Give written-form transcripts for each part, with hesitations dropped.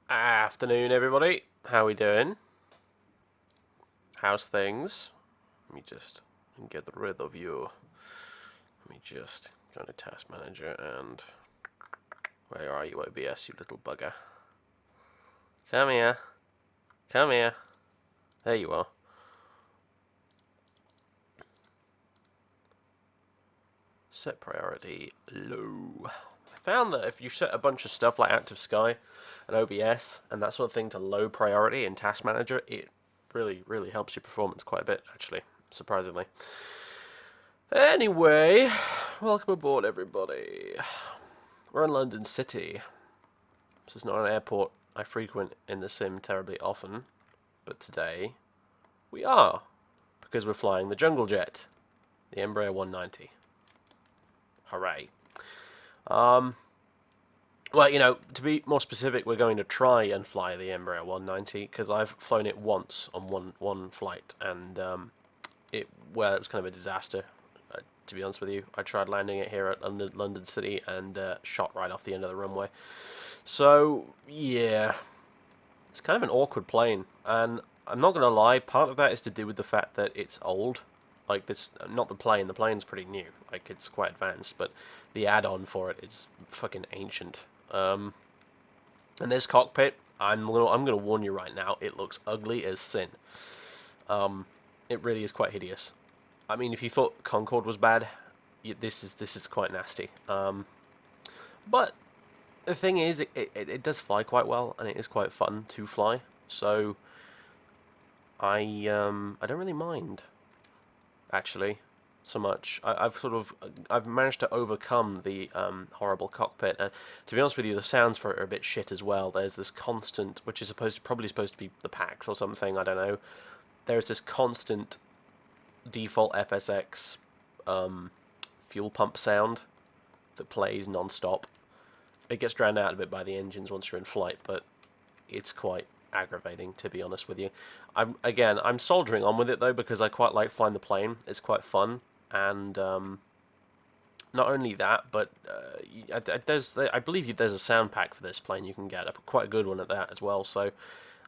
Afternoon, everybody. How we doing? How's things? Let me just get rid of you. Let me just go to Task Manager and... Where are you, OBS, you little bugger? Come here. Come here. There you are. Set priority low. I found that if you set a bunch of stuff like Active Sky and OBS and that sort of thing to low priority in Task Manager, it really helps your performance quite a bit, actually, surprisingly. Anyway, welcome aboard, everybody. We're in London City. This is not an airport I frequent in the sim terribly often, but today we are, because we're flying the Jungle Jet, the Embraer E-190. Hooray. Well, you know, to be more specific, we're going to try and fly the Embraer E-190, because I've flown it once on one flight, and it was kind of a disaster, to be honest with you. I tried landing it here at London City and shot right off the end of the runway. So, yeah, it's kind of an awkward plane, and I'm not going to lie, part of that is to do with the fact that it's old. Like, this, not the plane's pretty new, like, it's quite advanced, but the add-on for it is fucking ancient. And this cockpit, I'm gonna warn you right now, it looks ugly as sin. It really is quite hideous. I mean, if you thought Concorde was bad, this is quite nasty. But the thing is, it does fly quite well, and it is quite fun to fly. So I don't really mind, actually, so much. I've managed to overcome the horrible cockpit, and to be honest with you, the sounds for it are a bit shit as well. There's this constant, which is probably supposed to be the PAX or something, I don't know. There's this constant default FSX fuel pump sound that plays non-stop. It gets drowned out a bit by the engines once you're in flight, but it's quite aggravating, to be honest with you. I'm soldiering on with it though, because I quite like flying the plane. It's quite fun, and not only that, but I believe there's a sound pack for this plane you can get, quite a good one at that as well. So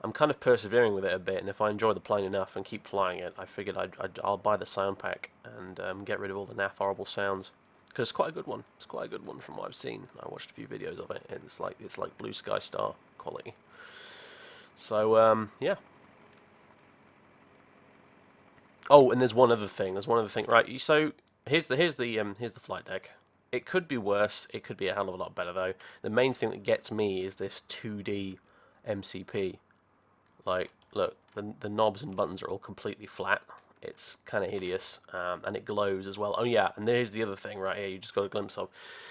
I'm kind of persevering with it a bit, and if I enjoy the plane enough and keep flying it, I figured I'll buy the sound pack and get rid of all the naff horrible sounds, because it's quite a good one. It's quite a good one from what I've seen. I watched a few videos of it, and it's like Blue Sky Star quality. So yeah. Oh, and there's one other thing. Right? So here's the flight deck. It could be worse. It could be a hell of a lot better though. The main thing that gets me is this 2D MCP. Like, look, the knobs and buttons are all completely flat. It's kind of hideous, and it glows as well. Oh yeah, and there's the other thing right here you just got a glimpse of.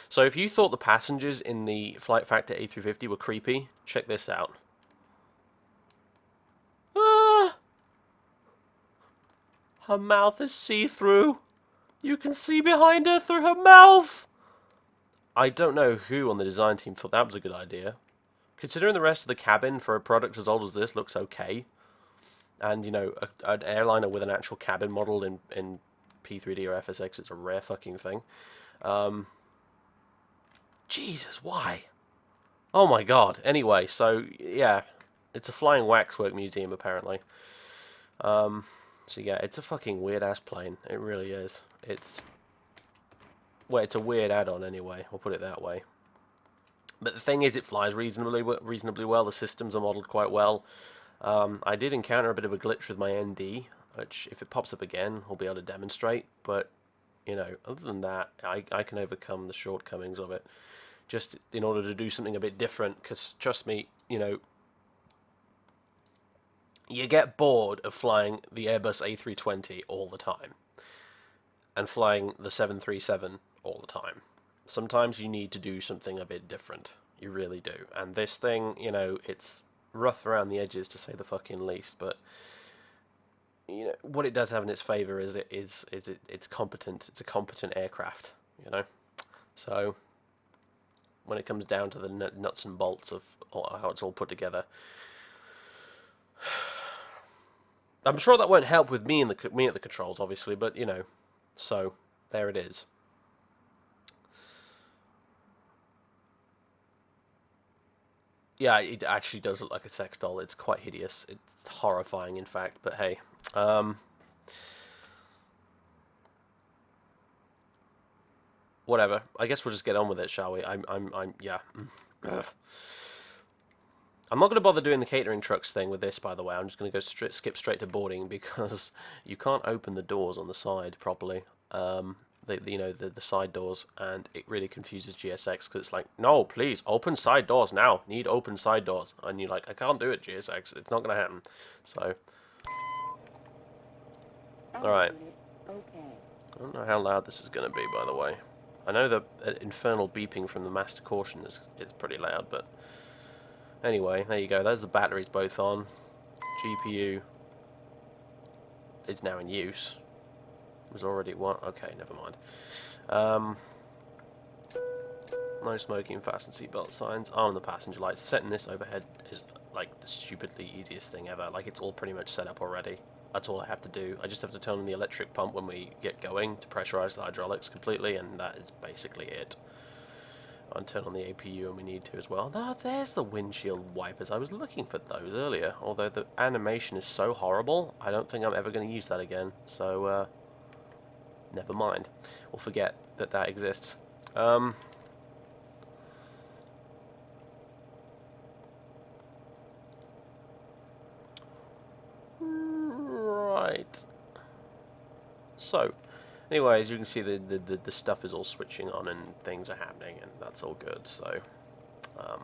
So if you thought the passengers in the Flight Factor A350 were creepy, check this out. Ah! Her mouth is see-through. You can see behind her through her mouth. I don't know who on the design team thought that was a good idea. Considering the rest of the cabin for a product as old as this looks okay, and, you know, an airliner with an actual cabin model in P3D or FSX, it's a rare fucking thing. Jesus, why? Oh my god. Anyway, so, yeah, it's a flying waxwork museum, apparently. So, yeah, it's a fucking weird-ass plane. It really is. Well, it's a weird add-on anyway, we'll put it that way. But the thing is, it flies reasonably well. The systems are modeled quite well. I did encounter a bit of a glitch with my ND, which, if it pops up again, we'll be able to demonstrate. But, you know, other than that, I can overcome the shortcomings of it, just in order to do something a bit different. Because, trust me, you know, you get bored of flying the Airbus A320 all the time, and flying the 737 all the time. Sometimes you need to do something a bit different. You really do. And this thing, you know, it's rough around the edges, to say the fucking least, but, you know, what it does have in its favor is it's competent. It's a competent aircraft, you know. So when it comes down to the nuts and bolts of how it's all put together, I'm sure that won't help with me at the controls, obviously, but, you know, so there it is. Yeah, it actually does look like a sex doll. It's quite hideous. It's horrifying, in fact. But hey, whatever. I guess we'll just get on with it, shall we? Yeah. Ugh. I'm not going to bother doing the catering trucks thing with this, by the way. I'm just going to go skip straight to boarding because you can't open the doors on the side properly. The side doors, and it really confuses GSX because it's like, no, please open side doors now. Need open side doors, and you're like, I can't do it, GSX. It's not going to happen. So, all right. I don't know how loud this is going to be, by the way. I know the infernal beeping from the master caution is pretty loud, but anyway, there you go. There's the batteries both on. GPU is now in use. It was already one. Okay, never mind. No smoking, fasten seatbelt signs. Arm the passenger lights. Setting this overhead is like the stupidly easiest thing ever. Like, it's all pretty much set up already. That's all I have to do. I just have to turn on the electric pump when we get going to pressurize the hydraulics completely, and that is basically it. I'll turn on the APU when we need to as well. Oh, there's the windshield wipers. I was looking for those earlier, although the animation is so horrible, I don't think I'm ever going to use that again. So, never mind. We'll forget that that exists. Right. So, anyways, you can see the stuff is all switching on and things are happening, and that's all good. So, I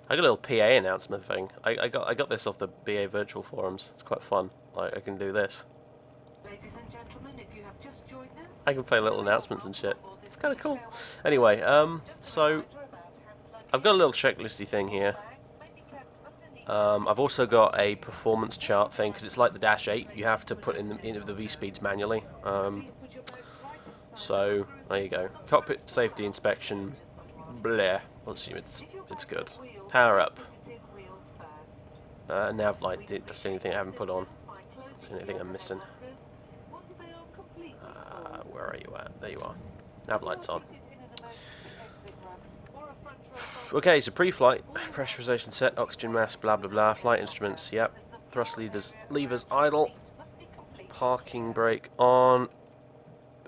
got a little PA announcement thing. I got this off the BA virtual forums. It's quite fun. Like, I can do this. Ladies and gentlemen, if you have just joined us, I can play little announcements and shit. It's kind of cool. Anyway, so I've got a little checklisty thing here. I've also got a performance chart thing because it's like the Dash 8. You have to put in the V speeds manually. So there you go. Cockpit safety inspection. Bleh. Let's see. It's good. Power up. Nav light. That's the only thing I haven't put on. That's the only thing I'm missing. Where are you at? There you are. Nav light's on. Okay, so pre-flight, pressurization set, oxygen mask, blah blah blah, flight instruments, yep. Thrust levers idle, parking brake on,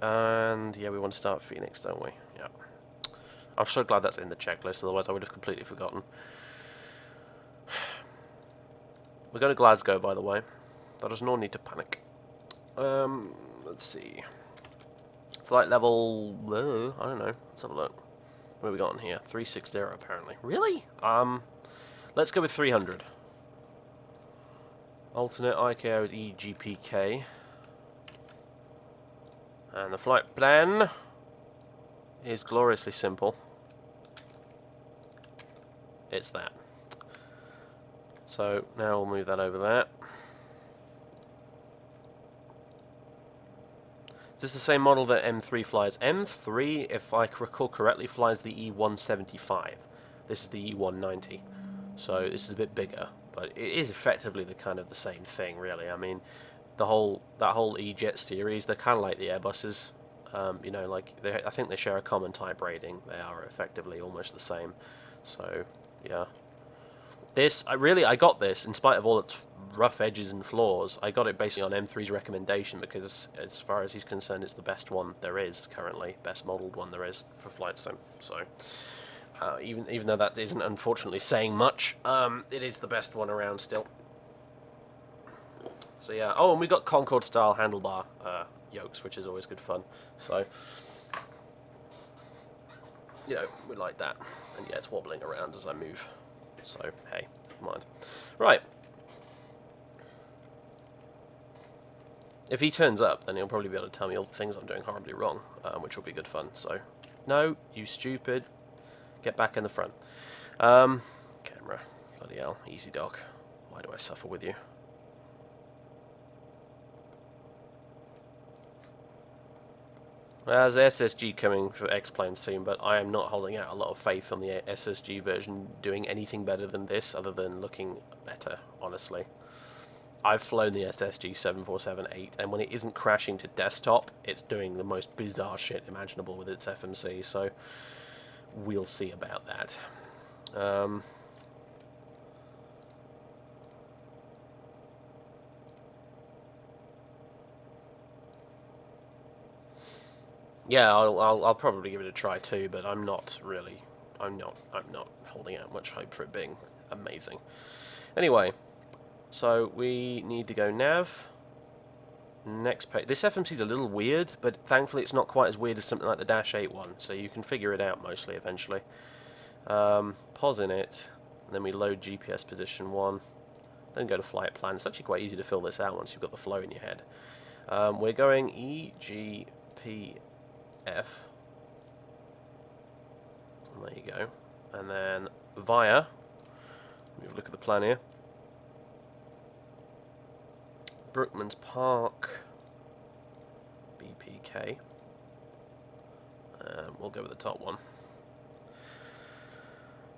and yeah, we want to start Phoenix, don't we? Yeah. I'm so glad that's in the checklist, otherwise I would have completely forgotten. We're going to Glasgow, by the way. There is no need to panic. Let's see. Flight level, I don't know. Let's have a look. What have we got on here? 360 apparently. Really? Let's go with 300. Alternate ICAO is EGPK. And the flight plan is gloriously simple. It's that. So now we'll move that over there. Is this the same model that M3 flies? M3, if I recall correctly, flies the E-175. This is the E-190. So this is a bit bigger, but it is effectively the kind of the same thing, really. I mean, that whole E-Jet series, they're kind of like the Airbuses. You know, like I think they share a common type rating. They are effectively almost the same. So yeah. This, I got this, in spite of all its rough edges and flaws, I got it basically on M3's recommendation because, as far as he's concerned, it's the best one there is currently, best modelled one there is for flight sim. So, even though that isn't unfortunately saying much, it is the best one around still. So yeah, oh, and we got Concorde-style handlebar yokes, which is always good fun. So, you know, we like that. And yeah, it's wobbling around as I move. So, hey, never mind. Right. If he turns up, then he'll probably be able to tell me all the things I'm doing horribly wrong, which will be good fun. So, no, you stupid. Get back in the front. Camera. Bloody hell. Easy dog. Why do I suffer with you? Well, there's SSG coming for X-Plane soon, but I am not holding out a lot of faith on the SSG version doing anything better than this, other than looking better, honestly. I've flown the SSG 747-8, and when it isn't crashing to desktop, it's doing the most bizarre shit imaginable with its FMC, so we'll see about that. Yeah, I'll probably give it a try too, but I'm not holding out much hope for it being amazing. Anyway, so we need to go nav. Next page. This FMC is a little weird, but thankfully it's not quite as weird as something like the Dash 8 one, so you can figure it out mostly eventually. Pause in it, and then we load GPS position 1, then go to flight plan. It's actually quite easy to fill this out once you've got the flow in your head. We're going EGPF. And there you go. And then via, let me have a look at the plan here. Brookman's Park, BPK. We'll go with the top one.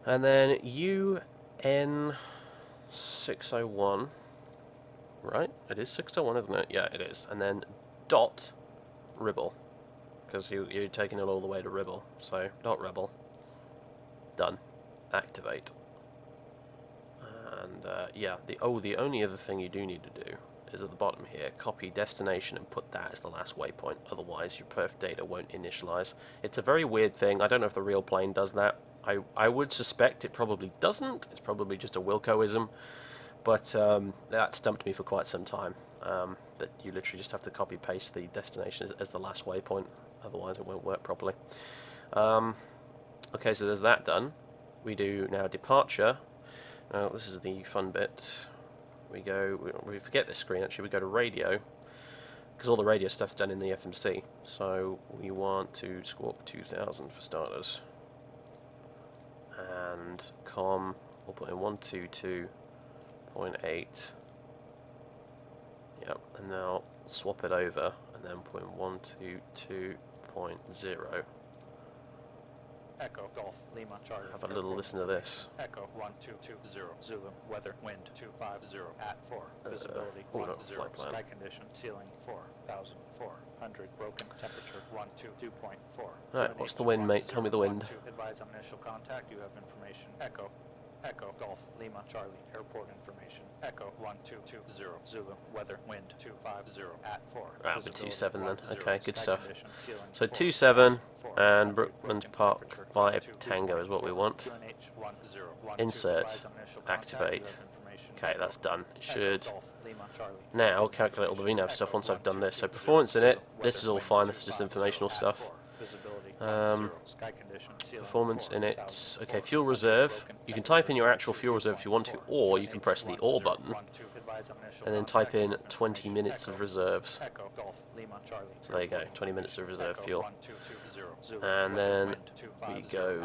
And then UN601. Right? It is 601, isn't it? Yeah, it is. And then dot Ribble, because you're taking it all the way to Ribble. So dot Rebel. Done. Activate. And yeah, the only other thing you do need to do is at the bottom here, copy destination and put that as the last waypoint. Otherwise, your perf data won't initialize. It's a very weird thing. I don't know if the real plane does that. I would suspect it probably doesn't. It's probably just a Wilcoism. But that stumped me for quite some time. That you literally just have to copy paste the destination as the last waypoint. Otherwise, it won't work properly. Okay, so there's that done. We do now departure. Now this is the fun bit. We forget this screen actually, we go to radio, because all the radio stuff's done in the FMC. So we want to squawk 2000 for starters. And we'll put in 122.8. Yep, and now swap it over, and then put in 122.0. Echo Golf Lima Charlie. Have a little listen to this. Echo 1220 Zulu weather wind 250 at 4 visibility 10 sky condition ceiling 4,400 broken temperature 12.4. Right, what's the wind, mate? Tell me the wind. Advise on initial contact. You have information. Echo Golf Lima Charlie airport information. Echo 1220 Zulu weather wind 250 at 4. Right, with 27 then. Okay, good stuff. Ceiling So 27 and Brookman's Park 5 Tango is what we want. Insert, activate. Okay, that's done. It should now calculate all the VNAV stuff once I've done this. So performance in it, this is all fine, this is just informational stuff. Performance in it. Okay, fuel reserve. You can type in your actual fuel reserve if you want to, or you can press the OR button and then type in 20 minutes of reserves. So there you go, 20 minutes of reserve fuel. And then we go,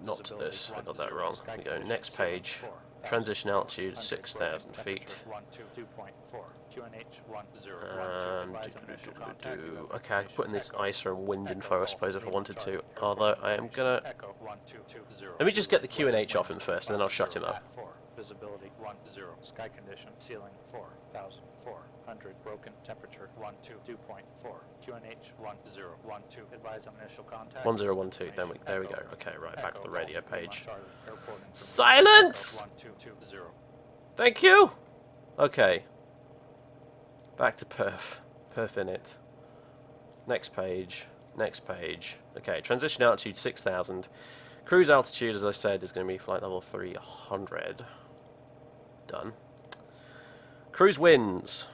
not to this, I got that wrong. We go next page, transition altitude 6,000 feet. And okay, I can put in this ISA and wind info I suppose if I wanted to, although I am gonna, let me just get the QNH off him first and then I'll shut him up. Visibility 10 sky condition ceiling 4,400 broken temperature 122.4 QNH 1012 advise on initial contact 1012 then there we go. Okay, right, back to the radio page. Silence! Thank you. Okay, back to perf in it. Next page. Okay, transition altitude 6,000. Cruise altitude, as I said, is going to be flight level 300. Done. Cruise winds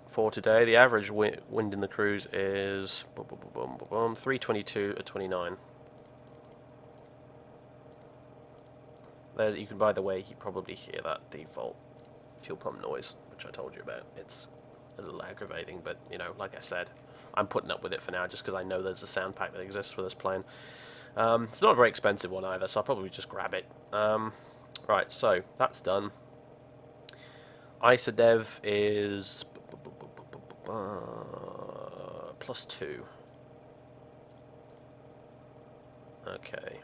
for today. The average wind in the cruise is 322 at 29. There, you can, by the way, you probably hear that default fuel pump noise, which I told you about. It's a little aggravating, but you know, like I said, I'm putting up with it for now, just because I know there's a sound pack that exists for this plane. It's not a very expensive one either, so I'll probably just grab it. Right, so that's done. ISA dev is +2. Okay,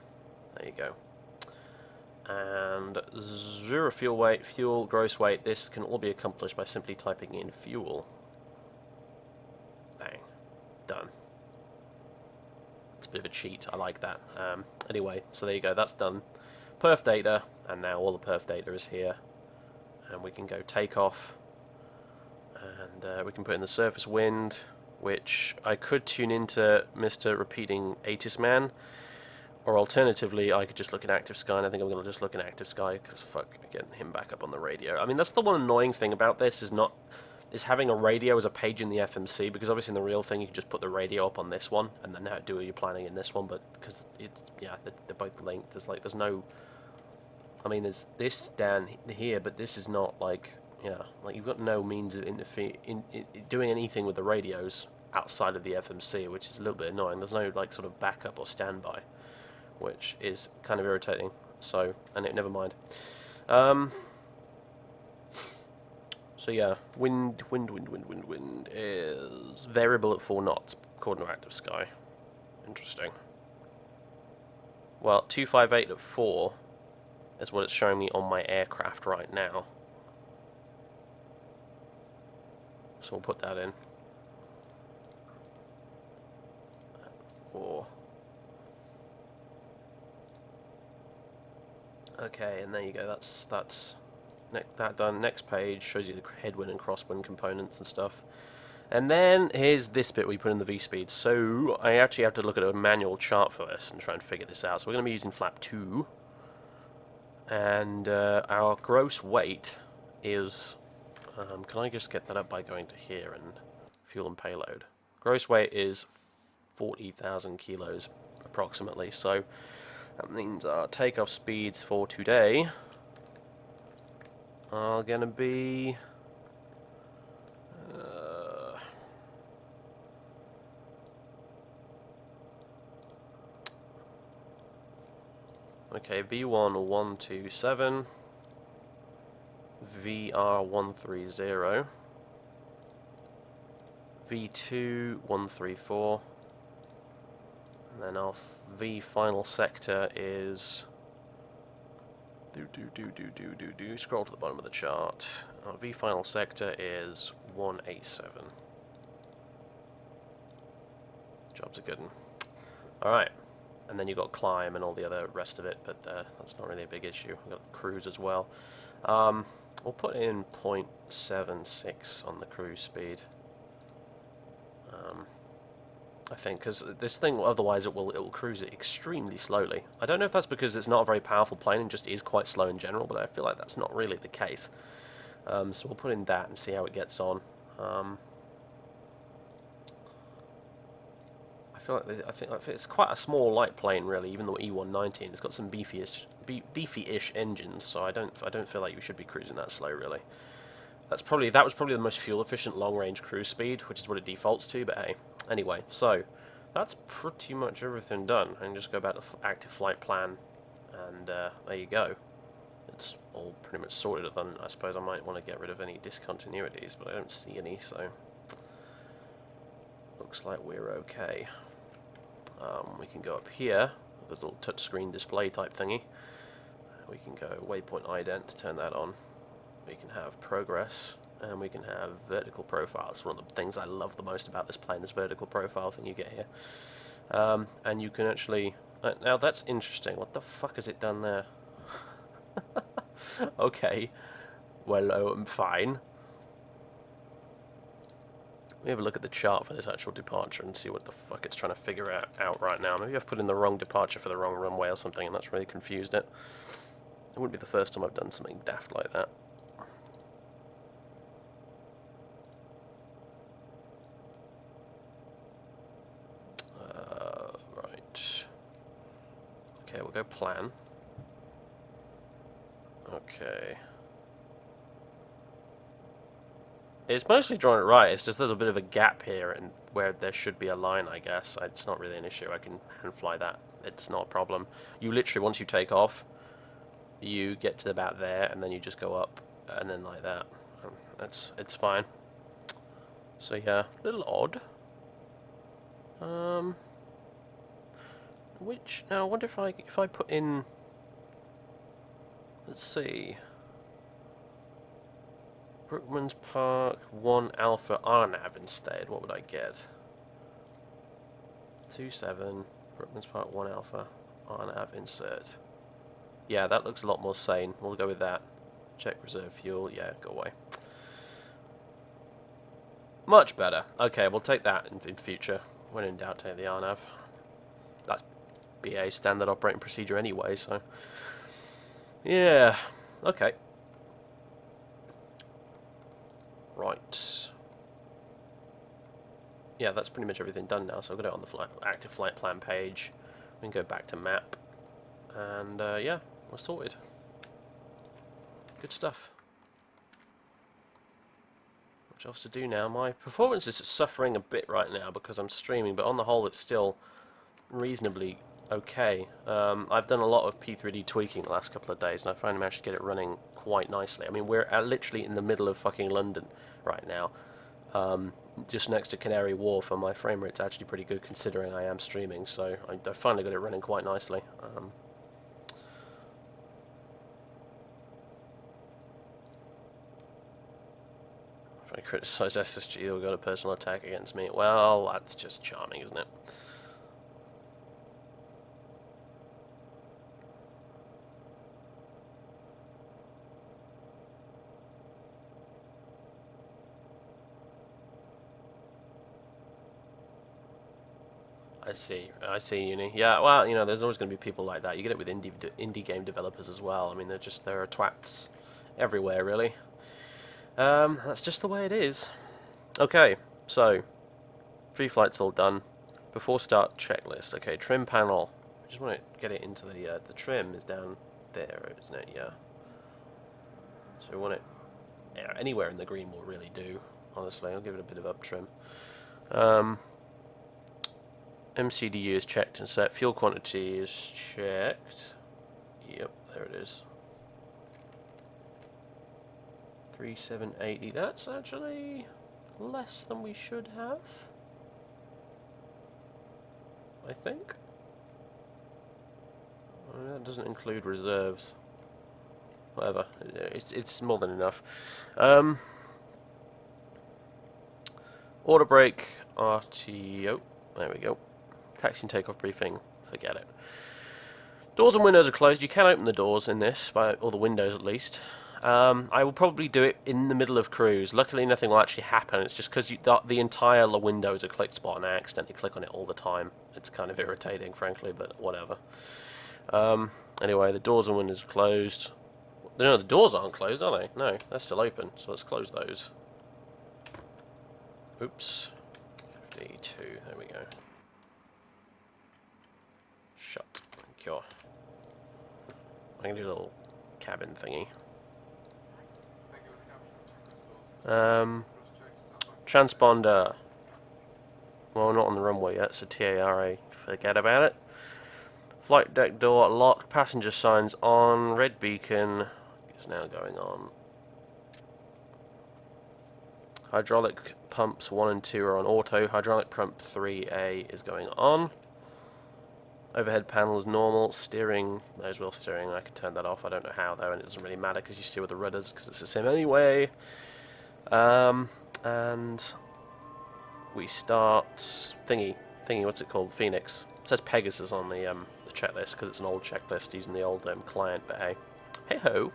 there you go. And zero fuel weight, fuel gross weight. This can all be accomplished by simply typing in fuel. Bang, done. It's a bit of a cheat. I like that. Anyway, so there you go. That's done. Perf data, and now all the perf data is here, and we can go take off, and we can put in the surface wind. which I could tune into Mr. Repeating 80s Man, or alternatively I could just look in Active Sky, and I think I'm going to just look in Active Sky, because fuck, getting him back up on the radio. I mean, that's the one annoying thing about this, is having a radio as a page in the FMC, because obviously in the real thing you can just put the radio up on this one, and then do your planning in this one, but because it's, yeah, they're both linked, there's no, I mean, there's this down here, but this is not like, yeah, like you've got no means of doing anything with the radios outside of the FMC, which is a little bit annoying. There's no like sort of backup or standby, which is kind of irritating. So, never mind. So yeah, wind is variable at 4 knots according to Active Sky. Interesting. Well, 258 at 4 is what it's showing me on my aircraft right now. So we'll put that in. 4. Okay, and there you go. That's that done. Next page shows you the headwind and crosswind components and stuff. And then here's this bit we put in the V-speed. So I actually have to look at a manual chart for this and try and figure this out. So we're going to be using flap 2. And our gross weight is... can I just get that up by going to here and fuel and payload? Gross weight is 40,000 kilos approximately. So that means our takeoff speeds for today are going to be... okay, V1 127, VR 130, V2 134, and then our V final sector is scroll to the bottom of the chart. Our V final sector is 187. Job's a good one. Alright. And then you've got climb and all the other rest of it, but that's not really a big issue. We've got cruise as well. We'll put in 0.76 on the cruise speed. I think, because this thing, otherwise it will cruise it extremely slowly. I don't know if that's because it's not a very powerful plane and just is quite slow in general, but I feel like that's not really the case. So we'll put in that and see how it gets on. I think it's quite a small light plane, really, even though E-190, and it's got some beefy-ish engines, so I don't feel like you should be cruising that slow, really. That was probably the most fuel-efficient long-range cruise speed, which is what it defaults to, but hey. Anyway, so that's pretty much everything done. I can just go back to active flight plan, and there you go. It's all pretty much sorted. Then I suppose I might want to get rid of any discontinuities, but I don't see any, so looks like we're okay. We can go up here with a little touchscreen display type thingy. We can go waypoint ident, turn that on. We can have progress, and we can have vertical profile. It's one of the things I love the most about this plane, this vertical profile thing you get here. And you can actually... now that's interesting. What the fuck has it done there? Okay. Well, I'm fine. Let me have a look at the chart for this actual departure and see what the fuck it's trying to figure out right now. Maybe I've put in the wrong departure for the wrong runway or something, and that's really confused it. It wouldn't be the first time I've done something daft like that. Right. Okay, we'll go plan. Okay. It's mostly drawn it right, it's just there's a bit of a gap here and where there should be a line, I guess. It's not really an issue, I can hand fly that. It's not a problem. You literally, once you take off, you get to about there, and then you just go up, and then like that. It's fine. So yeah, a little odd. Now I wonder if I put in, let's see, Brookman's Park 1 Alpha RNAV instead, what would I get? 27, Brookman's Park 1 Alpha RNAV insert. Yeah, that looks a lot more sane. We'll go with that. Check reserve fuel. Yeah, go away. Much better. Okay, we'll take that in future. When in doubt, take the RNAV. That's BA standard operating procedure anyway, so... Yeah. Okay. Right. Yeah, that's pretty much everything done now, so I've got it on the active flight plan page. We can go back to map. And, yeah, we're sorted. Good stuff. Much else to do now. My performance is suffering a bit right now because I'm streaming, but on the whole it's still reasonably okay. I've done a lot of P3D tweaking the last couple of days, and I finally managed to get it running quite nicely. I mean, we're literally in the middle of fucking London right now, just next to Canary Wharf, and my frame rate's actually pretty good considering I am streaming, so I finally got it running quite nicely. If I criticise SSG, they'll got a personal attack against me. Well, that's just charming, isn't it? I see, Uni. Yeah, well, you know, there's always going to be people like that. You get it with indie game developers as well. I mean, there are twats everywhere, really. That's just the way it is. Okay, so, pre-flight's all done. Before start checklist. Okay, trim panel. I just want to get it into the trim is down there, isn't it? Yeah. So we want it, yeah, anywhere in the green will really do, honestly. I'll give it a bit of up trim. MCDU is checked and set. Fuel quantity is checked. Yep, there it is. 3780. That's actually less than we should have, I think. That doesn't include reserves. Whatever. It's more than enough. Order brake, RTO. There we go. Taxi and takeoff briefing. Forget it. Doors and windows are closed. You can open the doors in this, or the windows at least. I will probably do it in the middle of cruise. Luckily, nothing will actually happen. It's just because the entire window is a click spot, and I accidentally click on it all the time. It's kind of irritating, frankly, but whatever. Anyway, the doors and windows are closed. No, the doors aren't closed, are they? No, they're still open, so let's close those. Oops. 52, there we go. Shut. Thank you. I can do a little cabin thingy. Transponder. Well, not on the runway yet, so TARA, forget about it. Flight deck door locked, passenger signs on, red beacon is now going on. Hydraulic pumps 1 and 2 are on auto, hydraulic pump 3A is going on. Overhead panel is normal, steering, there's wheel steering, I can turn that off, I don't know how though, and it doesn't really matter because you steer with the rudders because it's the same anyway. And we start thingy, what's it called, Phoenix. It says Pegasus on the checklist because it's an old checklist using the old client, but hey. Hey-ho!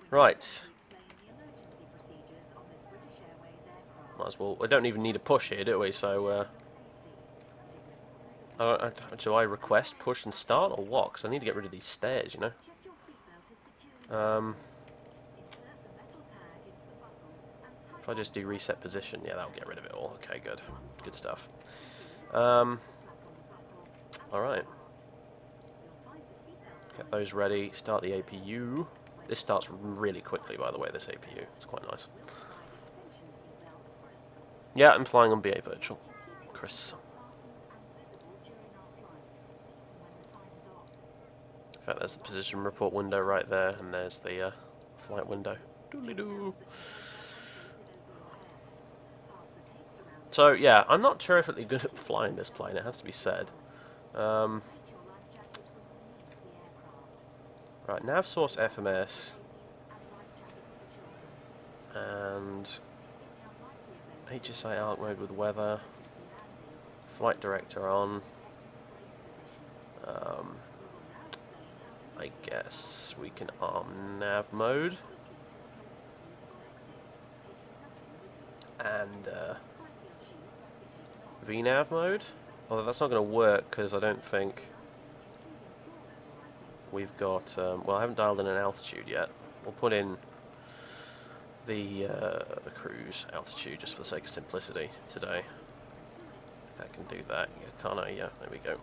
Right. Might as well, we don't even need a push here, do we, so do I request push and start or what? Because I need to get rid of these stairs, you know. If I just do reset position, yeah, that'll get rid of it all. Okay, good. Good stuff. Alright. Get those ready. Start the APU. This starts really quickly, by the way, this APU. It's quite nice. Yeah, I'm flying on BA Virtual. Chris. In fact, there's the position report window right there, and there's the flight window. Doodly-doo. So, yeah, I'm not terrifically good at flying this plane, it has to be said. Right, nav source FMS. And HSI arc mode with weather. Flight director on. I guess we can arm nav mode. and VNav mode. Although that's not going to work because I don't think we've got. Well, I haven't dialed in an altitude yet. We'll put in the cruise altitude just for the sake of simplicity today. I can do that. Yeah, can't I? Yeah, there we go.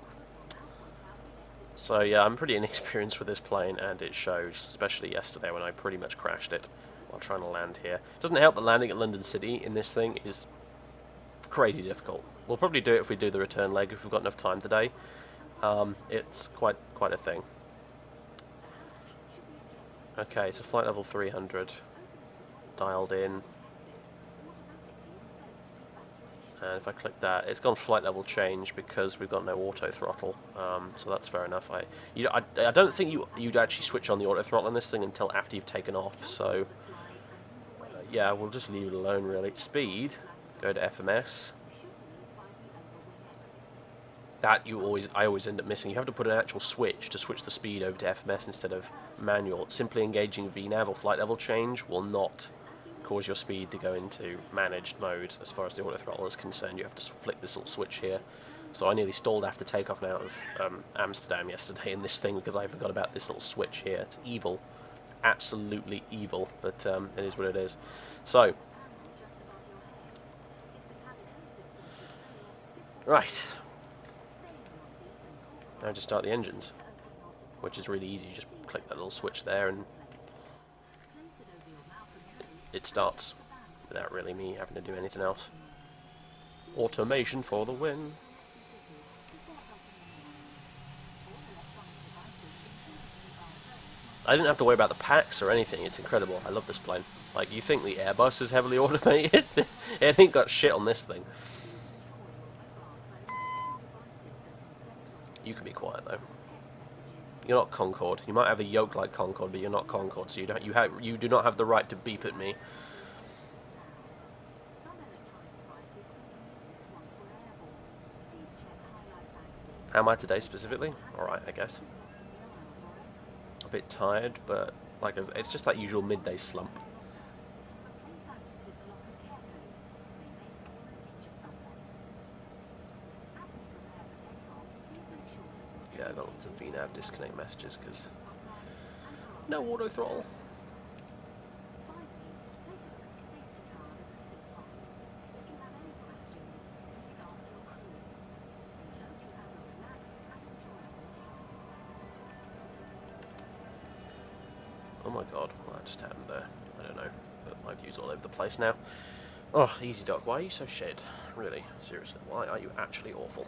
So yeah, I'm pretty inexperienced with this plane, and it shows, especially yesterday when I pretty much crashed it while trying to land here. Doesn't help that landing at London City in this thing is crazy difficult. We'll probably do it if we do the return leg if we've got enough time today. It's quite a thing. Okay, so flight level 300 dialed in. And if I click that, it's gone flight level change because we've got no auto throttle. So that's fair enough. I don't think you'd actually switch on the auto throttle on this thing until after you've taken off. So yeah, we'll just leave it alone really. Speed, go to FMS. That I always end up missing. You have to put an actual switch to switch the speed over to FMS instead of manual. Simply engaging VNav or flight level change will not cause your speed to go into managed mode. As far as the auto throttle is concerned, you have to flick this little switch here. So I nearly stalled after takeoff out of Amsterdam yesterday in this thing because I forgot about this little switch here. It's evil, absolutely evil, but it is what it is. So, right, now just start the engines, which is really easy. You just click that little switch there and it starts without really me having to do anything else. Automation for the win. I didn't have to worry about the packs or anything. It's incredible. I love this plane. Like, you think the Airbus is heavily automated? It ain't got shit on this thing. You can be quiet though. You're not Concorde. You might have a yoke like Concorde, but you're not Concorde, so you do not have the right to beep at me. How am I today specifically? Alright, I guess. A bit tired, but like it's just that usual midday slump. Yeah, I got lots of VNav disconnect messages because no auto throttle. Oh my god, what just happened there? I don't know, but my view's all over the place now. Oh, Easy Doc, why are you so shit? Really, seriously, why are you actually awful?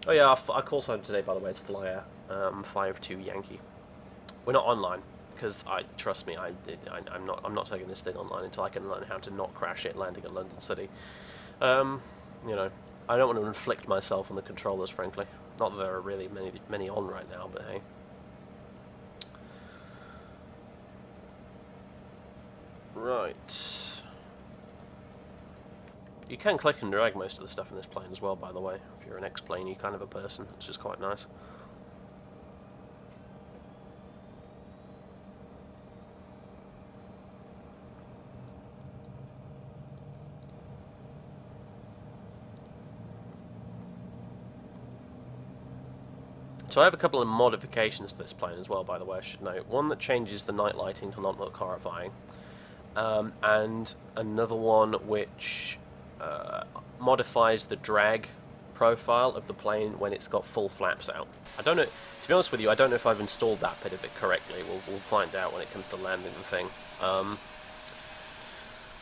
Oh yeah, our call sign today, by the way, is Flyer 52 Yankee. We're not online because trust me, I'm not taking this thing online until I can learn how to not crash it landing at London City. You know, I don't want to inflict myself on the controllers, frankly. Not that there are really many on right now, but hey. Right. You can click and drag most of the stuff in this plane as well, by the way. If you're an X-planey kind of a person, it's just quite nice. So I have a couple of modifications to this plane as well, by the way, I should note. One that changes the night lighting to not look horrifying, and another one which modifies the drag profile of the plane when it's got full flaps out. I don't know, to be honest with you, I don't know if I've installed that bit of it correctly. We'll find out when it comes to landing the thing.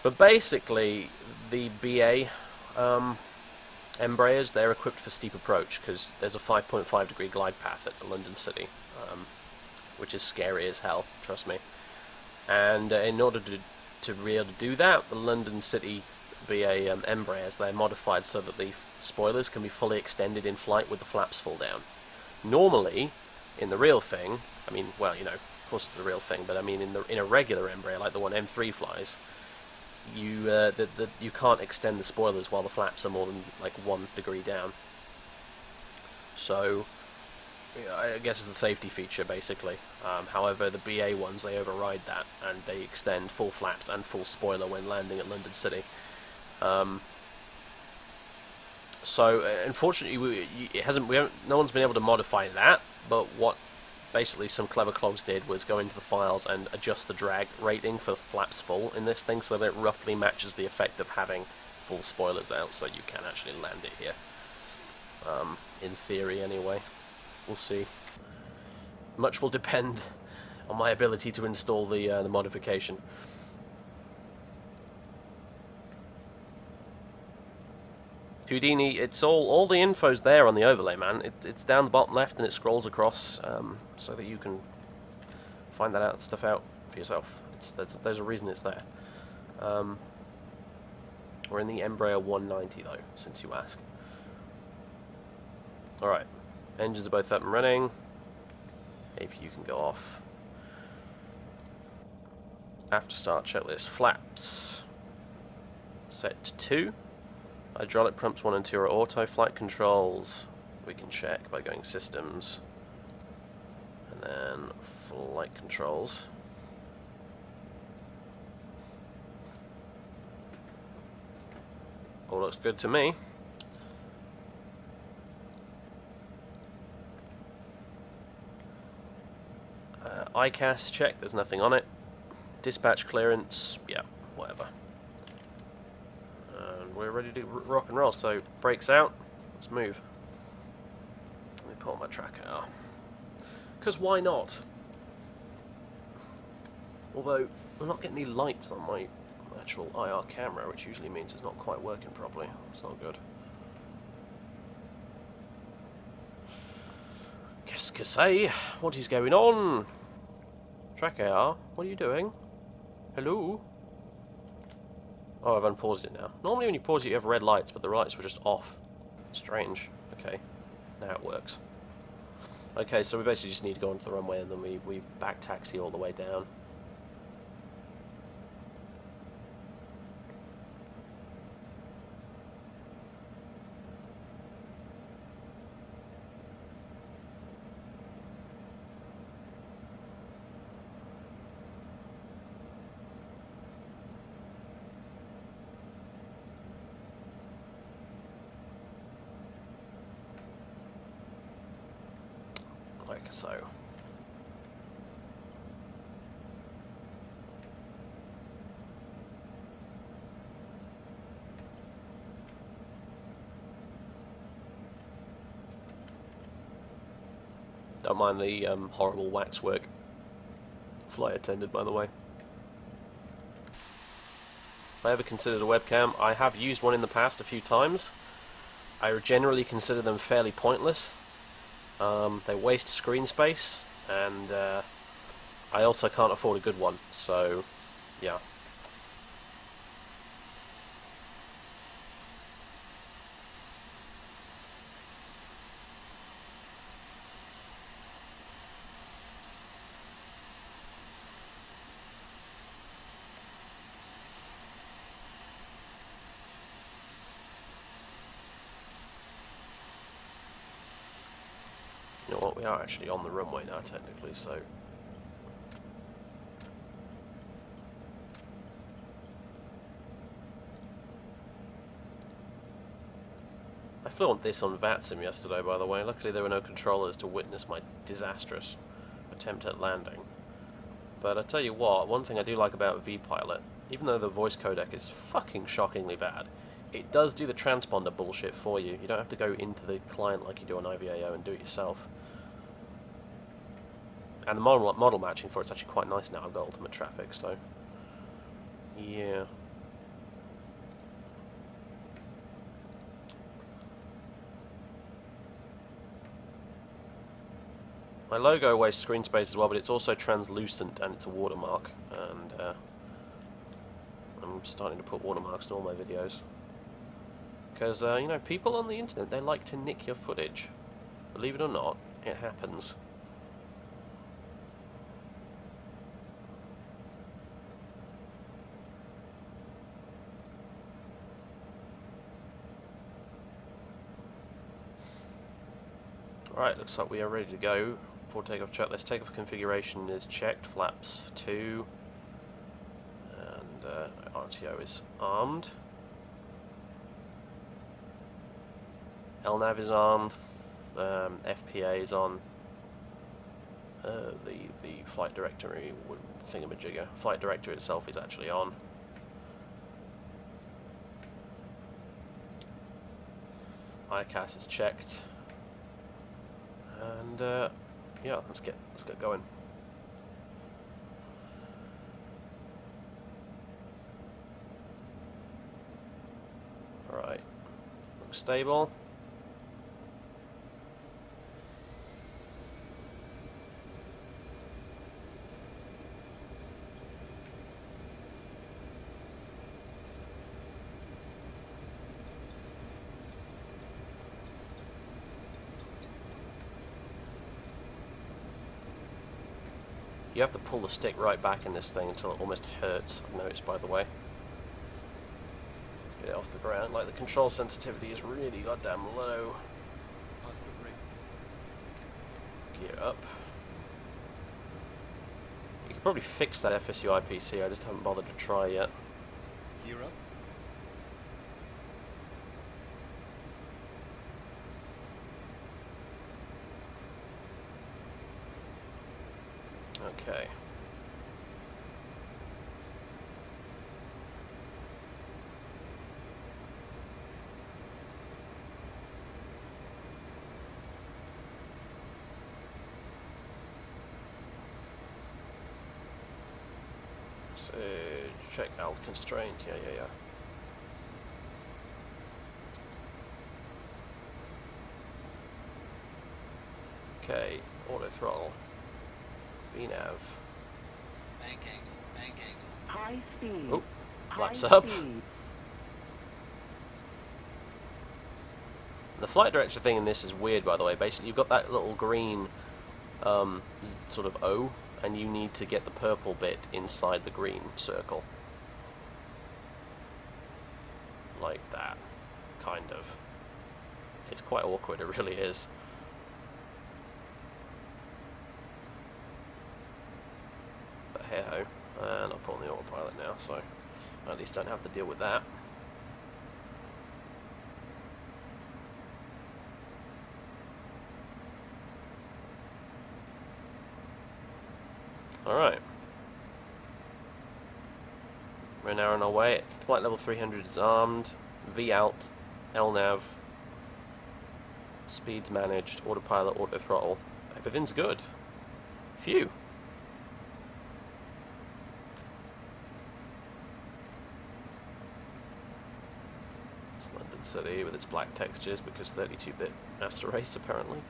But basically, the BA Embraers, they're equipped for steep approach because there's a 5.5 degree glide path at the London City, which is scary as hell, trust me. And in order to be able to do that, the London City BA Embraers, they're modified so that the spoilers can be fully extended in flight with the flaps full down. Normally, in the real thing, I mean, well, you know, of course it's the real thing, but I mean in a regular Embraer, like the one M3 flies, you can't extend the spoilers while the flaps are more than like 1 degree down. So I guess it's a safety feature basically. However, the BA ones, they override that and they extend full flaps and full spoiler when landing at London City. So unfortunately, no one's been able to modify that. But what basically some clever clogs did was go into the files and adjust the drag rating for flaps full in this thing, so that it roughly matches the effect of having full spoilers out, so you can actually land it here. In theory, anyway. We'll see. Much will depend on my ability to install the modification. Houdini, it's all the info's there on the overlay, man. It's down the bottom left and it scrolls across, so that you can find that stuff out for yourself. There's a reason it's there. We're in the Embraer 190 though, since you ask. Alright, engines are both up and running. APU can go off. After start checklist, flaps set to 2. Hydraulic pumps 1 and 2 are auto. Flight controls we can check by going systems and then flight controls. All looks good to me. ICAS check, there's nothing on it. Dispatch clearance, yeah, whatever. And we're ready to rock and roll, so brakes out, let's move. Let me pull my tracker out. Because why not? Although, I'm not getting any lights on my actual IR camera, which usually means it's not quite working properly. That's not good. Qu'est-ce que c'est? What is going on? Track AR, what are you doing? Hello? Oh, I've unpaused it now. Normally when you pause it you have red lights, but the lights were just off. Strange. Okay, now it works. Okay, so we basically just need to go onto the runway and then we back taxi all the way down. Like so. Don't mind the horrible waxwork. Flight attendant, by the way. If I ever considered a webcam, I have used one in the past a few times. I generally consider them fairly pointless. They waste screen space, and I also can't afford a good one, so yeah. You know what, we are actually on the runway now technically, so I flew on this on VATSIM yesterday, by the way. Luckily there were no controllers to witness my disastrous attempt at landing. But I tell you what, one thing I do like about vPilot, even though the voice codec is fucking shockingly bad, it does do the transponder bullshit for you. You don't have to go into the client like you do on IVAO and do it yourself. And the model matching for it's actually quite nice now. I've got ultimate traffic, so yeah. My logo wastes screen space as well, but it's also translucent and it's a watermark. And I'm starting to put watermarks in all my videos. Because, you know, people on the internet, they like to nick your footage. Believe it or not, it happens. Alright, looks like we are ready to go for takeoff checklist. Takeoff configuration is checked, flaps 2, and RTO is armed. LNAV is armed, FPA is on. The flight directory thingamajigger. Flight director itself is actually on. ICAS is checked, and yeah, let's get going. All right, looks stable. You have to pull the stick right back in this thing until it almost hurts, I've noticed, by the way. Get it off the ground. Like, the control sensitivity is really goddamn low. Gear up. You could probably fix that FSU IPC, I just haven't bothered to try yet. Gear up. Okay. So, check alt constraint, yeah. Okay, auto throttle. VNav. Banking. High speed. Oh, flaps High up. speed. The flight director thing in this is weird, by the way. Basically, you've got that little green sort of O, and you need to get the purple bit inside the green circle. Like that, kind of. It's quite awkward, it really is. But hey-ho. And I'll put on the autopilot now, so I at least don't have to deal with that. Alright. We're now on our way. Flight level 300 is armed. V out, LNAV, speeds managed, autopilot, auto throttle. Everything's good. Phew. It's London City with its black textures because 32-bit master race apparently.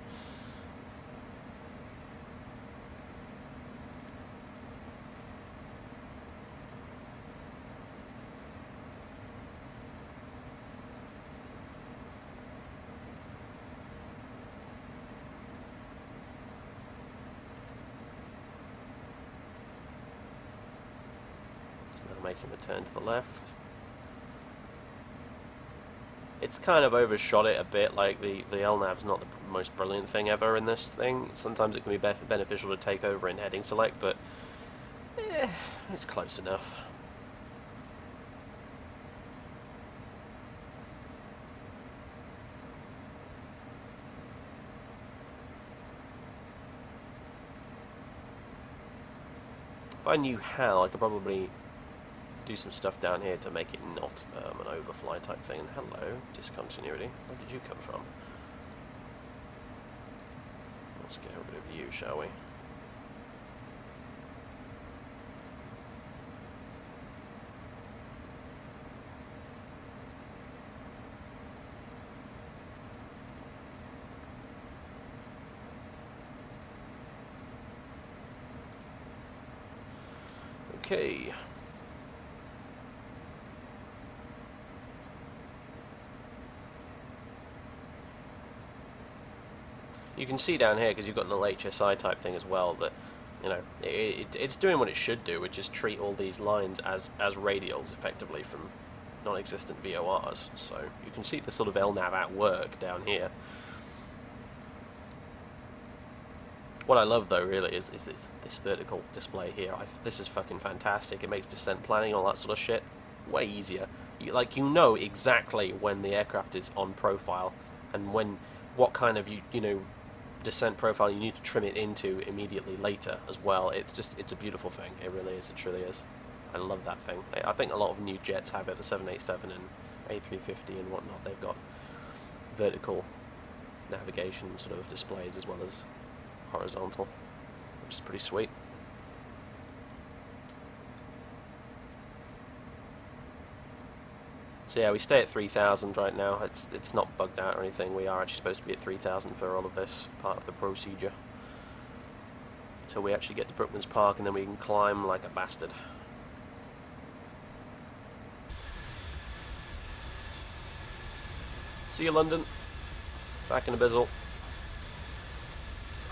Now making the turn to the left. It's kind of overshot it a bit, like the LNAV's not the most brilliant thing ever in this thing. Sometimes it can be beneficial to take over in heading select, but it's close enough. If I knew how, I could probably do some stuff down here to make it not an overfly type thing. And hello, discontinuity. Where did you come from? Let's get rid of you, shall we? Okay. You can see down here, because you've got a little HSI type thing as well, that, you know, it's doing what it should do, which is treat all these lines as radials, effectively, from non-existent VORs. So you can see the sort of LNAV at work down here. What I love, though, really, is this vertical display here. This is fucking fantastic. It makes descent planning and all that sort of shit way easier. You know exactly when the aircraft is on profile and what kind of descent profile you need to trim it into immediately later as well. It's a beautiful thing. It really is. It truly is. I love that thing. I think a lot of new jets have it. The 787 and A350 and whatnot. They've got vertical navigation sort of displays as well as horizontal, which is pretty sweet. So yeah, we stay at 3,000 right now. It's not bugged out or anything. We are actually supposed to be at 3,000 for all of this part of the procedure. So we actually get to Brookman's Park and then we can climb like a bastard. See you, London. Back in Abyssal.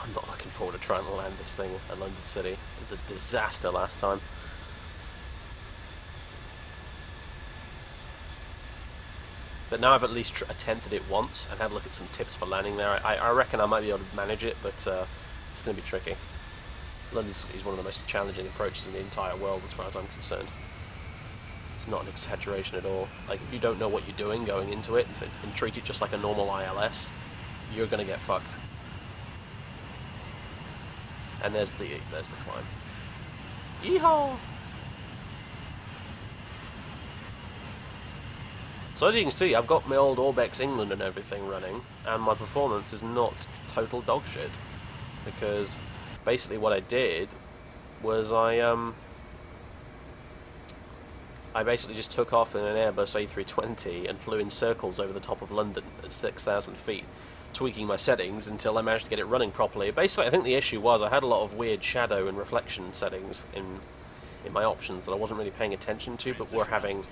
I'm not looking forward to trying to land this thing at London City. It was a disaster last time. But now I've at least attempted it once and had a look at some tips for landing there. I reckon I might be able to manage it, but it's going to be tricky. London City is one of the most challenging approaches in the entire world as far as I'm concerned. It's not an exaggeration at all. Like, if you don't know what you're doing going into it and treat it just like a normal ILS, you're going to get fucked. And there's the climb. Yeehaw! So as you can see, I've got my old Orbex England and everything running, and my performance is not total dog shit. Because basically what I did was I basically just took off in an Airbus A320 and flew in circles over the top of London at 6,000 feet, tweaking my settings until I managed to get it running properly. Basically, I think the issue was I had a lot of weird shadow and reflection settings in my options that I wasn't really paying attention to, but were having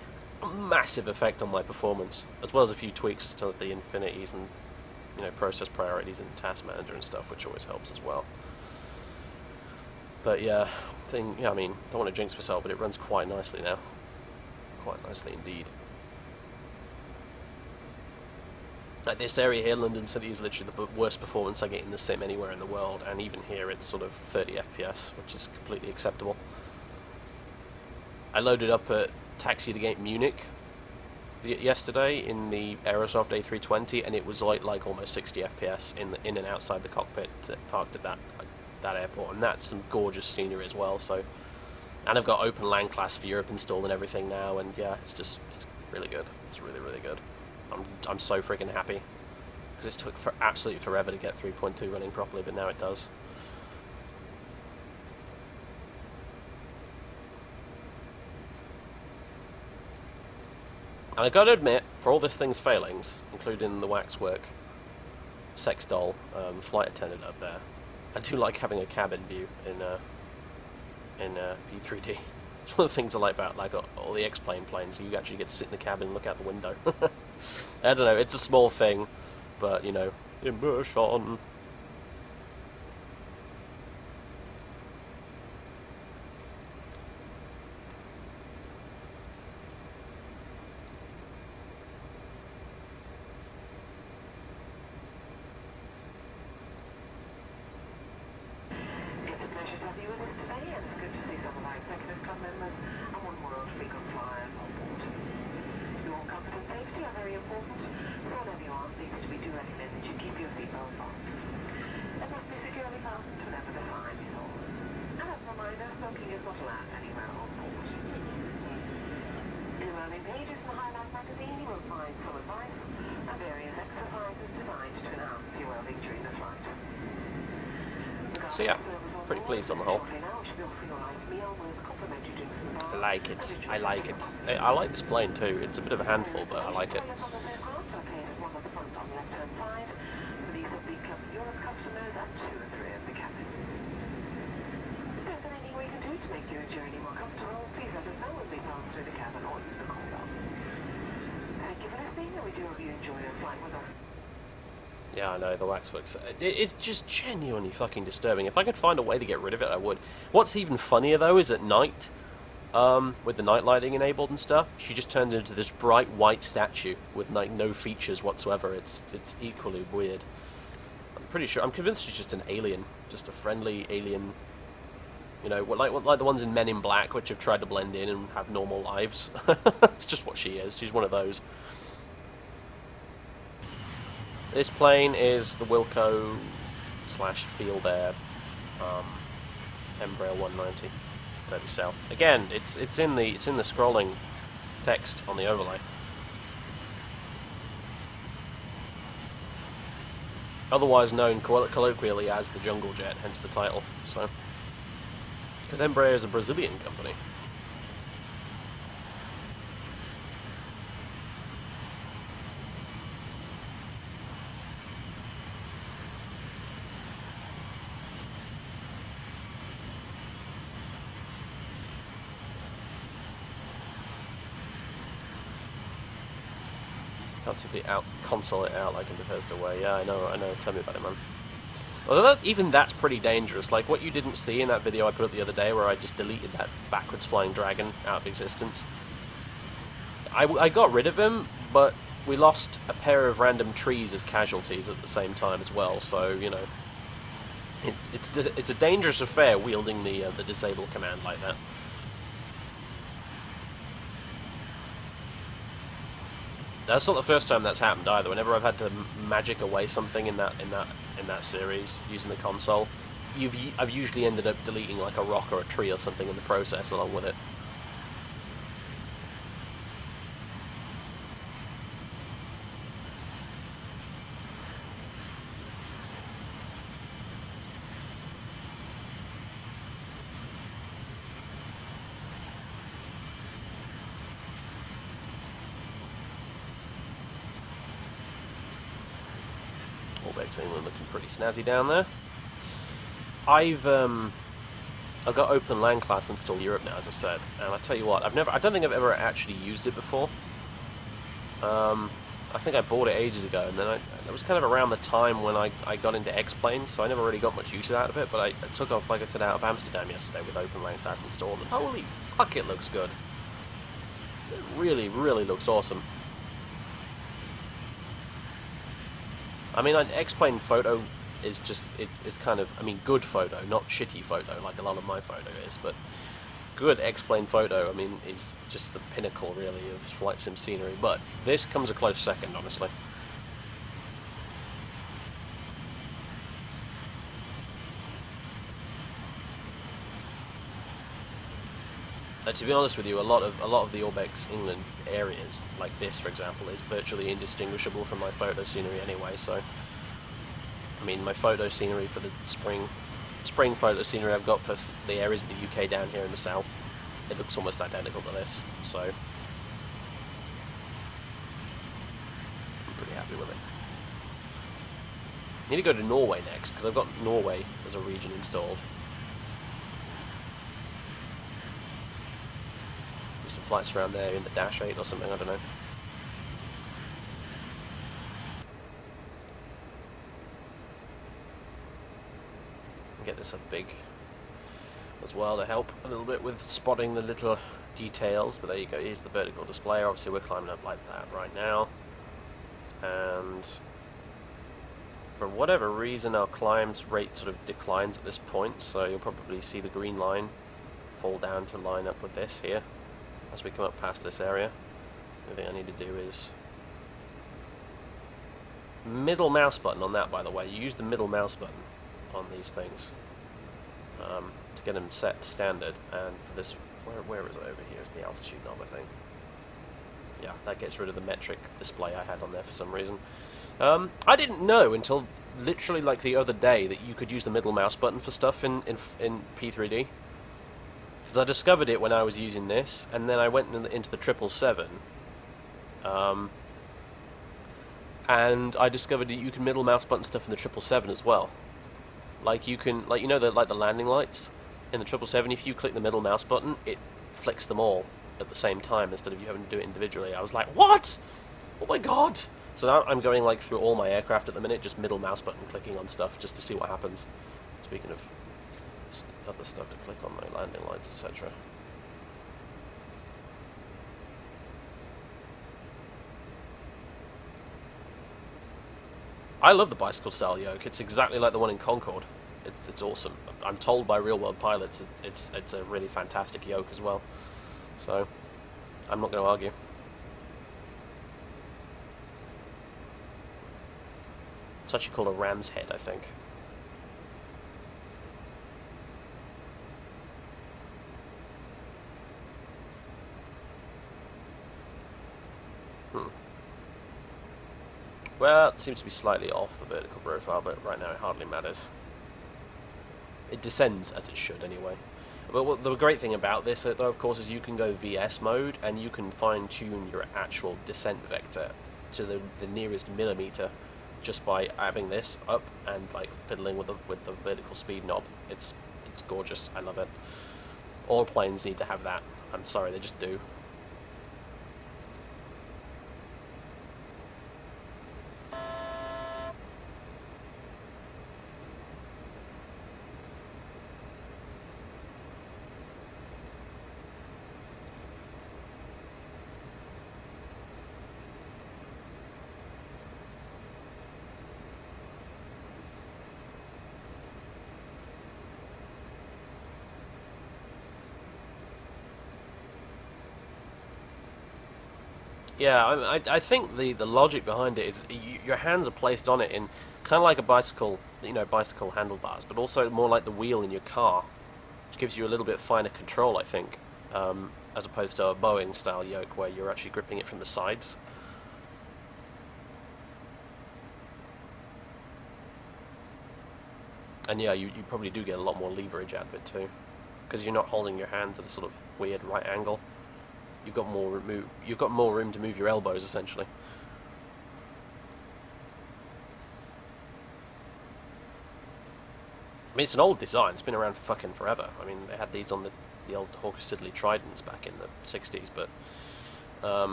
a massive effect on my performance, as well as a few tweaks to the infinities and process priorities in Task Manager and stuff, which always helps as well. But yeah, I mean, don't want to jinx myself, but it runs quite nicely now. Quite nicely indeed. Like this area here, London City, is literally the worst performance I get in the sim anywhere in the world, and even here it's sort of 30 FPS, which is completely acceptable. I loaded up at Taxi to Gate Munich yesterday in the Aerosoft A320, and it was like almost 60 FPS in and outside the cockpit parked at that airport, and that's some gorgeous scenery as well. So, and I've got Open Land Class for Europe installed and everything now, and yeah, it's really good. It's really, really good. I'm so freaking happy, because it took absolutely forever to get 3.2 running properly, but now it does. And I gotta admit, for all this thing's failings, including the waxwork, sex doll, flight attendant up there, I do like having a cabin view in P3D. It's one of the things I like about all the X-plane planes. You actually get to sit in the cabin and look out the window. I don't know, it's a small thing, but immersion. So yeah, pretty pleased on the whole. I like it. I like it. I like this plane too. It's a bit of a handful, but I like it. Yeah, I know, the waxworks. It's just genuinely fucking disturbing. If I could find a way to get rid of it, I would. What's even funnier, though, is at night, with the night lighting enabled and stuff, she just turns into this bright white statue with, like, no features whatsoever. It's equally weird. I'm convinced she's just an alien. Just a friendly alien, like the ones in Men in Black, which have tried to blend in and have normal lives. It's just what she is. She's one of those. This plane is the Wilco slash Feelthere Embraer 190, 30 south. Again, it's in the scrolling text on the overlay. Otherwise known colloquially as the Jungle Jet, hence the title. So, because Embraer is a Brazilian company. Can't simply console it out like in Bethesda way. Yeah, I know. Tell me about it, man. Although even that's pretty dangerous. Like what you didn't see in that video I put up the other day, where I just deleted that backwards flying dragon out of existence. I got rid of him, but we lost a pair of random trees as casualties at the same time as well. So you know, it's a dangerous affair wielding the disable command like that. That's not the first time that's happened either. Whenever I've had to magic away something in that series using the console, I've usually ended up deleting like a rock or a tree or something in the process along with it. England looking pretty snazzy down there. I've got Open Land Class installed in Europe now, as I said, and I tell you what, I don't think I've ever actually used it before. I think I bought it ages ago, and then it was kind of around the time when I got into X-Plane, so I never really got much use out of it, but I took off, like I said, out of Amsterdam yesterday with Open Land Class installed, and holy fuck, it looks good. It really, really looks awesome. I mean, an X-Plane photo is just, it's kind of, I mean, good photo, not shitty photo like a lot of my photo is, but good X-Plane photo, I mean, is just the pinnacle, really, of flight sim scenery, but this comes a close second, honestly. To be honest with you, a lot of the Orbex England areas, like this, for example, is virtually indistinguishable from my photo scenery anyway. So, I mean, my photo scenery for the spring photo scenery I've got for the areas of the UK down here in the south, it looks almost identical to this. So, I'm pretty happy with it. I need to go to Norway next because I've got Norway as a region installed. Some flights around there in the Dash 8 or something, I don't know. Get this up big as well to help a little bit with spotting the little details, but there you go, here's the vertical display. Obviously we're climbing up like that right now, and for whatever reason our climbs rate sort of declines at this point, so you'll probably see the green line fall down to line up with this here as we come up past this area. The thing I need to do is middle mouse button on that, by the way. You use the middle mouse button on these things to get them set to standard, and for this, where is it over here? Is the altitude knob, I think. Yeah, that gets rid of the metric display I had on there for some reason. I didn't know until literally like the other day that you could use the middle mouse button for stuff in P3D. Because I discovered it when I was using this, and then I went into the 777, and I discovered that you can middle mouse button stuff in the 777 as well. Like you can, like, you know, the landing lights in the 777. If you click the middle mouse button, it flicks them all at the same time instead of you having to do it individually. I was like, what? Oh my god! So now I'm going like through all my aircraft at the minute, just middle mouse button clicking on stuff just to see what happens. Speaking of other stuff to click on, like landing lights, etc. I love the bicycle style yoke. It's exactly like the one in Concorde. It's awesome. I'm told by real world pilots it's a really fantastic yoke as well. So I'm not going to argue. It's actually called a ram's head, I think. Well, it seems to be slightly off the vertical profile, but right now it hardly matters. It descends as it should anyway. But the great thing about this, though, of course, is you can go VS mode, and you can fine-tune your actual descent vector to the nearest millimeter just by having this up and like fiddling with the vertical speed knob. It's gorgeous. I love it. All planes need to have that. I'm sorry, they just do. Yeah, I think the logic behind it is your hands are placed on it in kind of like a bicycle, bicycle handlebars, but also more like the wheel in your car, which gives you a little bit finer control, I think, as opposed to a Boeing style yoke where you're actually gripping it from the sides. And yeah, you probably do get a lot more leverage out of it too, because you're not holding your hands at a sort of weird right angle. You've got more room to move your elbows, essentially. I mean, it's an old design. It's been around fucking forever. I mean, they had these on the old Hawker Siddeley Tridents back in the 60s, but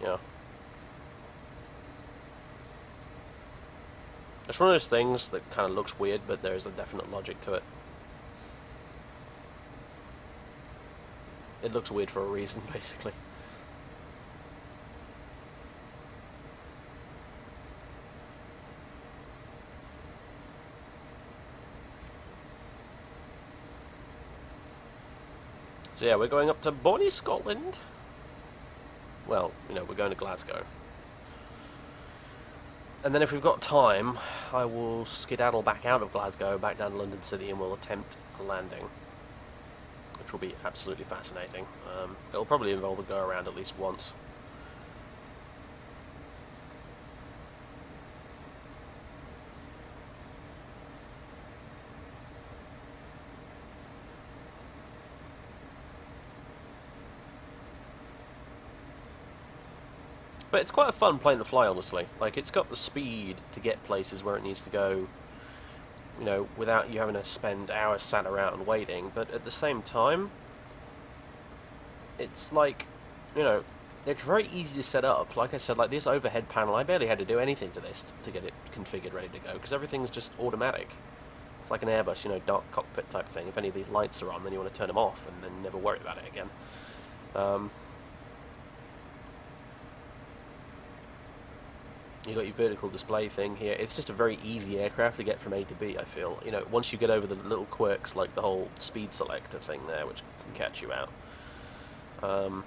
yeah. It's one of those things that kind of looks weird, but there's a definite logic to it. It looks weird for a reason, basically. So yeah, we're going up to Bonnie, Scotland. Well, we're going to Glasgow. And then if we've got time, I will skedaddle back out of Glasgow, back down to London City, and we'll attempt a landing, which will be absolutely fascinating. It'll probably involve a go-around at least once. But it's quite a fun plane to fly, honestly. Like, it's got the speed to get places where it needs to go, without you having to spend hours sat around and waiting. But at the same time, it's like, it's very easy to set up. Like I said, like this overhead panel, I barely had to do anything to this to get it configured, ready to go, because everything's just automatic. It's like an Airbus, dark cockpit type thing. If any of these lights are on, then you want to turn them off and then never worry about it again. You got your vertical display thing here. It's just a very easy aircraft to get from A to B, I feel. Once you get over the little quirks like the whole speed selector thing there, which can catch you out. And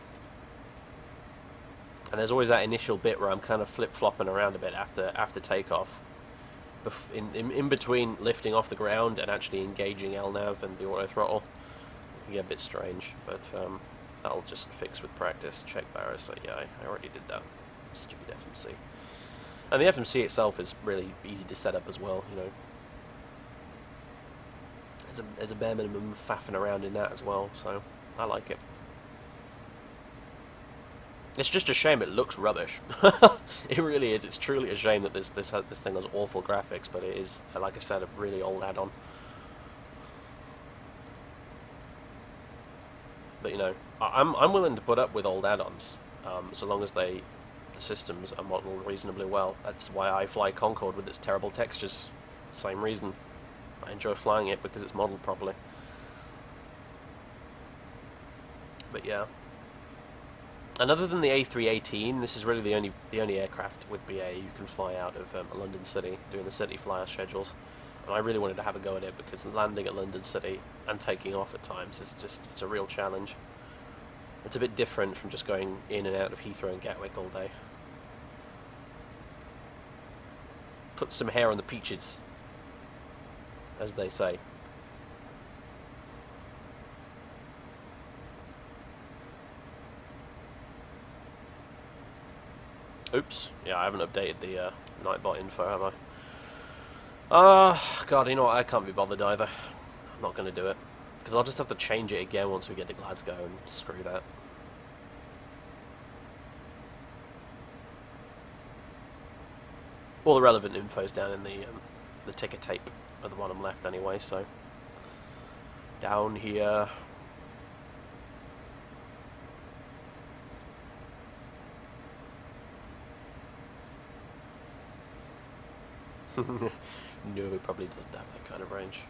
there's always that initial bit where I'm kind of flip-flopping around a bit after takeoff. In between lifting off the ground and actually engaging LNAV and the auto throttle. It can get a bit strange, but that'll just fix with practice. Check barriers, so yeah, I already did that. Stupid FMC. And the FMC itself is really easy to set up as well, There's a bare minimum faffing around in that as well, so I like it. It's just a shame it looks rubbish. It really is. It's truly a shame that this thing has awful graphics, but it is, like I said, a really old add-on. But I'm willing to put up with old add-ons, so long as the systems are modeled reasonably well. That's why I fly Concorde with its terrible textures. Same reason. I enjoy flying it because it's modeled properly. But yeah. And other than the A318, this is really the only aircraft with BA you can fly out of London City, doing the Cityflyer schedules. And I really wanted to have a go at it because landing at London City and taking off at times is it's a real challenge. It's a bit different from just going in and out of Heathrow and Gatwick all day. put some hair on the peaches, as they say. Oops. Yeah, I haven't updated the Nightbot info, have I? God, you know what? I can't be bothered either. I'm not going to do it. Because I'll just have to change it again once we get to Glasgow, and screw that. All the relevant info's down in the ticker tape at the bottom left anyway, so... Down here... No, it probably doesn't have that kind of range.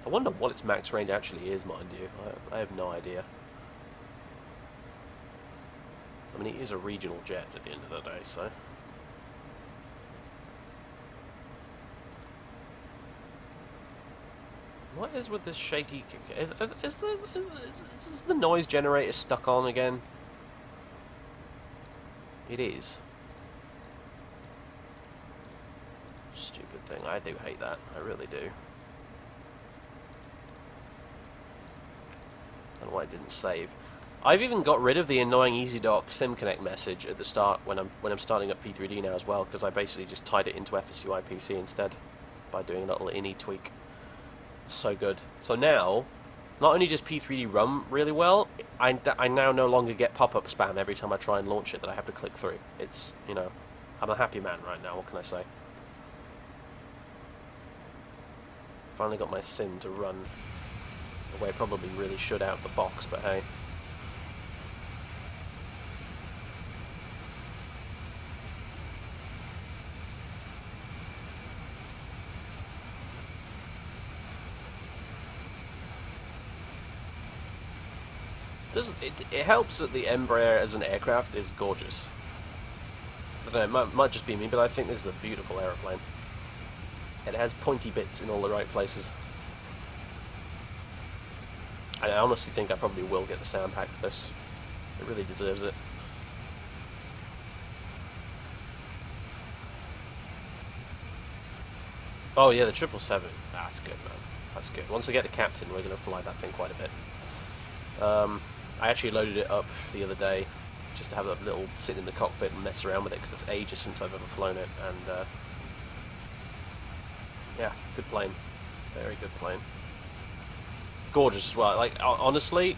I wonder what its max range actually is, mind you. I have no idea. I mean, it is a regional jet at the end of the day, so... What is with this shaky... Is the noise generator stuck on again? It is. Stupid thing. I do hate that. I really do. I don't know why it didn't save. I've even got rid of the annoying EasyDock SimConnect message at the start when I'm starting up P3D now as well, because I basically just tied it into FSUI PC instead by doing a little ini tweak. So good. So now, not only does P3D run really well, I now no longer get pop-up spam every time I try and launch it that I have to click through. It's, you know, I'm a happy man right now, what can I say? Finally got my sim to run the way it probably really should out of the box, but hey. It helps that the Embraer as an aircraft is gorgeous. I don't know, it might just be me, but I think this is a beautiful aeroplane. It has pointy bits in all the right places. I honestly think I probably will get the sound pack for this. It really deserves it. Oh yeah, the 777. That's good, man. That's good. Once I get the captain, we're going to fly that thing quite a bit. I actually loaded it up the other day just to have a little sit in the cockpit and mess around with it, because it's ages since I've ever flown it, and yeah, good plane. Very good plane. Gorgeous as well. Like, honestly,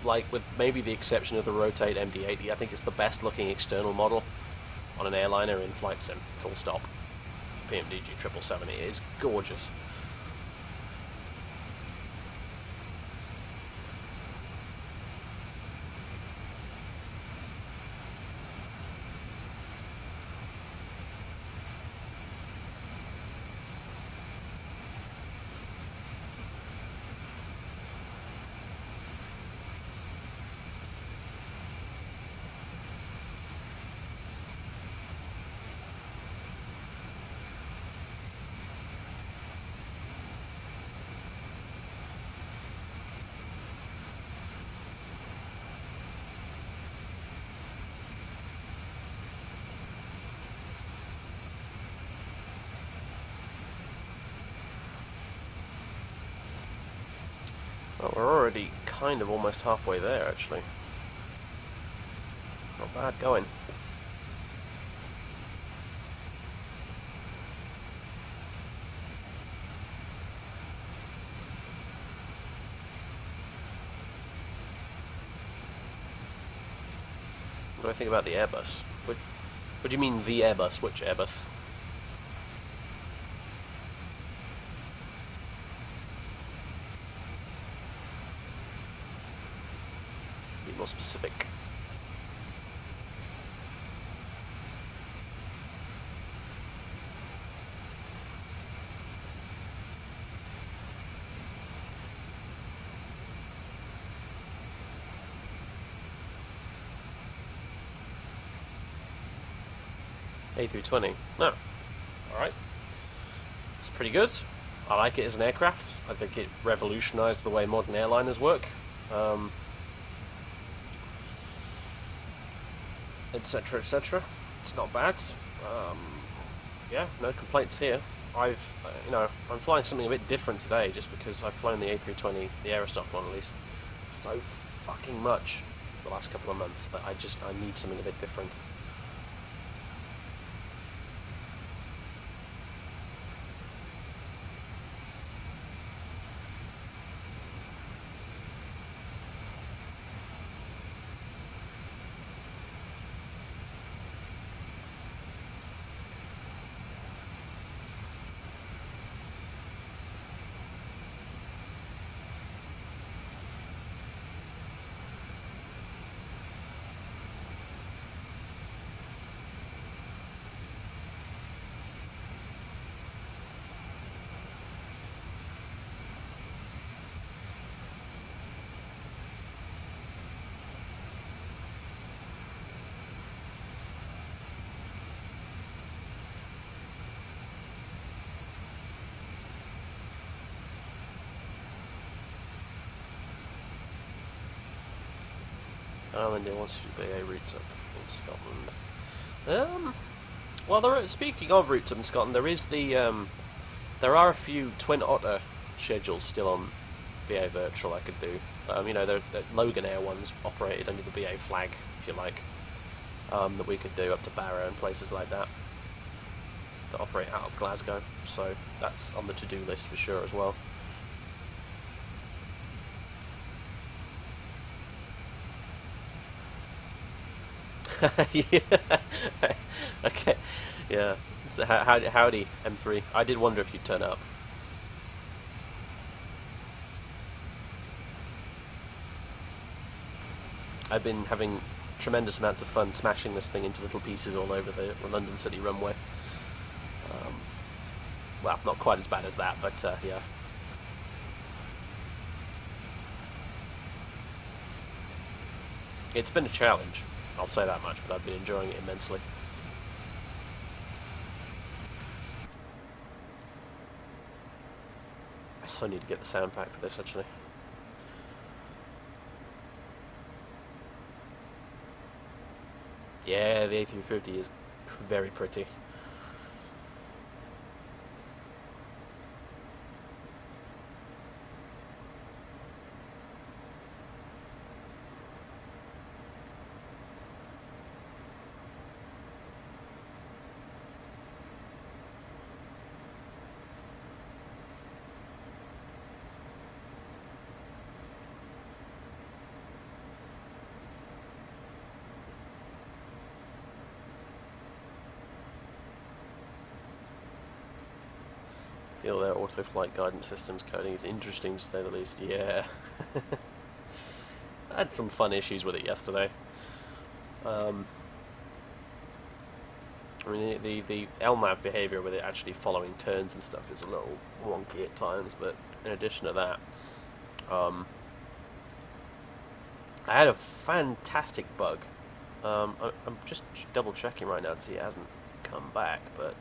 like, with maybe the exception of the Rotate MD-80, I think it's the best looking external model on an airliner in flight sim, full stop. PMDG 777, it is gorgeous. Well, we're already kind of almost halfway there, actually. Not bad going. What do I think about the Airbus? What do you mean the Airbus? Which Airbus? Be more specific. A320. No. Alright. It's pretty good. I like it as an aircraft. I think it revolutionised the way modern airliners work. etc., etc. It's not bad. Yeah, no complaints here. I'm flying something a bit different today, just because I've flown the A320, the Aerosoft one at least, so fucking much the last couple of months that I need something a bit different. Ireland wants to BA routes up in Scotland. Well, speaking of routes up in Scotland, there are a few Twin Otter schedules still on BA Virtual I could do. The Logan Air ones operated under the BA flag, if you like, that we could do up to Barrow and places like that that operate out of Glasgow. So that's on the to-do list for sure as well. Yeah. Okay. Yeah. So howdy, M3. I did wonder if you'd turn up. I've been having tremendous amounts of fun smashing this thing into little pieces all over the London City runway. Well, not quite as bad as that, but yeah. It's been a challenge, I'll say that much, but I've been enjoying it immensely. I so need to get the sound pack for this, actually. Yeah, the A350 is very pretty. Feelthere auto-flight guidance systems coding is interesting to say the least. Yeah. I had some fun issues with it yesterday. I mean, the LNAV behavior with it actually following turns and stuff is a little wonky at times, but in addition to that, I had a fantastic bug. I'm just double checking right now to see it hasn't come back, but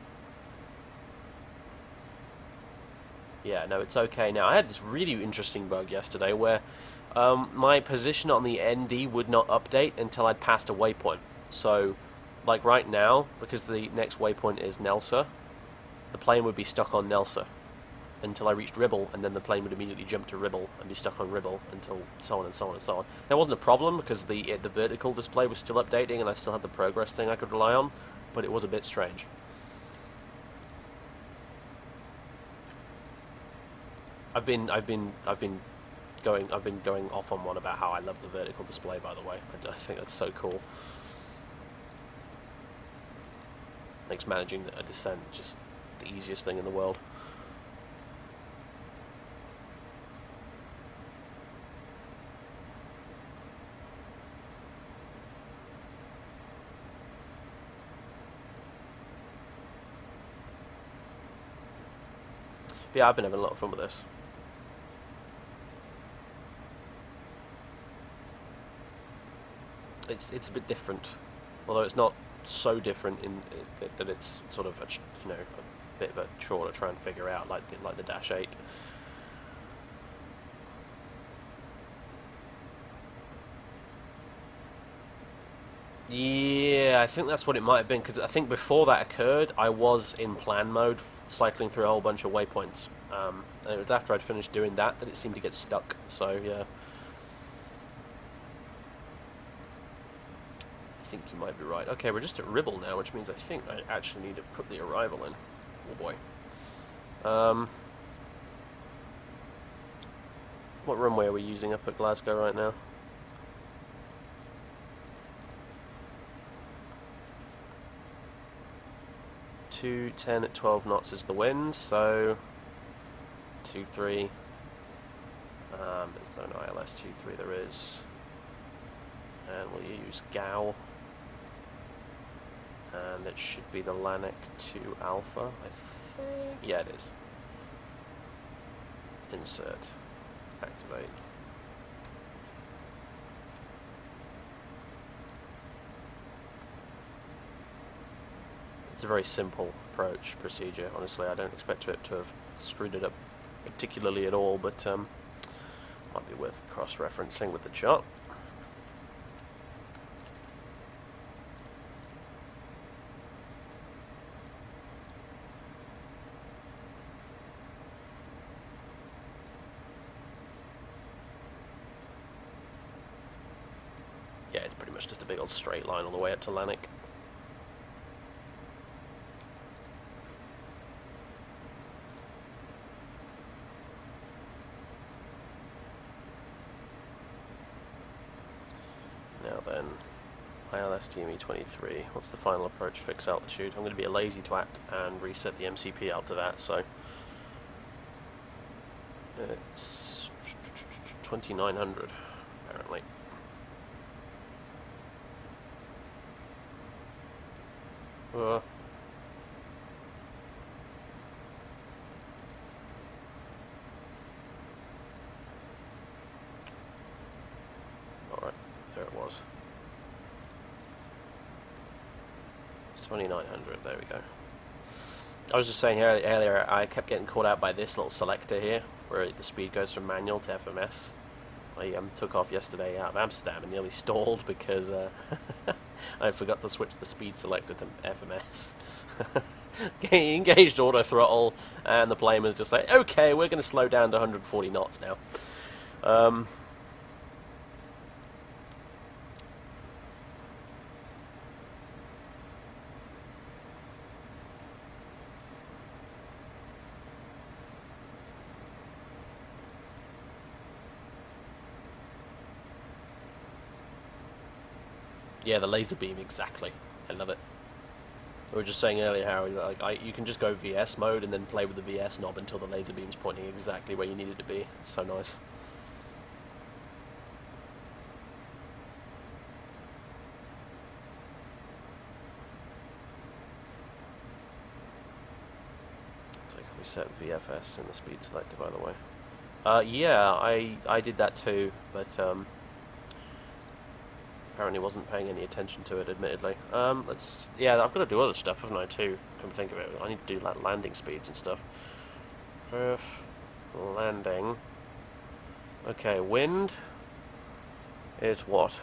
yeah, no, it's okay now. I had this really interesting bug yesterday where my position on the ND would not update until I'd passed a waypoint. So, like right now, because the next waypoint is Nelsa, the plane would be stuck on Nelsa until I reached Ribble, and then the plane would immediately jump to Ribble and be stuck on Ribble until so on and so on and so on. There wasn't a problem because the vertical display was still updating and I still had the progress thing I could rely on, but it was a bit strange. I've been going off on one about how I love the vertical display, by the way. I think that's so cool. Makes managing a descent just the easiest thing in the world. But yeah, I've been having a lot of fun with this. It's a bit different, although it's not so different in that it's sort of a bit of a chore to try and figure out, like the Dash 8. Yeah, Yeah, I think that's what it might have been, because I think before that occurred, I was in plan mode, cycling through a whole bunch of waypoints. And it was after I'd finished doing that it seemed to get stuck, so yeah. I think you might be right. Okay, we're just at Ribble now, which means I think I actually need to put the arrival in. Oh boy. What runway are we using up at Glasgow right now? Two 10 at 12 knots is the wind, so 2-3. There's no ILS 2-3 there is. And we'll use GAU. And it should be the Lanik 2 Alpha, I think. Yeah, it is. Insert. Activate. It's a very simple procedure, honestly. I don't expect it to have screwed it up particularly at all, but might be worth cross-referencing with the chart. Yeah, it's pretty much just a big old straight line all the way up to Lanik. Now then, ILS TME 23. What's the final approach fix altitude? I'm going to be a lazy twat and reset the MCP out to that, so it's 2900 apparently. Alright, there it was. It's 2900, there we go. I was just saying earlier, I kept getting caught out by this little selector here, where the speed goes from manual to FMS. I took off yesterday out of Amsterdam and nearly stalled because I forgot to switch the speed selector to FMS. Engaged auto throttle, and the plane was just like, okay, we're going to slow down to 140 knots now. Yeah, the laser beam, exactly. I love it. We were just saying earlier how you can just go VS mode and then play with the VS knob until the laser beam's pointing exactly where you need it to be. It's so nice. So can we set VFS in the speed selector, by the way? Yeah, I did that too, but apparently wasn't paying any attention to it, admittedly. Yeah, I've got to do other stuff, haven't I, too? Come think of it, I need to do like landing speeds and stuff. Landing. Okay, wind is what?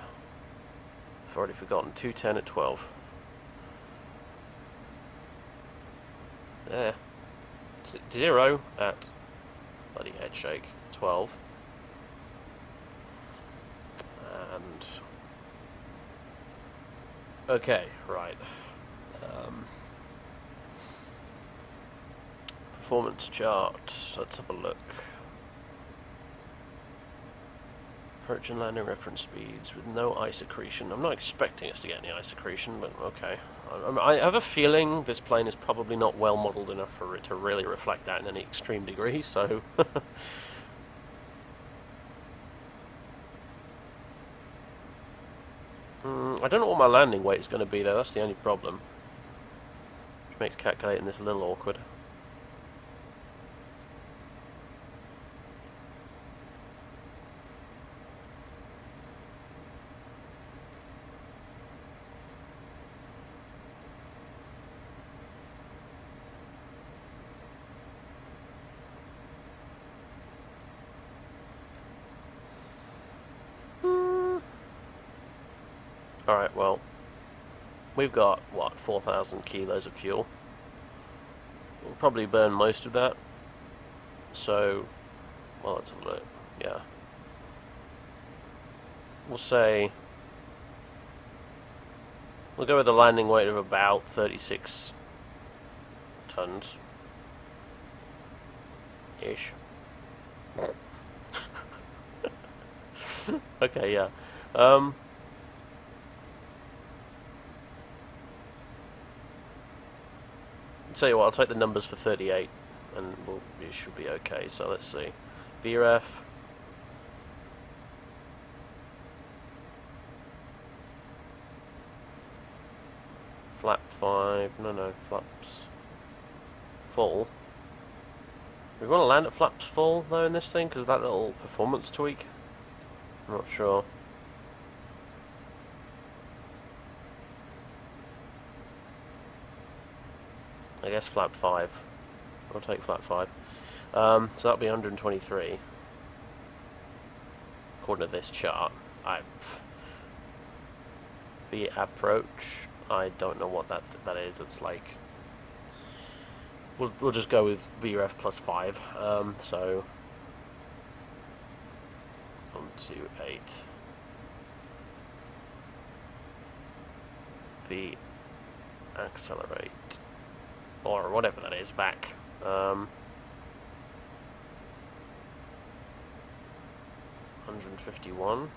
I've already forgotten. 210 at 12. There. 0 at bloody head shake 12. And okay, right. Performance chart. Let's have a look. Approach and landing reference speeds with no ice accretion. I'm not expecting us to get any ice accretion, but okay. I have a feeling this plane is probably not well modelled enough for it to really reflect that in any extreme degree, so... I don't know what my landing weight is going to be though, that's the only problem. Which makes calculating this a little awkward. Alright, well, we've got, what, 4,000 kilos of fuel. We'll probably burn most of that. So, well, let's have a look. Yeah. We'll say... We'll go with a landing weight of about 36 tons. Ish. Okay, yeah. Tell you what, I'll take the numbers for 38, and it should be okay. So let's see. VREF. Flap 5. No, flaps full. We want to land at flaps full, though, in this thing, because of that little performance tweak. I'm not sure. I guess flap 5. I'll take flap 5. So that'll be 123. According to this chart. The approach, I don't know what that is. It's like... We'll just go with VREF plus 5. So... 128. V accelerate. Or whatever that is, back. 151.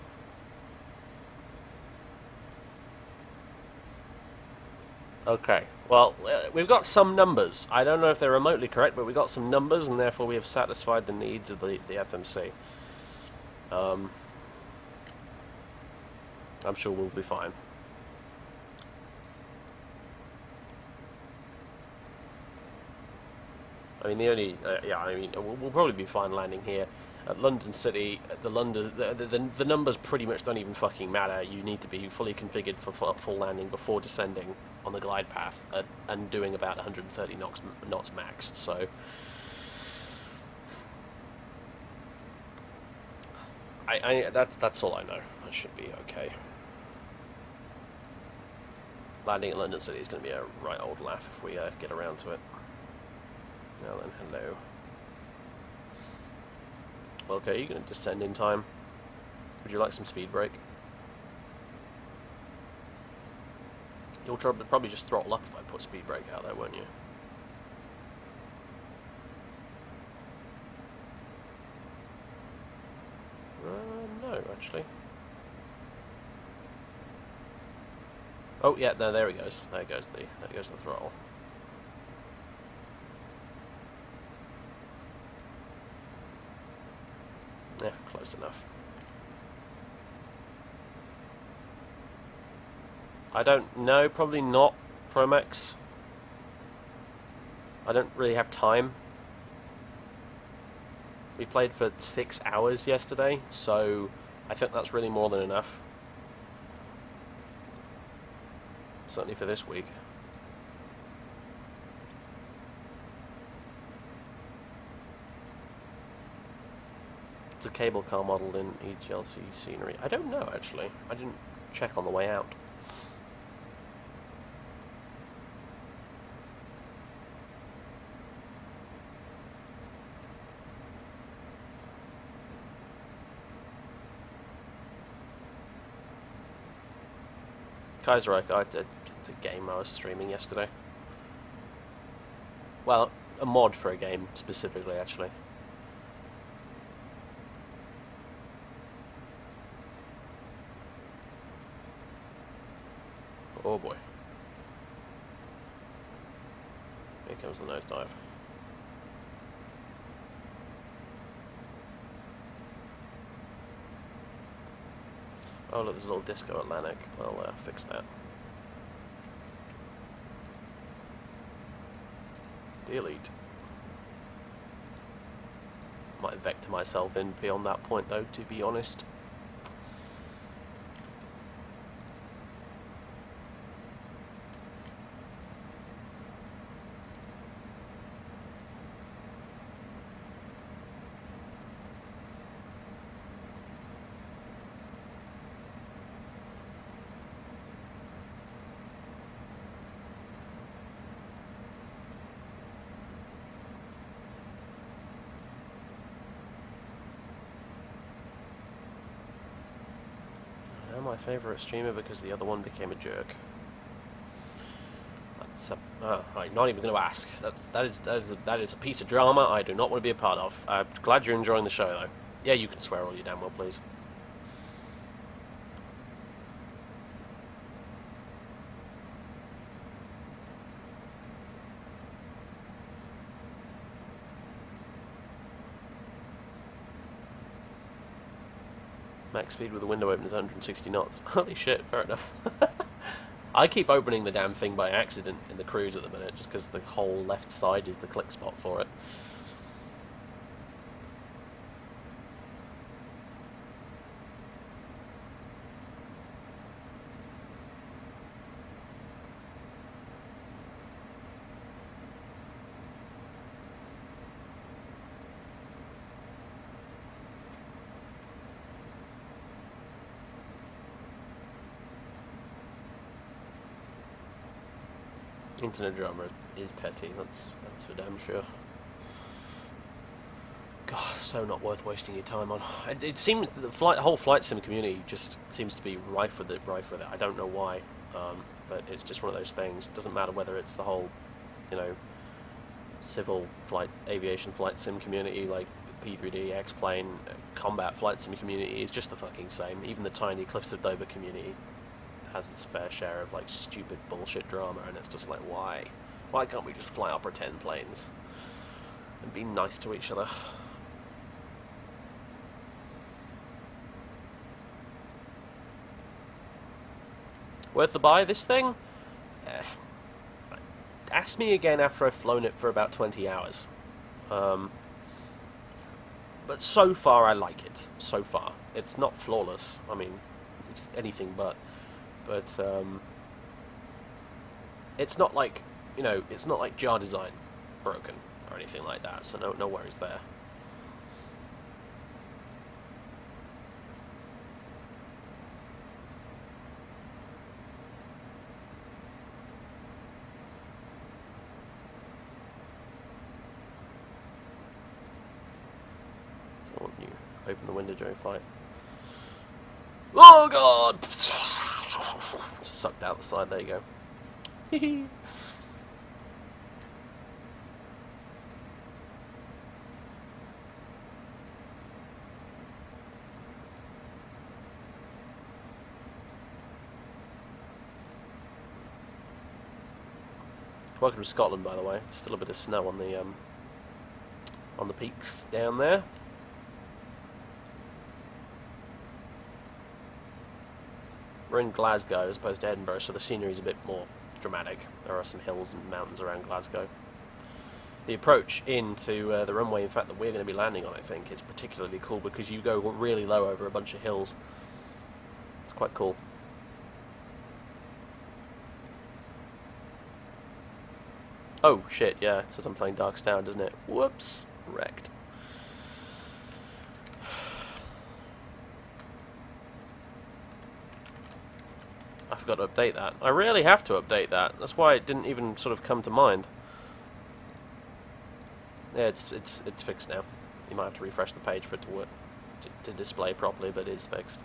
Okay, well, we've got some numbers. I don't know if they're remotely correct, but we've got some numbers, and therefore we have satisfied the needs of the FMC. I'm sure we'll be fine. I mean, the only, we'll probably be fine landing here. At London City, the numbers pretty much don't even fucking matter. You need to be fully configured for full landing before descending on the glide path and doing about 130 knots max. So, that's all I know. That should be okay. Landing at London City is going to be a right old laugh if we get around to it. Now then, hello. Okay, you're going to descend in time. Would you like some speed brake? You'll probably just throttle up if I put speed brake out there, won't you? No, actually. Oh yeah, no, there he goes. There goes the throttle. Yeah, close enough. I don't know, probably not Promax. I don't really have time. We played for 6 hours yesterday, so I think that's really more than enough. Certainly for this week. It's a cable car modelled in EGLC scenery. I don't know, actually. I didn't check on the way out. Kaiserreich, it's a game I was streaming yesterday. Well, a mod for a game, specifically, actually. Oh boy. Here comes the nosedive. Oh look, there's a little Disco Atlantic. I'll fix that. Delete. Might vector myself in beyond that point though, to be honest. my favourite streamer because the other one became a jerk. That's I'm not even going to ask. That is a piece of drama I do not want to be a part of. I'm glad you're enjoying the show, though. Yeah, you can swear all you damn well, please. Max speed with the window open is 160 knots. Holy shit, fair enough. I keep opening the damn thing by accident in the cruise at the minute, just because the whole left side is the click spot for it. Internet drama is petty, that's for damn sure. God, so not worth wasting your time on. It seems the whole flight sim community just seems to be rife with it. I don't know why, but it's just one of those things. It doesn't matter whether it's the whole, you know, civil aviation flight sim community, like P3D, X-Plane, combat flight sim community is just the fucking same. Even the tiny Cliffs of Dover community has its fair share of like stupid bullshit drama, and it's just like, why can't we just fly our pretend planes and be nice to each other? Worth the buy, this thing? Ask me again after I've flown it for about 20 hours. But so far I like it. So far. It's not flawless. I mean, it's anything but it's not like, you know, it's not like jar design broken or anything like that, so no worries there. I want you to open the window during flight. Oh god! Just sucked out the side, there you go. Welcome to Scotland, by the way. Still a bit of snow on the peaks down there. We're in Glasgow as opposed to Edinburgh, so the scenery is a bit more dramatic. There are some hills and mountains around Glasgow. The approach into the runway, in fact, that we're going to be landing on, I think, is particularly cool because you go really low over a bunch of hills. It's quite cool. Oh, shit, yeah, it says I'm playing Dark Star, doesn't it? Whoops, wrecked. I forgot to update that. I rarely have to update that. That's why it didn't even sort of come to mind. Yeah, it's fixed now. You might have to refresh the page for it to work, to display properly, but it is fixed.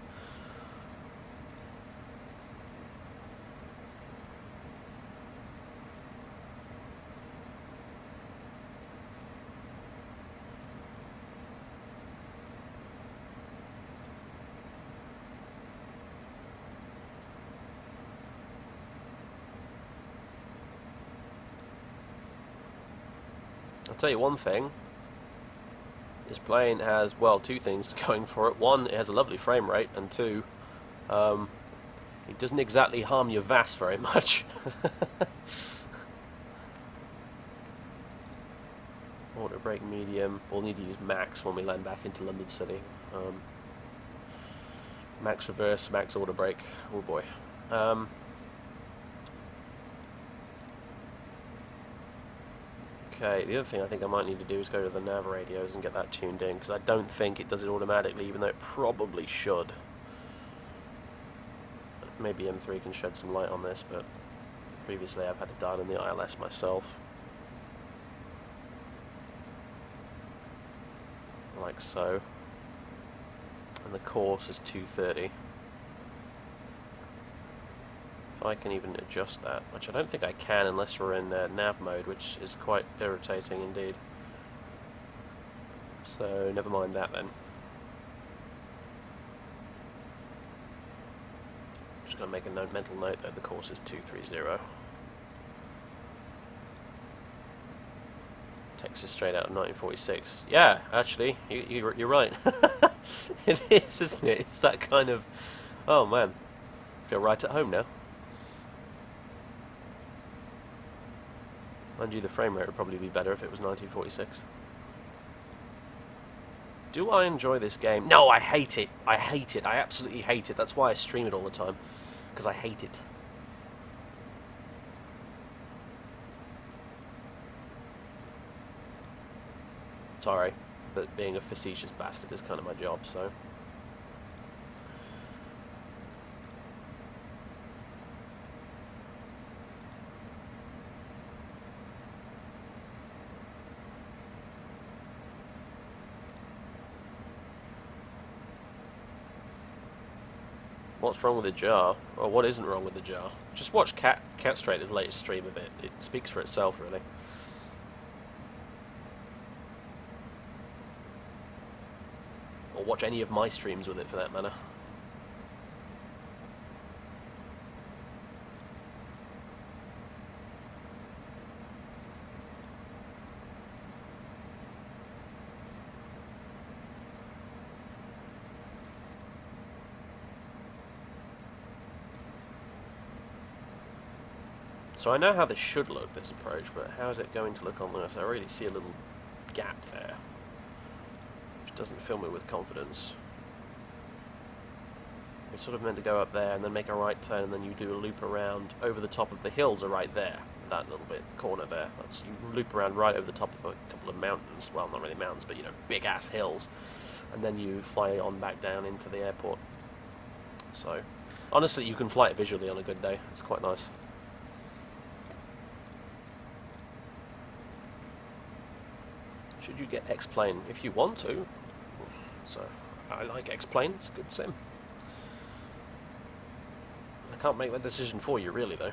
I'll tell you one thing, this plane has, well, two things going for it. One, it has a lovely frame rate, and two, it doesn't exactly harm your VAS very much. Auto brake medium, we'll need to use max when we land back into London City. Max reverse, max auto brake, oh boy. Okay, the other thing I think I might need to do is go to the nav radios and get that tuned in, because I don't think it does it automatically, even though it probably should. Maybe M3 can shed some light on this, but previously I've had to dial in the ILS myself. Like so. And the course is 230. I can even adjust that, which I don't think I can unless we're in nav mode, which is quite irritating indeed. So never mind that then. Just going to make a mental note that the course is 230. Takes us straight out of 1946. Yeah, actually, you're right. It is, isn't it? It's that kind of... Oh man, feel right at home now. Mind you, the frame rate would probably be better if it was 1946. Do I enjoy this game? No, I hate it. I hate it. I absolutely hate it. That's why I stream it all the time. Because I hate it. Sorry, but being a facetious bastard is kind of my job, so... What's wrong with the jar? Or what isn't wrong with the jar? Just watch Cat Strader's latest stream of it. It speaks for itself, really. Or watch any of my streams with it, for that matter. So I know how this should look, this approach, but how is it going to look on this? I already see a little gap there, which doesn't fill me with confidence. It's sort of meant to go up there and then make a right turn, and then you do a loop around over the top of the hills are right there. That little bit corner there. That's, you loop around right over the top of a couple of mountains. Well, not really mountains, but you know, big ass hills, and then you fly on back down into the airport. So, honestly, you can fly it visually on a good day. It's quite nice. Should you get X-Plane? If you want to. So, I like X-Plane, it's a good sim. I can't make that decision for you, really, though.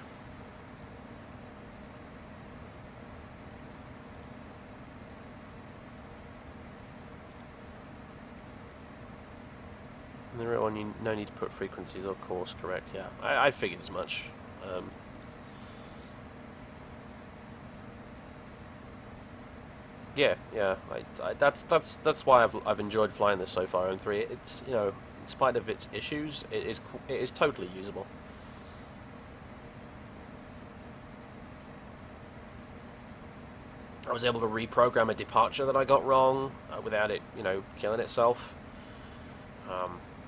In the real one, you no need to put frequencies, of course, correct, yeah. I figured as much. Yeah, that's why I've enjoyed flying this so far on 3. It's, you know, in spite of its issues, it is totally usable. I was able to reprogram a departure that I got wrong without it, you know, killing itself.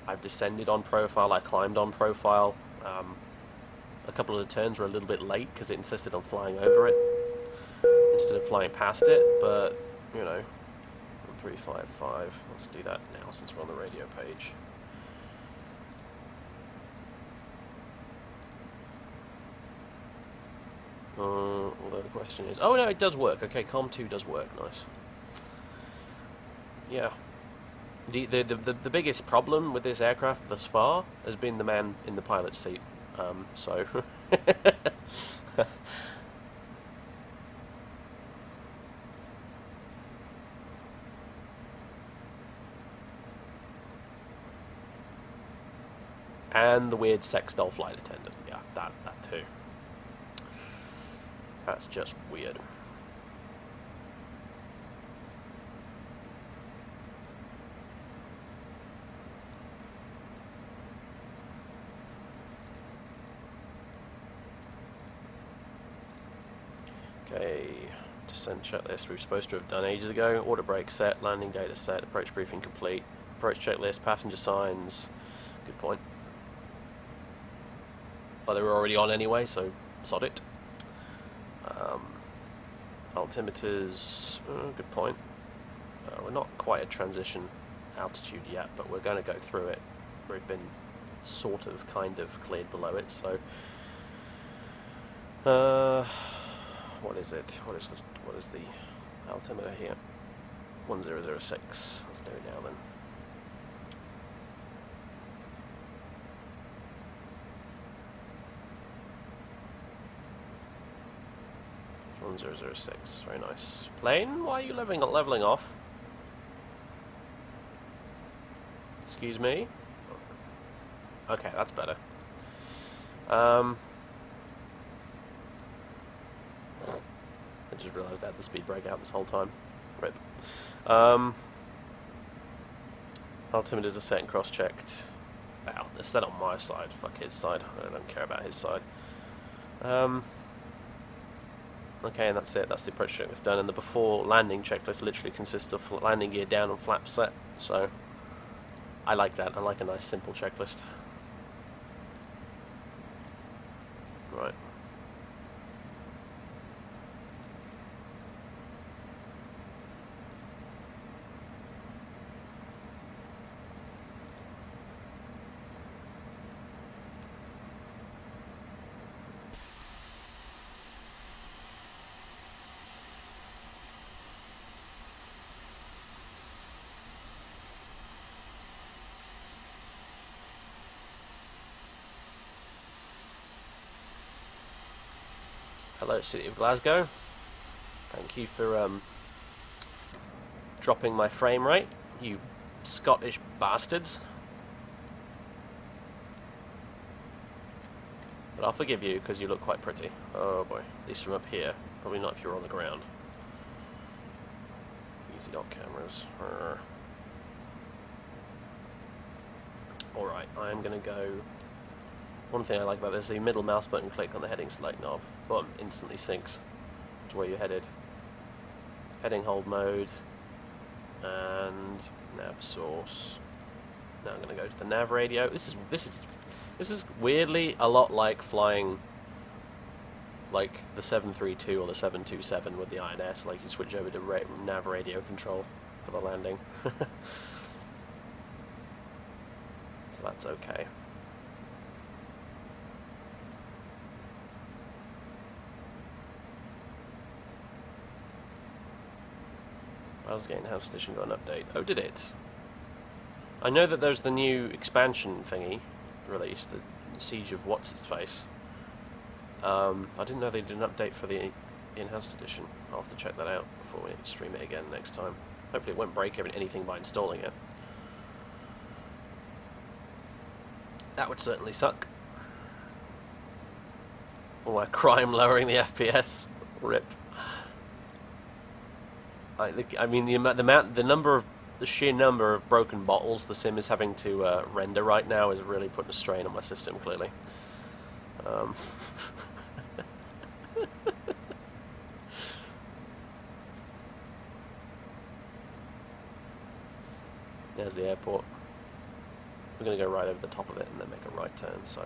I've descended on profile, I climbed on profile. A couple of the turns were a little bit late because it insisted on flying over it instead of flying past it, but, you know, 1355, let's do that now since we're on the radio page. Although the question is, oh no, it does work, okay, COM 2 does work, nice. Yeah. The biggest problem with this aircraft thus far has been the man in the pilot's seat, so... And the weird sex doll flight attendant. Yeah, that too. That's just weird. Okay, descent checklist we're supposed to have done ages ago. Order brake set, landing data set, approach briefing complete, approach checklist, passenger signs. Good point. Well, they were already on anyway, so sod it. Altimeters, good point. We're not quite at transition altitude yet, but we're going to go through it. We've been sort of, kind of cleared below it, so... what is it? What is the altimeter here? 1006. Let's do it now then. 1006. Very nice. Plane, why are you leveling off? Excuse me? Okay, that's better. I just realised I had the speed brake out this whole time. Rip. Altimeters are set and cross-checked. Wow, they're set on my side. Fuck his side. I don't care about his side. Okay, and that's it. That's the approach check that's done. And the before landing checklist literally consists of landing gear down and flaps set. So, I like that. I like a nice simple checklist. Right. Hello, City of Glasgow. Thank you for dropping my frame rate, you Scottish bastards. But I'll forgive you because you look quite pretty. Oh boy, at least from up here. Probably not if you're on the ground. Easy dot cameras. Alright, I am going to go... One thing I like about this is the middle mouse button click on the heading select knob. Boom, instantly syncs to where you're headed. Heading hold mode. And nav source. Now I'm going to go to the nav radio. This is weirdly a lot like flying like the 732 or the 727 with the INS. Like you switch over to nav radio control for the landing. So that's okay. Baldur's Gate Enhanced Edition got an update. Oh, did it? I know that there's the new expansion thingy released, the Siege of What's-Its-Face. I didn't know they did an update for the Enhanced Edition. I'll have to check that out before we stream it again next time. Hopefully it won't break anything by installing it. That would certainly suck. All that crime lowering the FPS. Rip. I mean the sheer number of broken bottles the sim is having to render right now is really putting a strain on my system. Clearly, there's the airport. We're going to go right over the top of it and then make a right turn. So.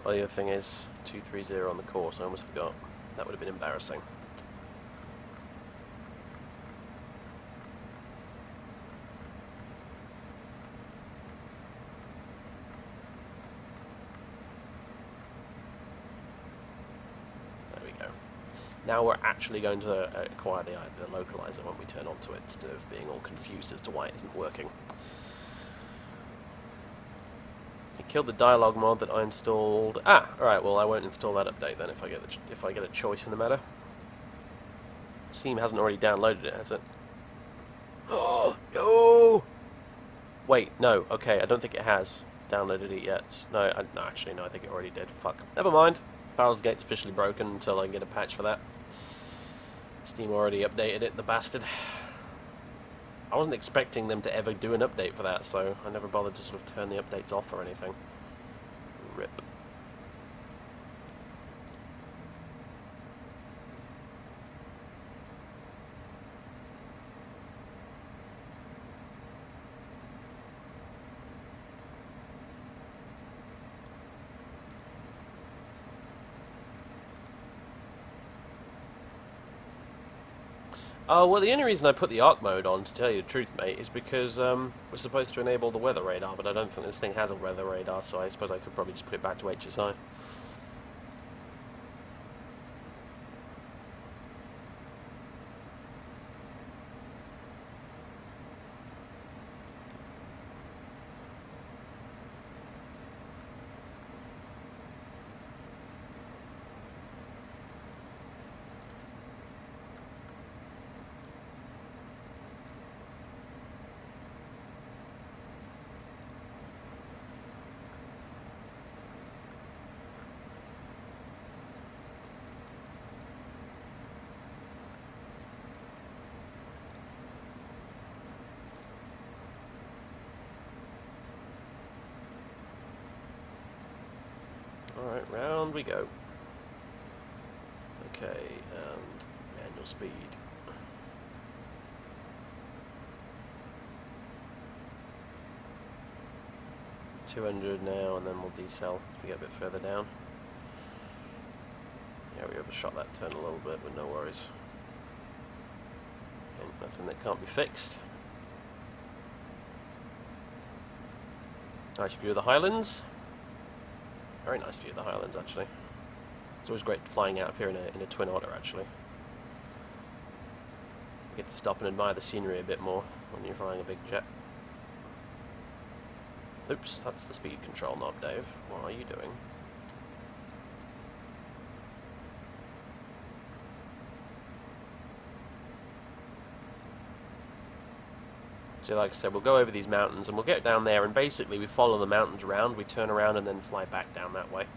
Well, the other thing is 230 on the course. I almost forgot. That would have been embarrassing. There we go. Now we're actually going to acquire the localizer when we turn onto it, instead of being all confused as to why it isn't working. Killed the dialogue mod that I installed. Ah, alright. Well, I won't install that update then if I get a choice in the matter. Steam hasn't already downloaded it, has it? Oh no! Wait, no. Okay, I don't think it has downloaded it yet. No, actually, no. I think it already did. Fuck. Never mind. Baldur's Gate's officially broken until I get a patch for that. Steam already updated it, the bastard. I wasn't expecting them to ever do an update for that, so I never bothered to sort of turn the updates off or anything. Rip. Well, the only reason I put the arc mode on, to tell you the truth, mate, is because we're supposed to enable the weather radar, but I don't think this thing has a weather radar, so I suppose I could probably just put it back to HSI. Alright, round we go. Okay, and manual speed. $200 now, and then we'll decel as we get a bit further down. Yeah, we overshot that turn a little bit, but no worries. Ain't nothing that can't be fixed. Nice view of the Highlands. Very nice view of the Highlands, actually. It's always great flying out of here in a twin otter, actually. You get to stop and admire the scenery a bit more when you're flying a big jet. Oops, that's the speed control knob, Dave. What are you doing? So like I said, we'll go over these mountains and we'll get down there, and basically we follow the mountains around, we turn around and then fly back down that way.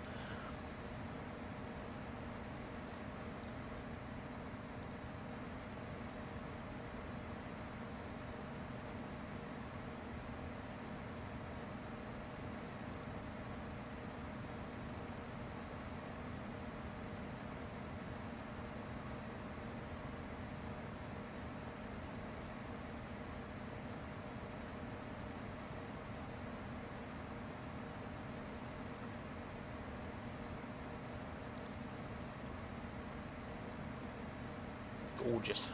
Gorgeous.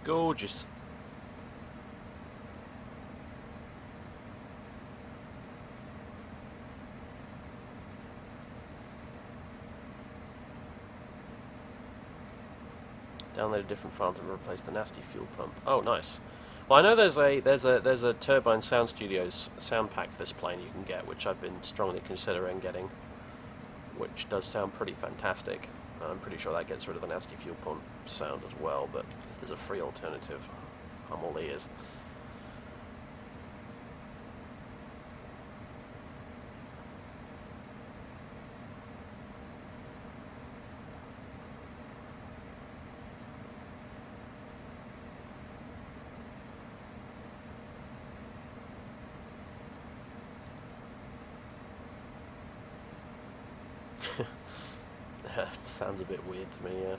Gorgeous. Download a different file to replace the nasty fuel pump. Oh, nice. Well, I know there's a Turbine Sound Studios sound pack for this plane you can get, which I've been strongly considering getting, which does sound pretty fantastic. I'm pretty sure that gets rid of the nasty fuel pump sound as well, but if there's a free alternative, I'm all ears. It sounds a bit weird to me, yeah.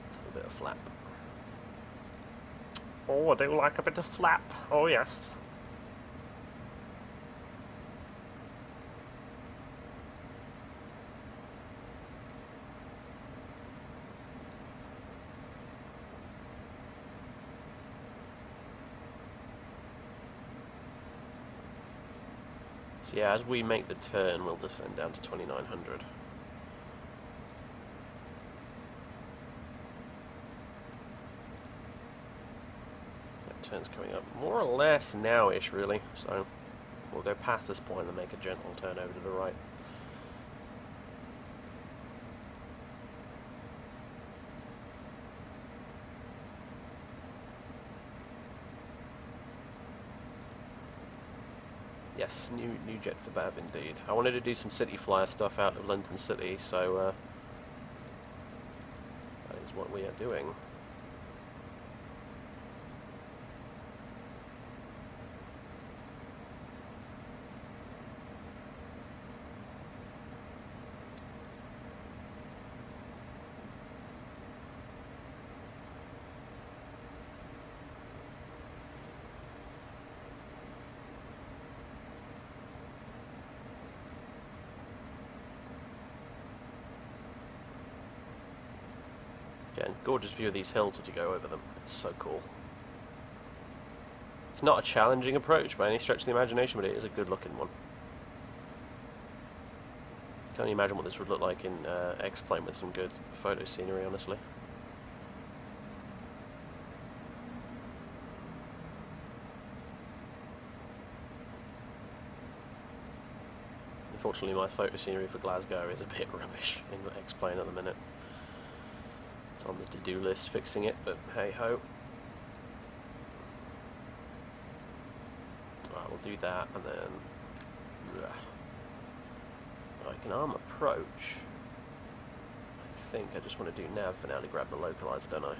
Let's have a bit of flap. Oh, I do like a bit of flap. Oh, yes. So yeah, as we make the turn, we'll descend down to 2900. That turn's coming up more or less now-ish, really. So we'll go past this point and make a gentle turn over to the right. Yes, new jet for Bav indeed. I wanted to do some Cityflyer stuff out of London City, so that is what we are doing. gorgeous view of these hills as you go over them. It's so cool. It's not a challenging approach by any stretch of the imagination, but it is a good looking one. Can only imagine what this would look like in X-Plane with some good photo scenery, honestly. Unfortunately, my photo scenery for Glasgow is a bit rubbish in X-Plane at the minute. It's on the to-do list fixing it, but hey-ho. Right, we'll do that, and then... I can arm approach. I think I just want to do nav for now to grab the localizer, don't I?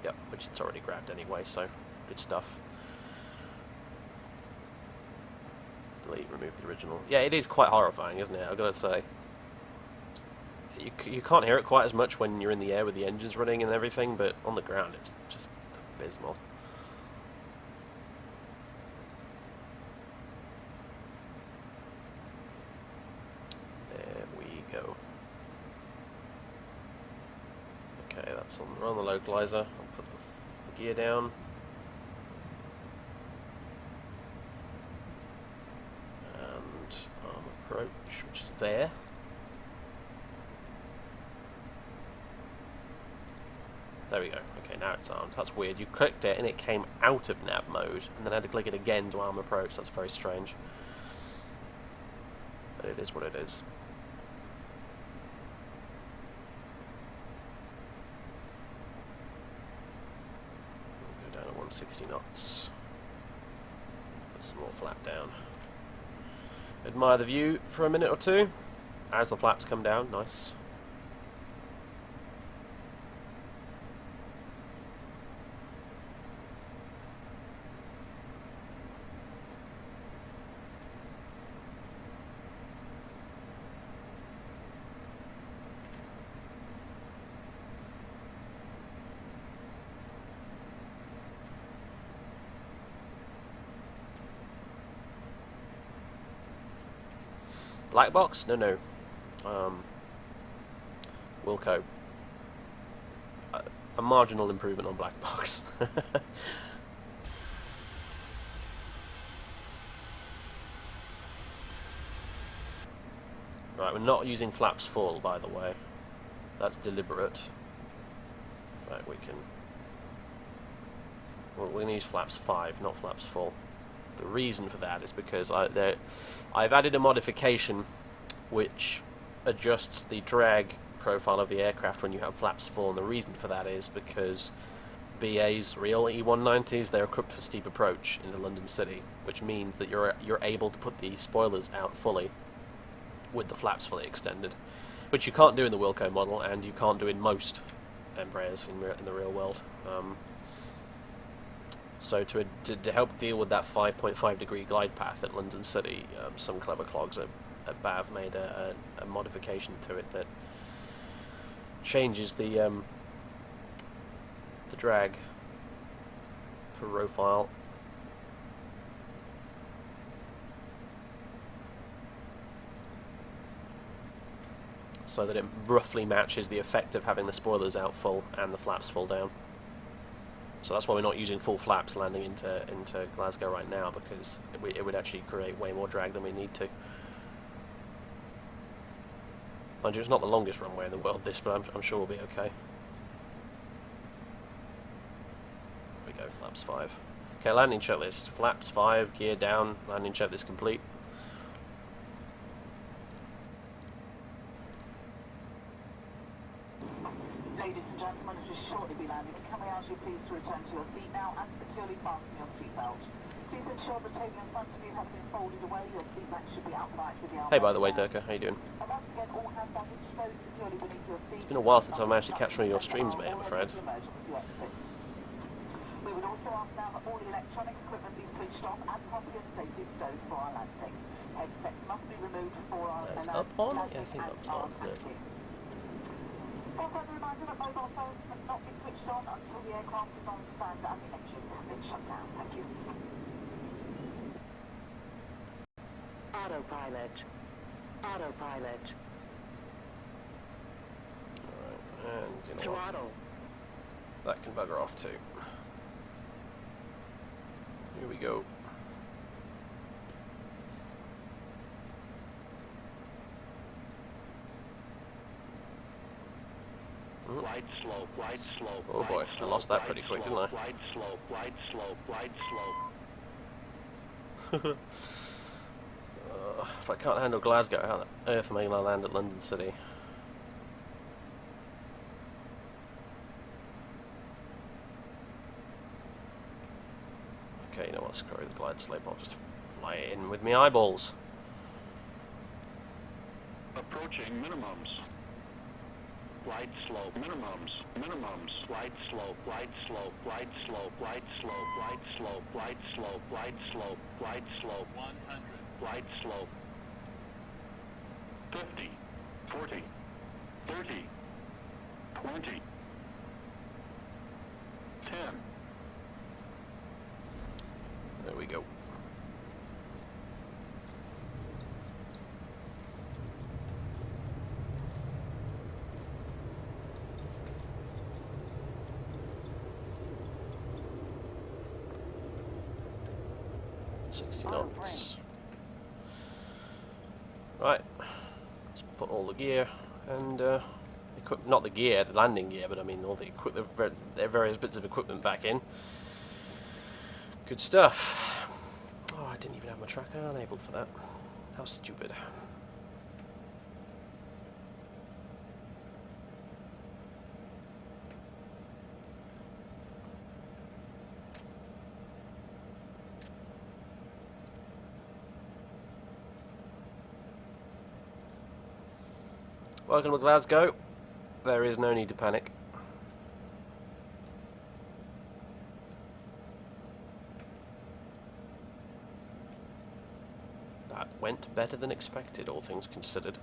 Yep, which it's already grabbed anyway, so good stuff. Delete, remove the original. Yeah, it is quite horrifying, isn't it? I've got to say. You can't hear it quite as much when you're in the air with the engines running and everything, but on the ground it's just abysmal. Okay, that's on the localizer. I'll put the gear down. And arm approach, which is there. There we go. Okay, now it's armed. That's weird. You clicked it and it came out of nav mode, and then I had to click it again to arm approach. That's very strange. But it is what it is. Go down to 160 knots. Put some more flap down. Admire the view for a minute or two as the flaps come down. Nice. Black box? No. Wilco. A marginal improvement on black box. Right, we're not using flaps full, by the way. That's deliberate. Right, we can... We're going to use flaps 5, not flaps full. The reason for that is because I've added a modification which adjusts the drag profile of the aircraft when you have flaps full, and the reason for that is because BA's real E-190s, they're equipped for steep approach into London City, which means that you're able to put the spoilers out fully with the flaps fully extended, which you can't do in the Wilco model, and you can't do in most Embraers in the real world. So to help deal with that 5.5 degree glide path at London City, some clever clogs at BAV made a modification to it that changes the drag profile so that it roughly matches the effect of having the spoilers out full and the flaps full down. So that's why we're not using full flaps landing into Glasgow right now, because it would actually create way more drag than we need to. Mind you, it's not the longest runway in the world, this, but I'm sure we'll be okay. Here we go, flaps 5. Okay, landing checklist. Flaps 5, gear down, landing checklist complete. Ladies and gentlemen, as we shortly be landing, can we ask you please to return to your seat now and securely fasten your seatbelt? Please ensure the table in front of you has been folded away. Your seat back should be upright with the arm. Hey, by the way, Durka, how you doing? And once again, all hands on stowed securely beneath your seat. It's been a while since I've managed to catch one of your streams, mate, I'm afraid. We would also ask now that all electronic equipment be switched off and properly and safely stowed for our landing. Headsets must be removed for our That's up on? Yeah, I think up's on, isn't it? Also, a reminder that mobile phones must not be switched on until the aircraft is on stand and the engines have been shut down. Thank you. Autopilot. Autopilot. Alright, and you know what? Throttle. That can bugger off too. Here we go. Wide slope, wide slope. Oh boy, I lost that pretty quick, didn't I? Wide slope, wide slope, wide slope. If I can't handle Glasgow, how on earth am I going to land at London City? Okay, you know what, screw the glide slope, I'll just fly it in with my eyeballs. Approaching minimums. Wide slope, minimums, minimums, wide slope, wide slope, wide slope, wide slope, wide slope, wide slope, wide slope, wide slope, 100. wide slope. 50, 40, 30, 20, 10. There we go. Knots. Right, let's put all the gear and not the gear, the landing gear, but I mean all the various bits of equipment back in. Good stuff. Oh, I didn't even have my tracker enabled for that. How stupid. Welcome to Glasgow. There is no need to panic. That went better than expected, all things considered.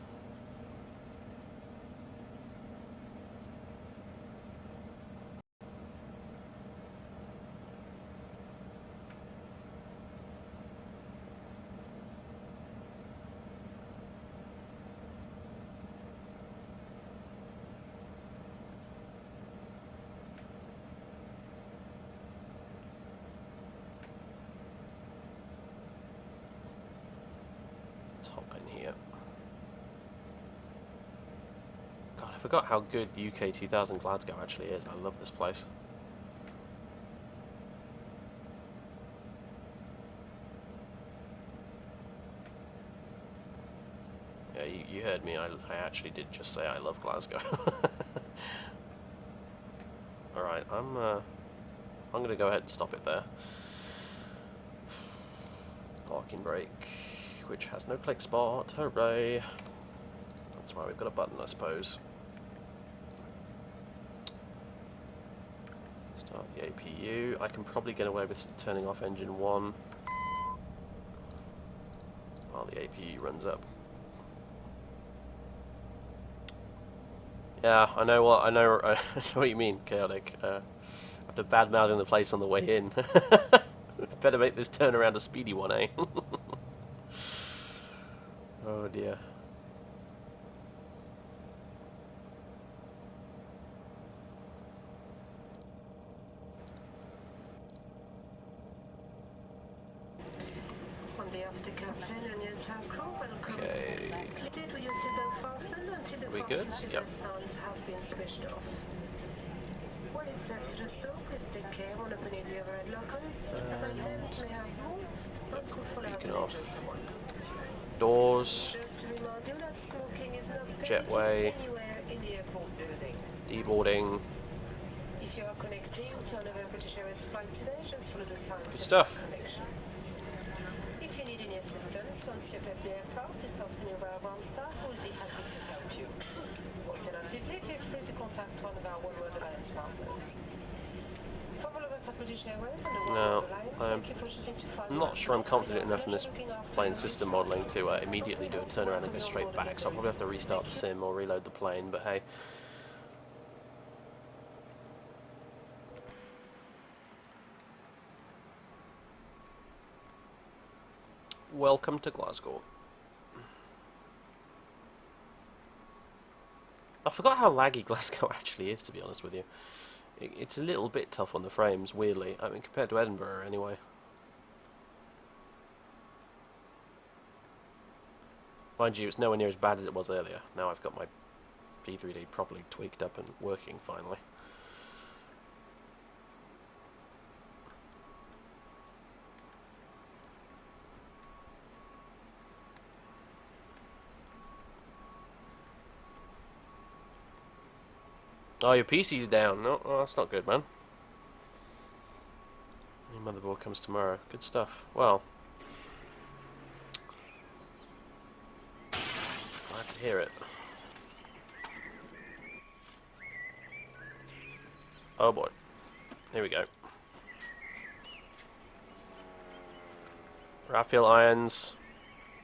Hop in here. God, I forgot how good UK 2000 Glasgow actually is. I love this place. Yeah, you heard me. I actually did just say I love Glasgow. All right, I'm gonna go ahead and stop it there. Parking brake, which has no click spot. Hooray! That's why we've got a button, I suppose. Start the APU. I can probably get away with turning off engine 1 while the APU runs up. Yeah, I know what I know what you mean, chaotic. After bad-mouthing the place on the way in, better make this turnaround a speedy one, eh? Oh dear. Okay. We good? Yep. Beacon off. Doors. Jetway. Deboarding. Good stuff. If you need any assistance, once you've left the aircraft, it's often your ground staff who will be happy to help you. Alternatively, feel free to contact one of our World Alliance partners. For all of us at British Airways and the World Alliance, thank you for choosing to fly. I'm not sure I'm confident enough in this plane system modelling to immediately do a turnaround and go straight back, so I'll probably have to restart the sim or reload the plane, but hey. Welcome to Glasgow. I forgot how laggy Glasgow actually is, to be honest with you. It's a little bit tough on the frames, weirdly. I mean, compared to Edinburgh, anyway. Mind you, it's nowhere near as bad as it was earlier. Now I've got my P3D properly tweaked up and working, finally. Oh, your PC's down. No, oh, that's not good, man. Your motherboard comes tomorrow. Good stuff. Well, glad to hear it. Oh boy. Here we go. Raphael Irons,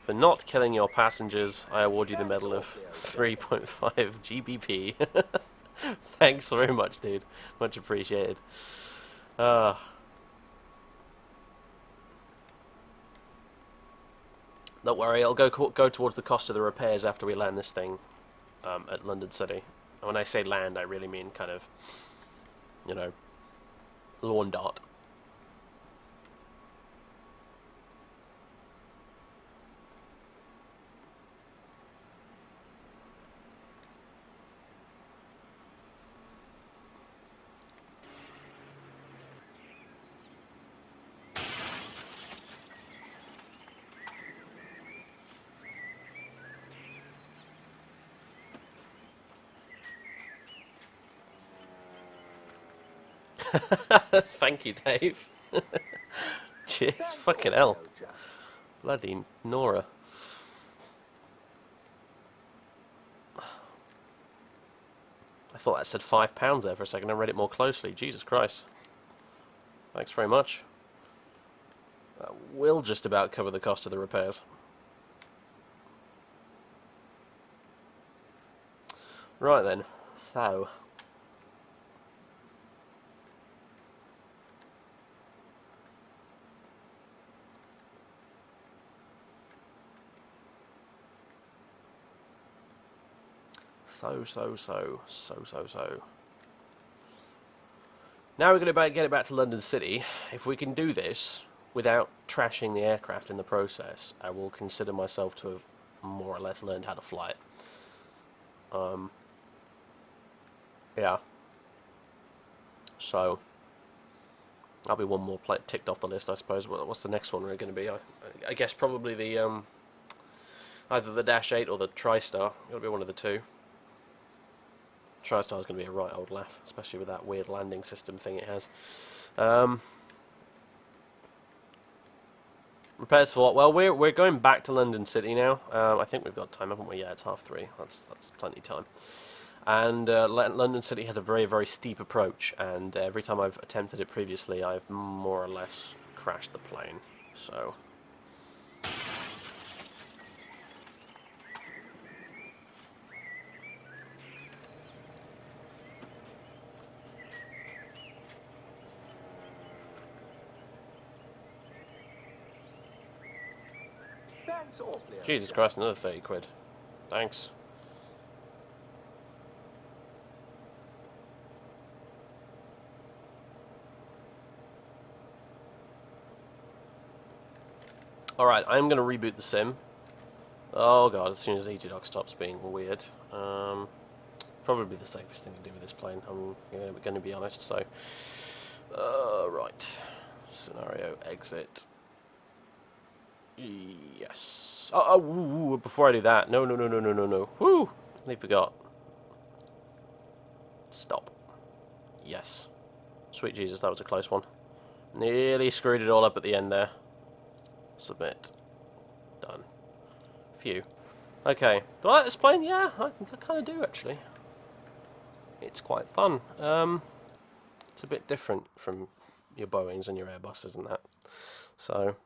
for not killing your passengers, I award you the medal of 3.5 GBP. Thanks very much, dude. Much appreciated. Don't worry, I'll go towards the cost of the repairs after we land this thing at London City. And when I say land, I really mean kind of, you know, lawn dart. Thank you, Dave. Cheers, fucking hell. Bloody Nora. I thought that said £5 there for a second. I read it more closely. Jesus Christ. Thanks very much. That will just about cover the cost of the repairs. Right then. So. So. Now we're going to get it back to London City. If we can do this without trashing the aircraft in the process, I will consider myself to have more or less learned how to fly it. Yeah. So, that'll be one more ticked off the list, I suppose. What's the next one we're going to be? I guess probably the either the Dash 8 or the TriStar. It'll be one of the two. TriStar is going to be a right old laugh, especially with that weird landing system thing it has. Repairs for what? Well, we're going back to London City now. I think we've got time, haven't we? Yeah, it's 3:30. That's plenty of time. And London City has a very, very steep approach, and every time I've attempted it previously, I've more or less crashed the plane. So. Jesus Christ, another 30 quid. Thanks. Alright, I'm going to reboot the sim. Oh god, as soon as EasyDock stops being weird. Probably the safest thing to do with this plane, I'm going to be honest, so... right. Scenario exit. Yes. Oh, before I do that, no. Woo! I forgot. Stop. Yes. Sweet Jesus, that was a close one. Nearly screwed it all up at the end there. Submit. Done. Phew. Okay. Do I like this plane? Yeah, I kind of do actually. It's quite fun. It's a bit different from your Boeings and your Airbuses and that. So.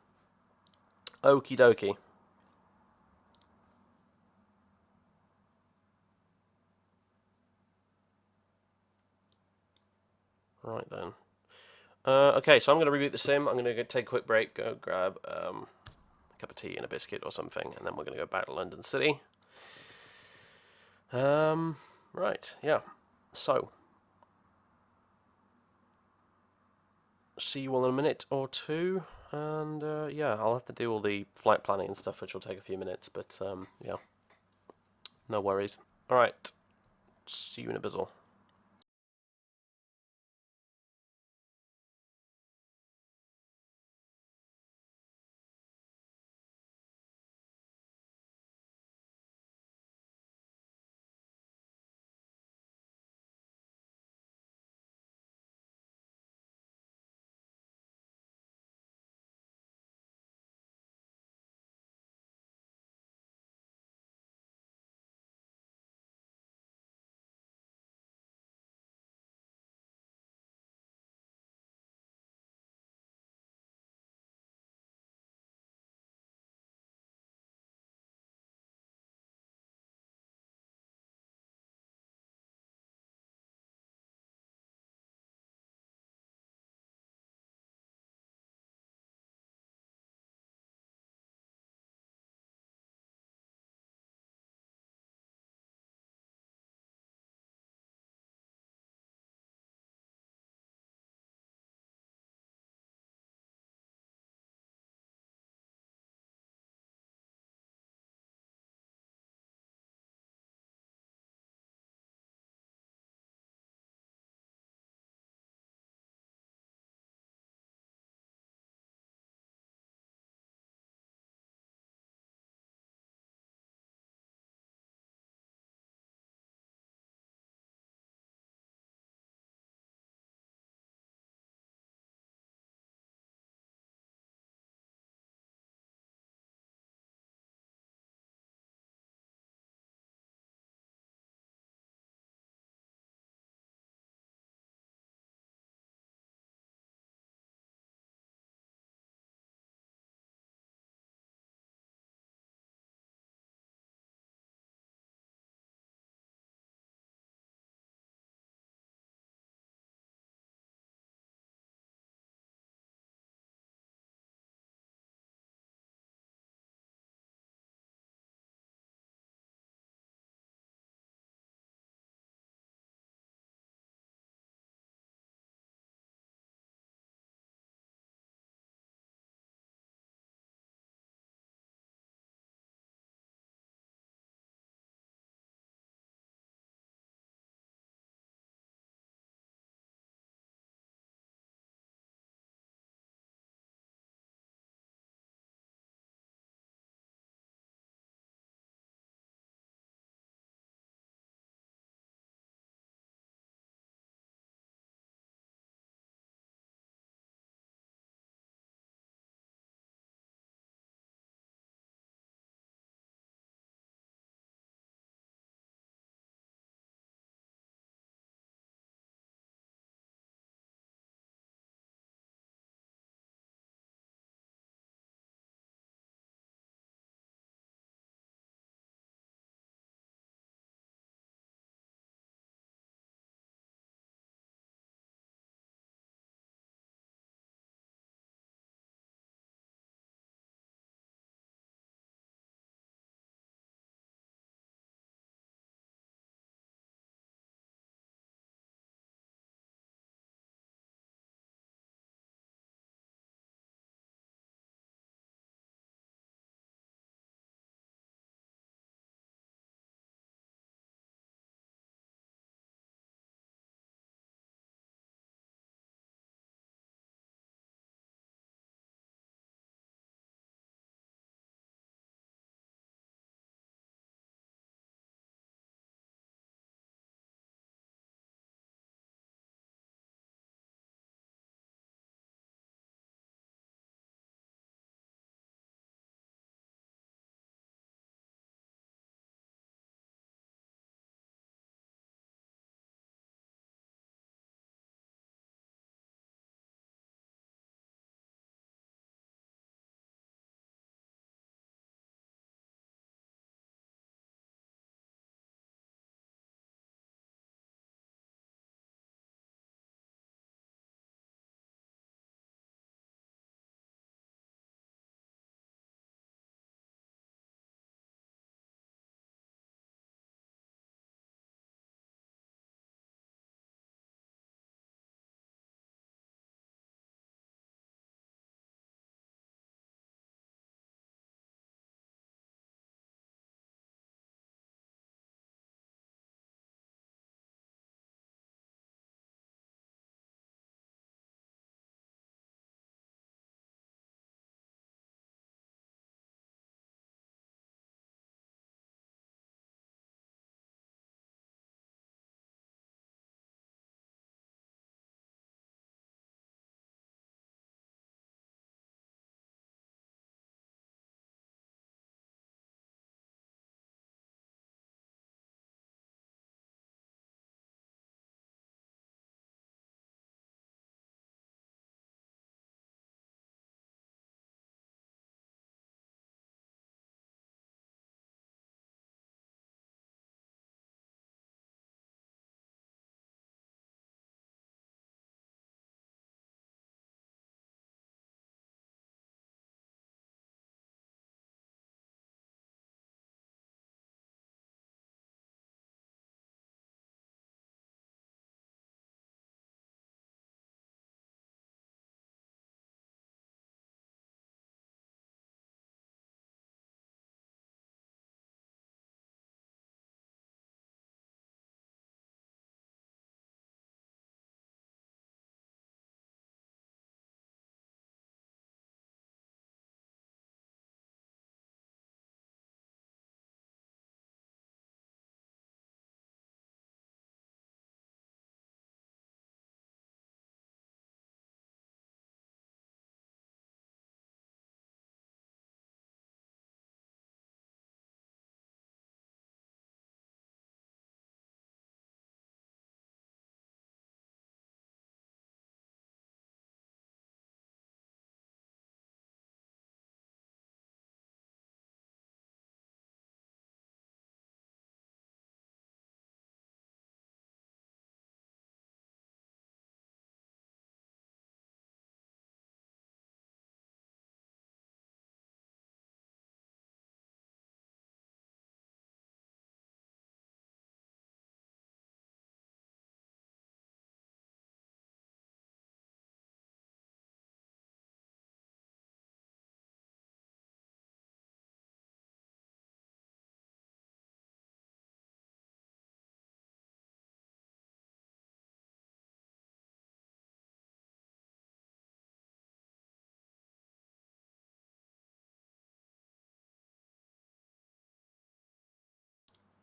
Okie dokie. Right then. Okay, so I'm going to reboot the sim. I'm going to take a quick break, go grab a cup of tea and a biscuit or something, and then we're going to go back to London City. Right, yeah. So, see you all in a minute or two, and yeah, I'll have to do all the flight planning and stuff, which will take a few minutes, but yeah, no worries. Alright, see you in a bizzle.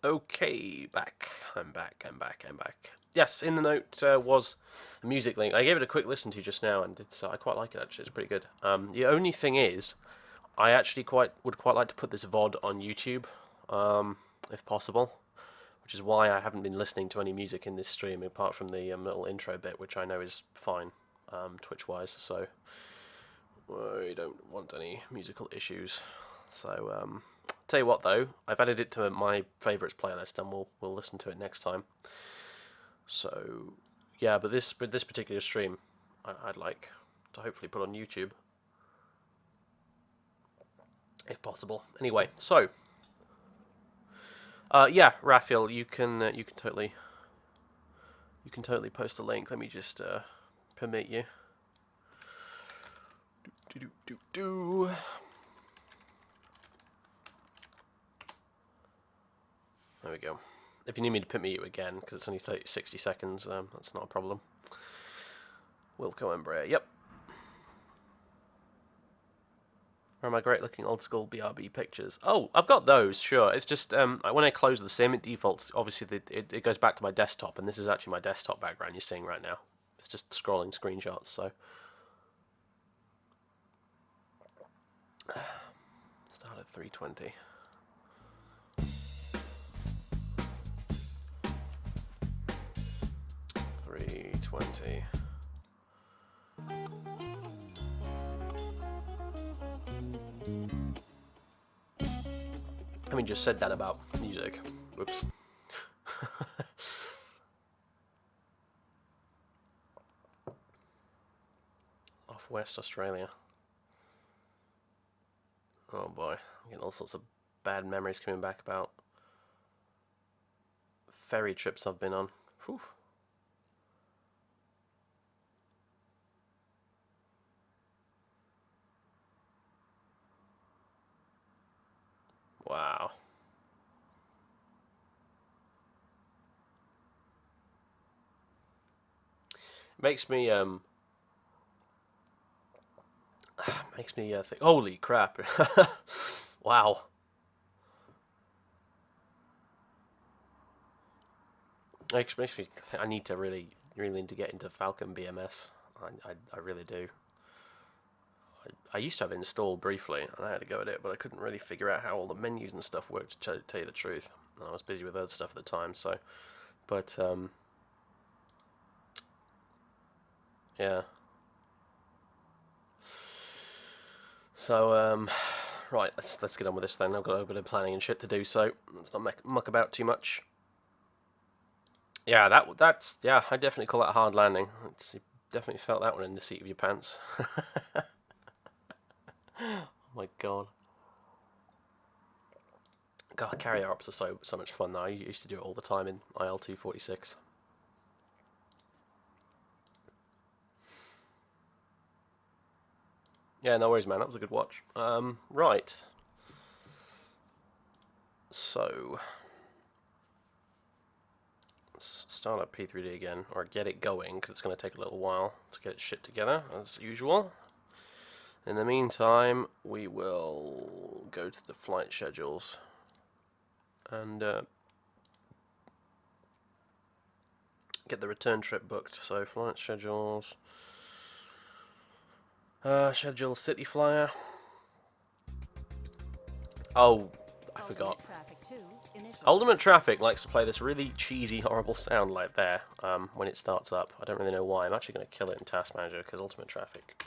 Okay, back. I'm back. Yes, in the note was a music link. I gave it a quick listen to just now, and it's I quite like it actually. It's pretty good. The only thing is, I actually would quite like to put this VOD on YouTube, if possible. Which is why I haven't been listening to any music in this stream, apart from the little intro bit, which I know is fine, Twitch-wise. So I don't want any musical issues. So tell you what though, I've added it to my favourites playlist, and we'll listen to it next time. So yeah, but this particular stream, I'd like to hopefully put on YouTube, if possible. Anyway, so yeah, Raphael, you can totally post a link. Let me just permit you. There we go. If you need me to permit you again, because it's only 60 seconds, that's not a problem. Wilco Embraer, yep. Where are my great looking old school BRB pictures? Oh, I've got those, sure. It's just, when I close the sim, it defaults, obviously it goes back to my desktop, and this is actually my desktop background you're seeing right now. It's just scrolling screenshots, so. Start at 320. I mean, just said that about music. Whoops. Off West Australia. Oh boy, I'm getting all sorts of bad memories coming back about ferry trips I've been on. Whew. Wow. Makes me think, holy crap. Wow. Makes me think I need to really need to get into Falcon BMS. I really do. I used to have it installed briefly, and I had to go at it, but I couldn't really figure out how all the menus and stuff worked, to tell you the truth. And I was busy with other stuff at the time, so. But, yeah. So, right, let's get on with this then. I've got a bit of planning and shit to do, so let's not muck about too much. Yeah, that's yeah, I definitely call that a hard landing. You definitely felt that one in the seat of your pants. Oh my god. God, carrier ops are so much fun now. I used to do it all the time in IL-246. Yeah, no worries, man. That was a good watch. Right. So, let's start up P3D again, or get it going, because it's going to take a little while to get its shit together, as usual. In the meantime, we will go to the flight schedules and get the return trip booked. So, flight schedules. Schedule Cityflyer. Oh, I forgot. Ultimate Traffic likes to play this really cheesy, horrible sound like there when it starts up. I don't really know why. I'm actually going to kill it in Task Manager because Ultimate Traffic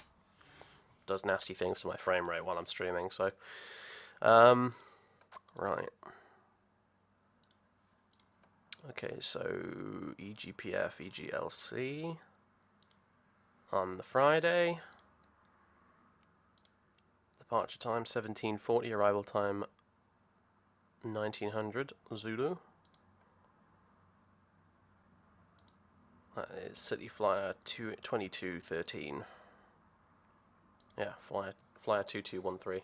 does nasty things to my frame rate while I'm streaming. So, right. Okay, so EGPF, EGLC on the Friday. Departure time 17:40, arrival time 1900 Zulu. That is Cityflyer 2213. Yeah, flyer 2213.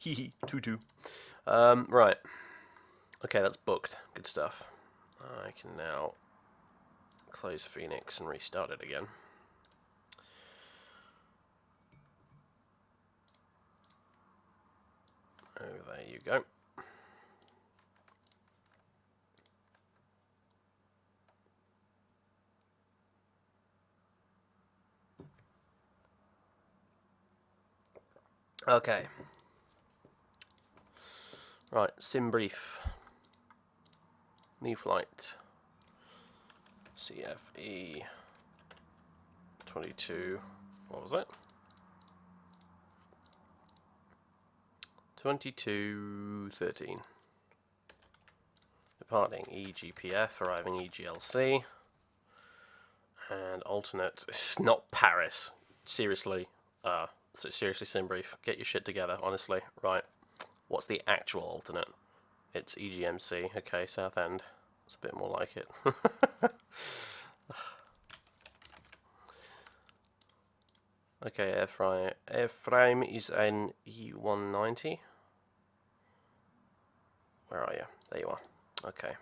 Hehe, 22. Right. Okay, that's booked. Good stuff. I can now close Phoenix and restart it again. Oh, there you go. Okay. Right, sim brief. New flight. CFE 22. What was it? 2213. Departing EGPF, arriving EGLC. And alternate. It's not Paris. Seriously. Seriously, sim brief. Get your shit together, honestly. Right. What's the actual alternate? It's EGMC. Okay, Southend. It's a bit more like it. Okay, airframe is an E-190. Where are you? There you are. Okay.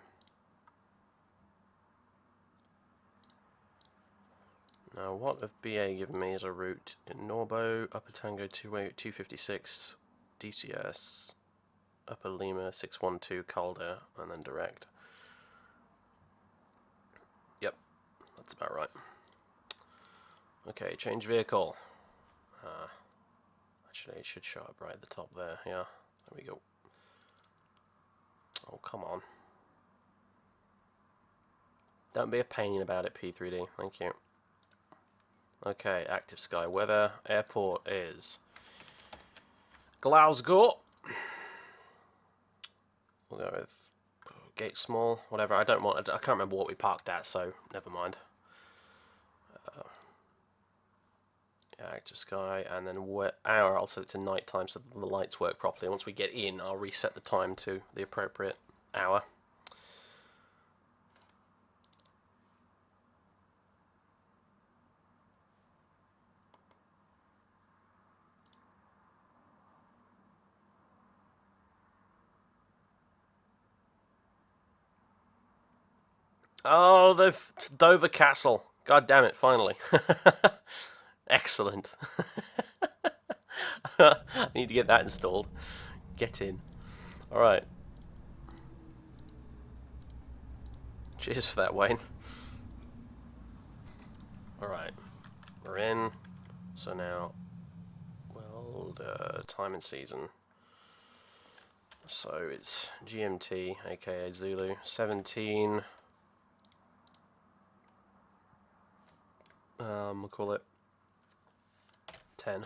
Now, what have BA given me as a route? In Norbo, Upper Tango 256, DCS, Upper Lima 612, Calder, and then direct. Yep, that's about right. Okay, change vehicle. Actually, it should show up right at the top there. Yeah, there we go. Oh, come on. Don't be a pain about it, P3D. Thank you. Okay, active sky weather. Airport is Glasgow. We'll go with gate small, whatever. I can't remember what we parked at, so never mind. Yeah, active sky, and then hour. I'll set it to night time so that the lights work properly. Once we get in, I'll reset the time to the appropriate hour. Oh, the Dover Castle. God damn it, finally. Excellent. I need to get that installed. Get in. Alright. Cheers for that, Wayne. Alright. We're in. So now, well, time and season. So it's GMT, aka Zulu, 17. We'll call it 10.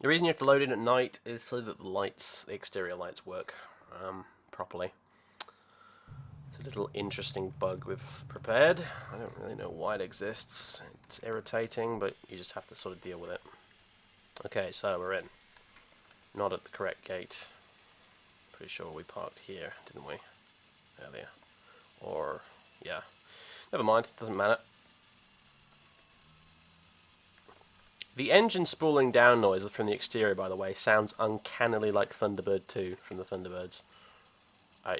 The reason you have to load in at night is so that the exterior lights work properly. It's a little interesting bug with Prepared. I don't really know why it exists. It's irritating, but you just have to sort of deal with it. Okay, so we're in. Not at the correct gate. Pretty sure we parked here, didn't we? Earlier. Or, yeah. Never mind, doesn't matter. The engine spooling down noise from the exterior, by the way, sounds uncannily like Thunderbird 2 from the Thunderbirds.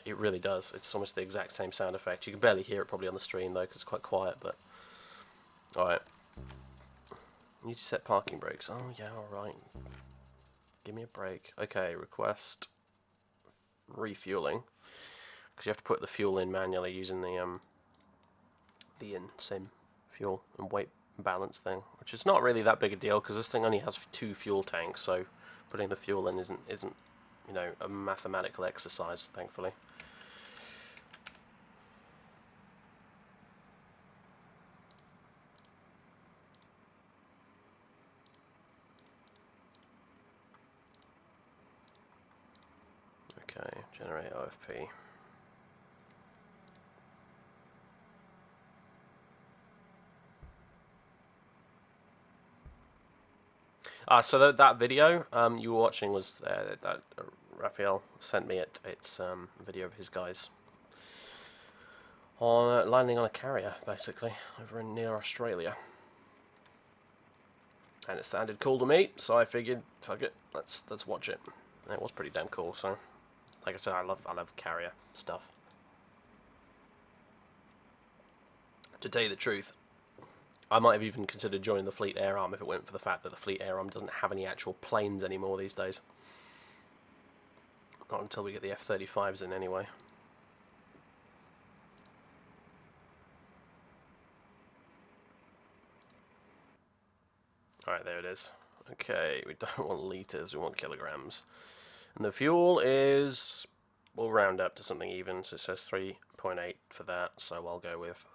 It really does. It's almost the exact same sound effect. You can barely hear it probably on the stream, though, because it's quite quiet, but... Alright. Need to set parking brakes. Oh, yeah, alright. Give me a break. Okay, request refueling. Because you have to put the fuel in manually using the sim fuel and weight balance thing, which is not really that big a deal because this thing only has 2 fuel tanks, so putting the fuel in isn't you know, a mathematical exercise, thankfully. Okay, generate OFP. So that video you were watching was that Raphael sent me it. It's a video of his guys on landing on a carrier, basically, over near Australia. And it sounded cool to me, so I figured, fuck it, let's watch it. And it was pretty damn cool. So, like I said, I love carrier stuff. To tell you the truth, I might have even considered joining the Fleet Air Arm if it weren't for the fact that the Fleet Air Arm doesn't have any actual planes anymore these days. Not until we get the F-35s in, anyway. Alright, there it is. Okay, we don't want litres, we want kilograms. And the fuel is... we'll round up to something even, so it says 3.8 for that, so I'll go with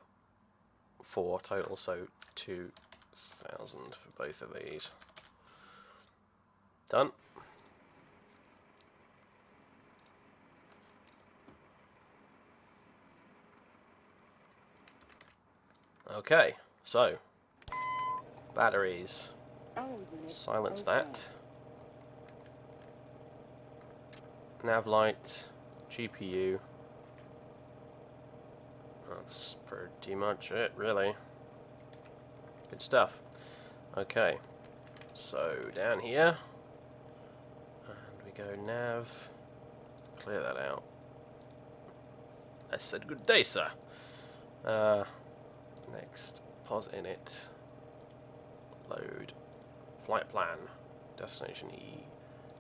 4 total, so 2,000 for both of these. Done. Okay, so batteries. Silence that. Nav light, GPU. That's pretty much it, really. Good stuff. Okay, so down here, and we go nav. Clear that out. I said good day, sir. Next, pause init. Load. Flight plan. Destination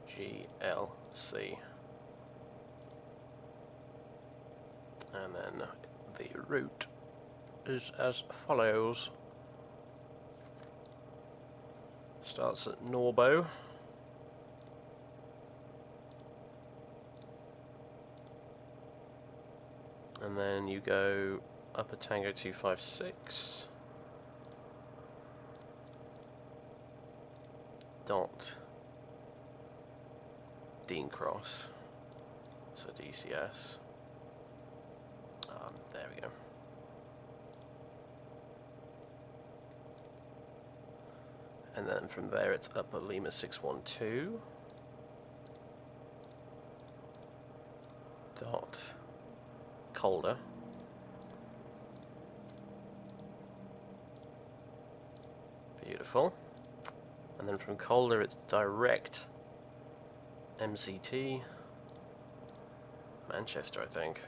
EGLC. And then the route is as follows. Starts at Norbo. And then you go Upper Tango 256. Dot Dean Cross, so DCS. There we go. And then from there it's Upper Lima 612. Dot Calder. Beautiful. And then from Calder it's direct MCT Manchester, I think.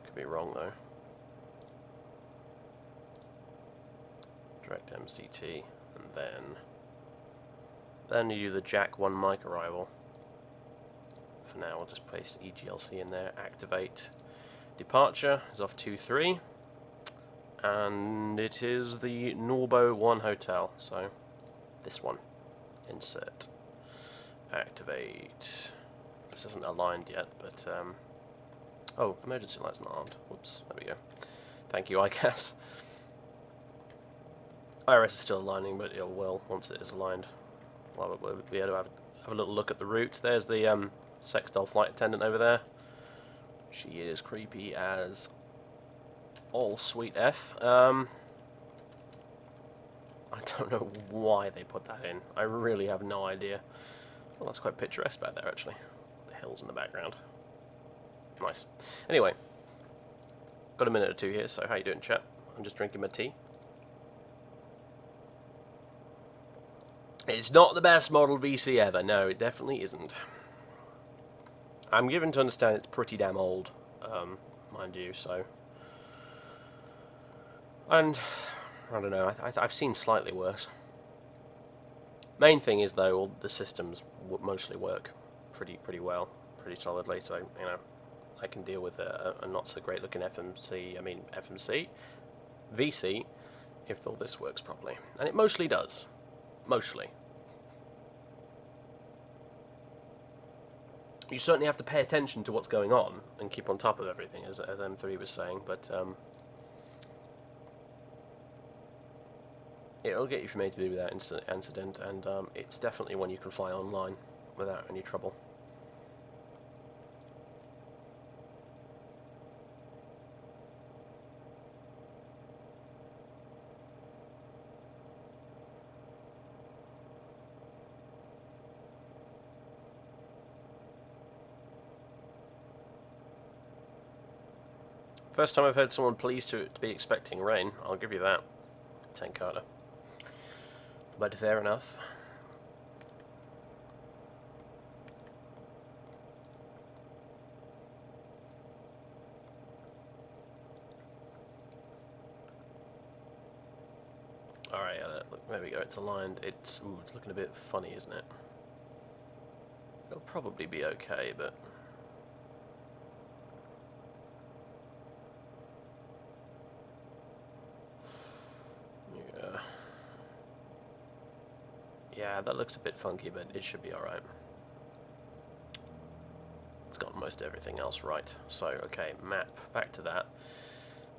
Could be wrong though. Direct MCT, and then you do the Jack 1 mic arrival. For now, we'll just paste EGLC in there. Activate. Departure is off 23. And it is the Norbo 1 hotel, so this one. Insert. Activate. This isn't aligned yet, but oh, emergency light's not armed. Whoops, there we go. Thank you, I guess. IRS is still aligning, but it will once it is aligned. Well, we'll be able to have a little look at the route. There's the Sextol flight attendant over there. She is creepy as all sweet F. I don't know why they put that in. I really have no idea. Well, that's quite picturesque back there, actually. The hills in the background. Nice. Anyway, got a minute or two here, so how you doing, chat? I'm just drinking my tea. It's not the best model VC ever. No, it definitely isn't. I'm given to understand it's pretty damn old, mind you, so... And, I don't know, I've seen slightly worse. Main thing is, though, all the systems mostly work pretty well, pretty solidly, so, you know, I can deal with a not so great looking FMC, VC, if all this works properly. And it mostly does. Mostly. You certainly have to pay attention to what's going on and keep on top of everything, as M3 was saying, but it'll get you from A to B without incident, and it's definitely one you can fly online without any trouble. First time I've heard someone pleased to be expecting rain, I'll give you that, 10 Carter. But fair enough. Alright, look, there we go, it's aligned. It's looking a bit funny, isn't it? It'll probably be okay, but... yeah. Yeah, that looks a bit funky, but it should be alright. It's got most everything else right. So, okay, map, back to that.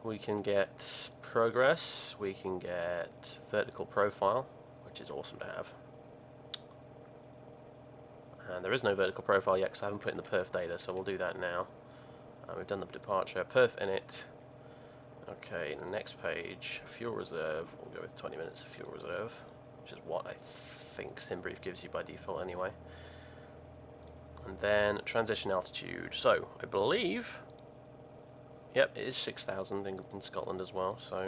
We can get progress, we can get vertical profile, which is awesome to have. And there is no vertical profile yet because I haven't put in the perf data, so we'll do that now. We've done the departure, perf init. Okay, next page, fuel reserve. We'll go with 20 minutes of fuel reserve, which is what I think SimBrief gives you by default anyway. And then transition altitude. So, I believe, yep, it is 6,000 in Scotland as well, so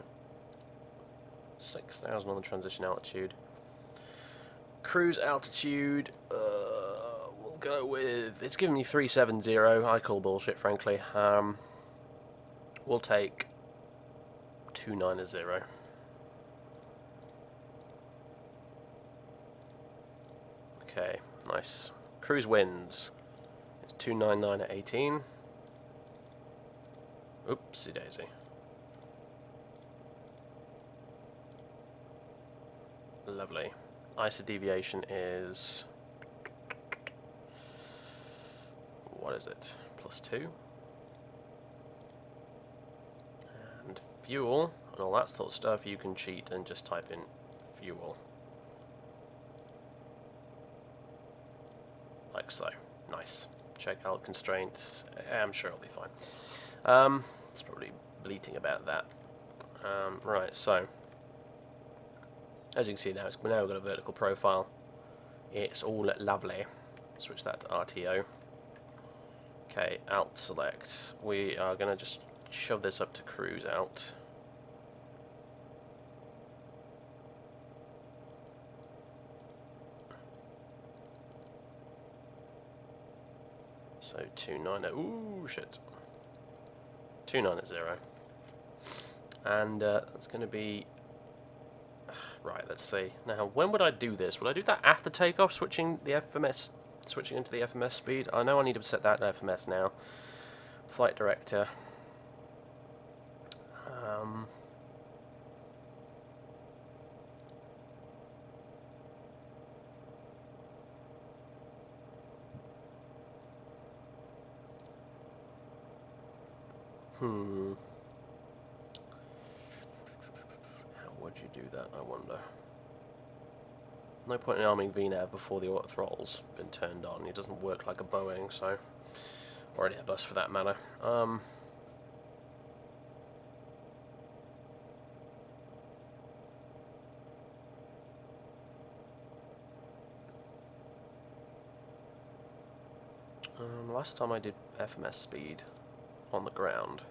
6,000 on the transition altitude. Cruise altitude, we'll go with, it's giving me 370, I call bullshit frankly. We'll take 290. Okay, nice. Cruise winds, it's 299 at 18. Oopsie daisy. Lovely. ISA deviation is, what is it? +2. And fuel and all that sort of stuff, you can cheat and just type in fuel. Like so. Nice. Check out constraints. I'm sure it'll be fine. It's probably bleating about that. Right, so as you can see now, we've got a vertical profile. It's all lovely. Switch that to RTO. Okay, alt select. We are going to just shove this up to cruise out. So 290. Ooh, shit. 290. And that's going to be. Right, let's see. Now, when would I do this? Would I do that after takeoff, switching the FMS, switching into the FMS speed? I know I need to set that to FMS now. Flight director. How would you do that, I wonder? No point in arming VNAV before the auto throttle's been turned on. It doesn't work like a Boeing, so, or an Airbus for that matter. Last time I did FMS speed on the ground.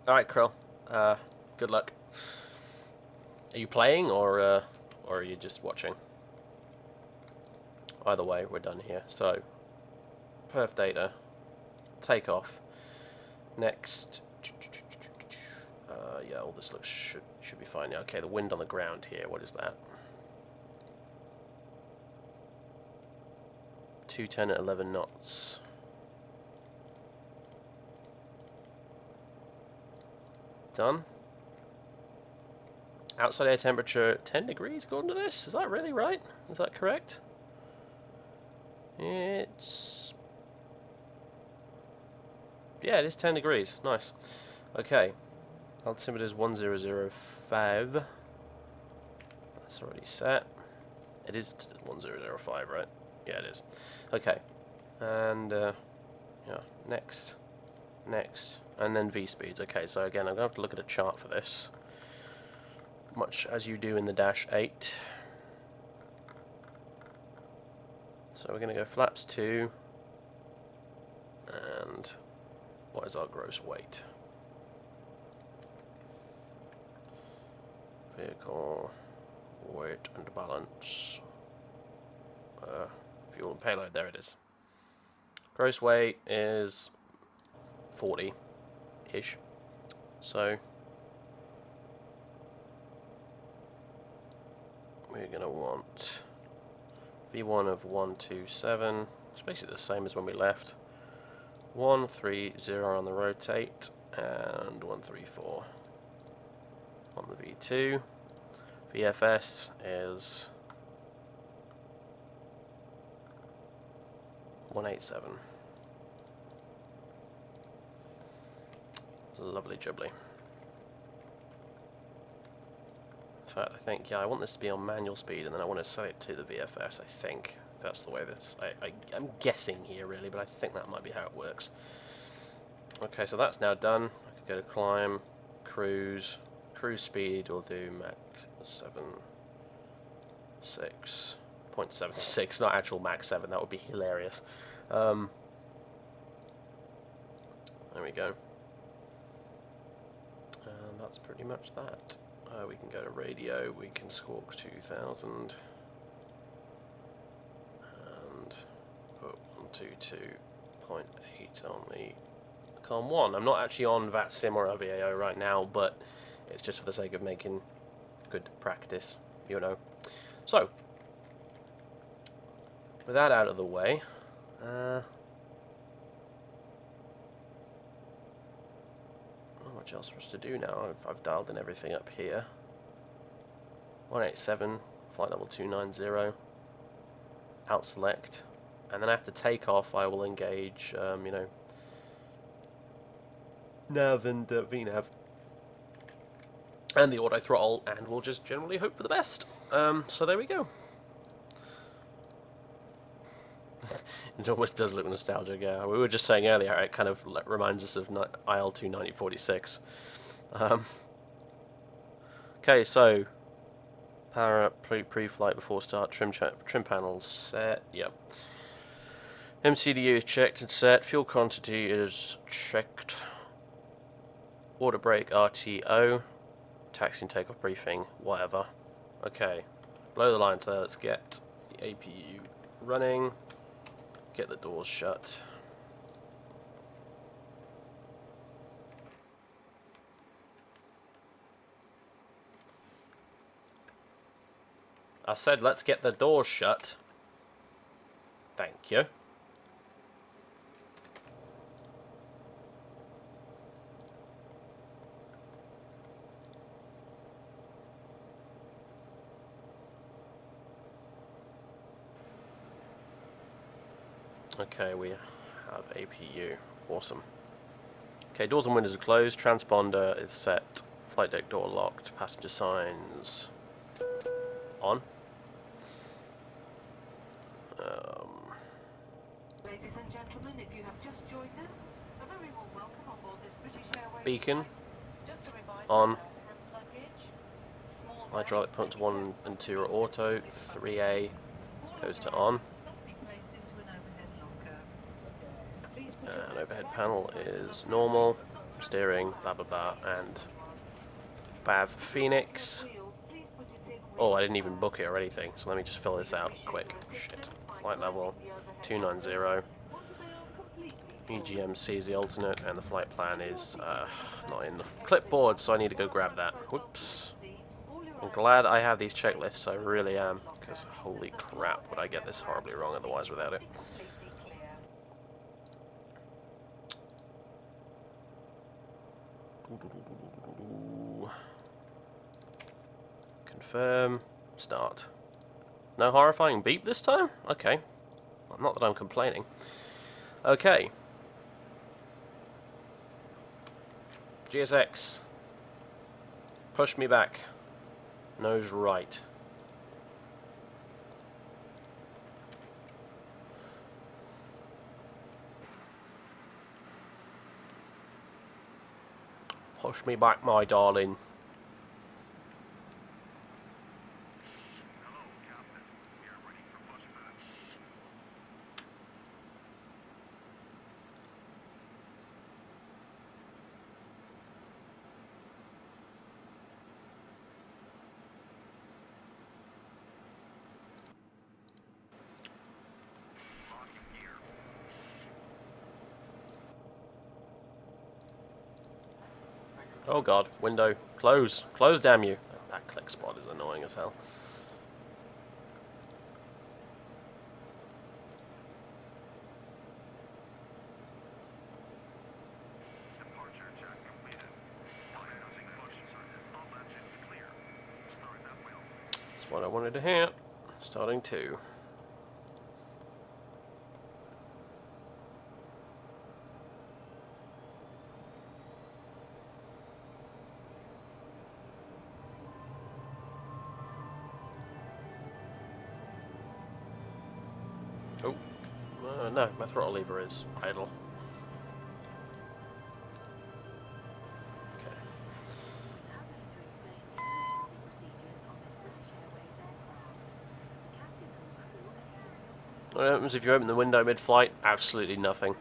Alright, Krill. Good luck. Are you playing, or are you just watching? Either way, we're done here. So, perf data, takeoff. Next. Yeah, all this looks should be fine. Yeah, okay, the wind on the ground here. What is that? 210 at 11 knots. Done. Outside air temperature 10 degrees according to this. Is that really right? Is that correct? It's... yeah, it is 10 degrees. Nice. Okay. Altimeter is 1005. That's already set. It is 1005, right? Yeah, it is. Okay. And, yeah, next. Next. And then V-speeds. Okay, so again, I'm going to have to look at a chart for this. Much as you do in the Dash 8. So we're going to go flaps 2. And what is our gross weight? Vehicle, weight and balance. Fuel and payload, there it is. Gross weight is 40-ish. So we're going to want V1 of 127. It's basically the same as when we left. 130 on the rotate and 134 on the V2. VFS is 187. Lovely jubbly. In fact, I think, yeah, I want this to be on manual speed, and then I want to set it to the VFS, I think. If that's the way this... I'm guessing here, really, but I think that might be how it works. Okay, so that's now done. I could go to climb, cruise. Cruise speed, we'll do Mach 7.6, not actual Mach 7, that would be hilarious. There we go. And that's pretty much that. We can go to radio, we can squawk 2000 and put 122.8 on the COM 1. I'm not actually on VATSIM or VAO right now, but it's just for the sake of making good practice, you know. So, with that out of the way, not much else for us to do now. I've dialed in everything up here. 187, flight level 290, out select, and then after takeoff I will engage, you know, nav and VNav, and the auto throttle, and we'll just generally hope for the best. So there we go. It almost does look nostalgic, yeah. We were just saying earlier, it kind of reminds us of IL-2 9046. Okay, so power up pre-flight before start, trim panels set, yep. MCDU is checked and set, fuel quantity is checked, order brake RTO, taxi and takeoff briefing, whatever. Okay, below the line, so let's get the APU running, get the doors shut. I said let's get the doors shut. Thank you. Okay, we have APU. Awesome. Okay, doors and windows are closed. Transponder is set. Flight deck door locked. Passenger signs on. Ladies and gentlemen, if you have just joined us, a very warm welcome on board this British Airways. Beacon Just a reminder, on. luggage, small Hydraulic pumps 1 and 2 are auto. 3A goes to on. must be placed into an overhead locker. Please put your And overhead panel is normal. Steering, blah blah blah, and Bav Phoenix. wheels, please put it in with Oh, I didn't even book it or anything, so let me just fill this out quick. Shit. Flight level 290. EGMC is the alternate, and the flight plan is not in the clipboard, so I need to go grab that. Whoops. I'm glad I have these checklists, I really am, because holy crap, would I get this horribly wrong otherwise without it. Confirm. Start. No horrifying beep this time? Okay. Well, not that I'm complaining. Okay. GSX. Push me back. Nose right. Push me back, my darling. Oh god, window. Close. Close, damn you. That click spot is annoying as hell. what I wanted to hear. Starting 2. Oh, no, my throttle lever is idle. Okay. What happens if you open the window mid-flight? Absolutely nothing.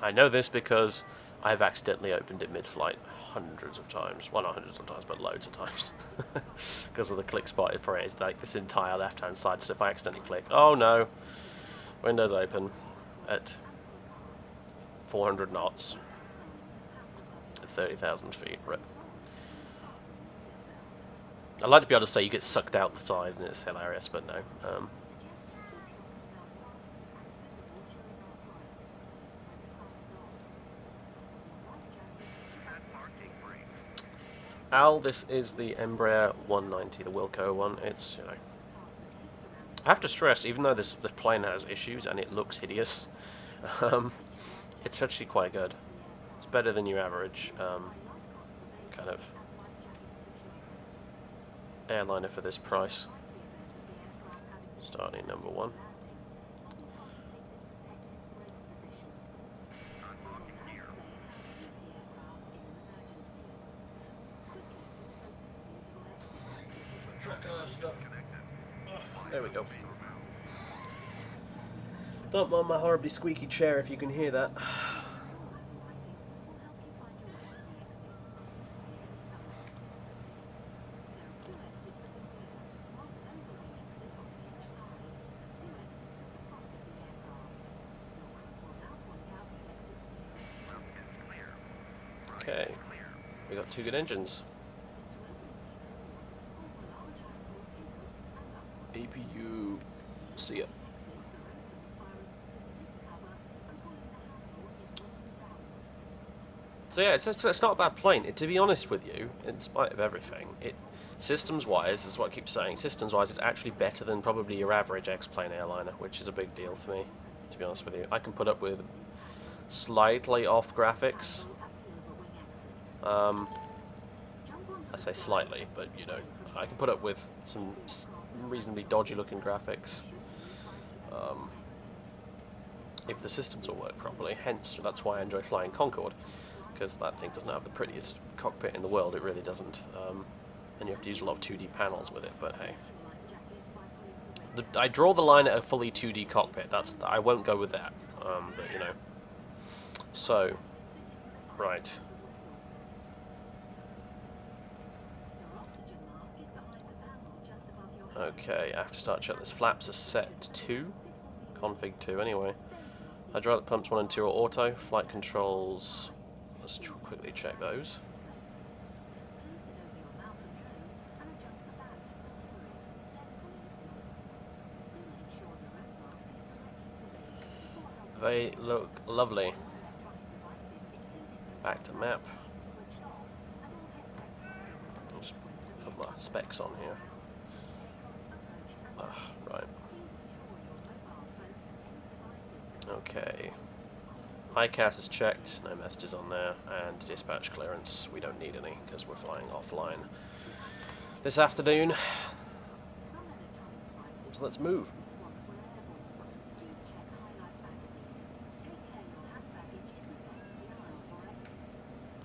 I know this because I've accidentally opened it mid-flight hundreds of times. Well, not hundreds of times, but loads of times. Because of the click spot for it is like this entire left-hand side. So if I accidentally click, oh no, windows open at 400 knots at 30,000 feet. Rip. I'd like to be able to say you get sucked out the side and it's hilarious, but no. Al, this is the Embraer E-190, the Wilco one. It's, you know, I have to stress, even though this plane has issues and it looks hideous, it's actually quite good. It's better than your average kind of airliner for this price. Starting number 1. There we go. Don't mind my horribly squeaky chair if you can hear that. Okay, we got 2 good engines. APU, see ya. So yeah, it's not a bad plane. To be honest with you, in spite of everything, systems-wise, is what I keep saying, systems-wise it's actually better tthan probably your average X-plane airliner, which is a big deal for me, to be honest with you. I can put up with slightly off graphics. I say slightly, but you know, I can put up with some reasonably dodgy looking graphics if the systems will work properly. Hence, that's why I enjoy flying Concorde, because that thing doesn't have the prettiest cockpit in the world. It really doesn't, and you have to use a lot of 2D panels with it. But hey, I draw the line at a fully 2D cockpit. I won't go with that. But you know, so right. Okay, I have to start check this. Flaps are set to config 2 anyway. Hydraulic pumps 1 and 2 are auto. Flight controls, let's quickly check those. They look lovely. Back to map. Just put my specs on here. Right. Okay. ICAS is checked, no messages on there, and dispatch clearance, we don't need any because we're flying offline this afternoon. So let's move.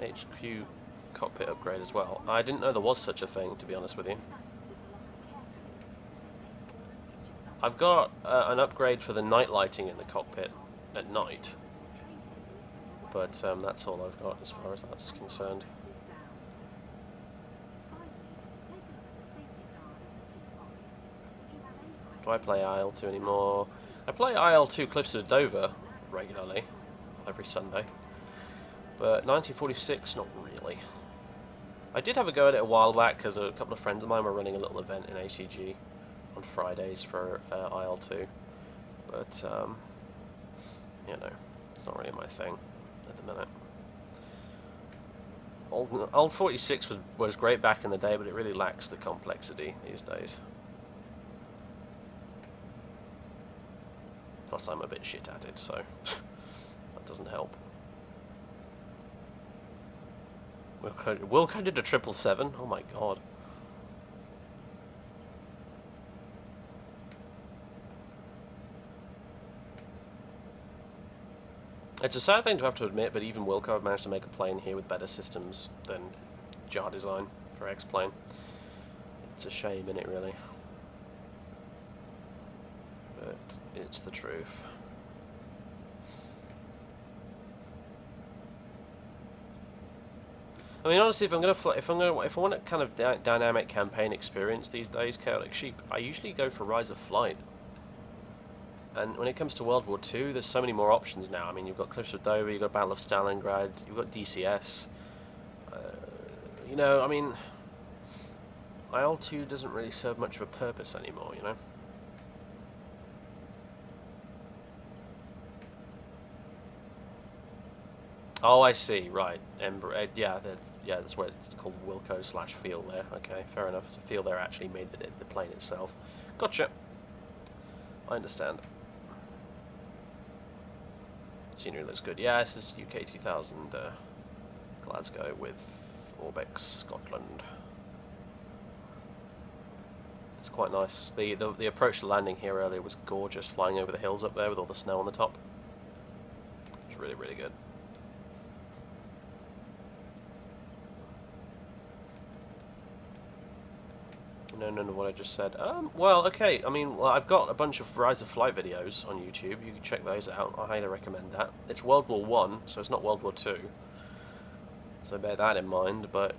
HQ cockpit upgrade as well. I didn't know there was such a thing, to be honest with you. I've got an upgrade for the night lighting in the cockpit at night, but that's all I've got as far as that's concerned. Do I play IL-2 anymore? I play IL-2 Cliffs of Dover regularly, every Sunday, but 1946, not really. I did have a go at it a while back because a couple of friends of mine were running a little event in ACG on Fridays for IL-2, but you know, it's not really my thing at the minute. Old 46 was great back in the day, but it really lacks the complexity these days. Plus I'm a bit shit at it, so that doesn't help. Wilco did a 777? Oh my god. It's a sad thing to have to admit, but even Wilco have managed to make a plane here with better systems than JAR design for X-Plane. It's a shame, innit, really? But it's the truth. I mean, honestly, if I want a kind of dynamic campaign experience these days, Chaotic Sheep, I usually go for Rise of Flight. And when it comes to World War II, there's so many more options now. I mean, you've got Cliffs of Dover, you've got Battle of Stalingrad, you've got DCS. You know, I mean, IL-2 doesn't really serve much of a purpose anymore, you know? Oh, I see, right. Yeah, that's where it's called Wilco / Feelthere. Okay, fair enough. So Feelthere actually made the plane itself. Gotcha. I understand. Scenery looks good. Yeah, this is UK 2000 Glasgow with Orbex, Scotland. It's quite nice. The approach to landing here earlier was gorgeous, flying over the hills up there with all the snow on the top. It's really, really good. No, what I just said. Well, okay, I mean, well, I've got a bunch of Rise of Flight videos on YouTube. You can check those out. I highly recommend that. It's World War I, so it's not World War II. So bear that in mind, but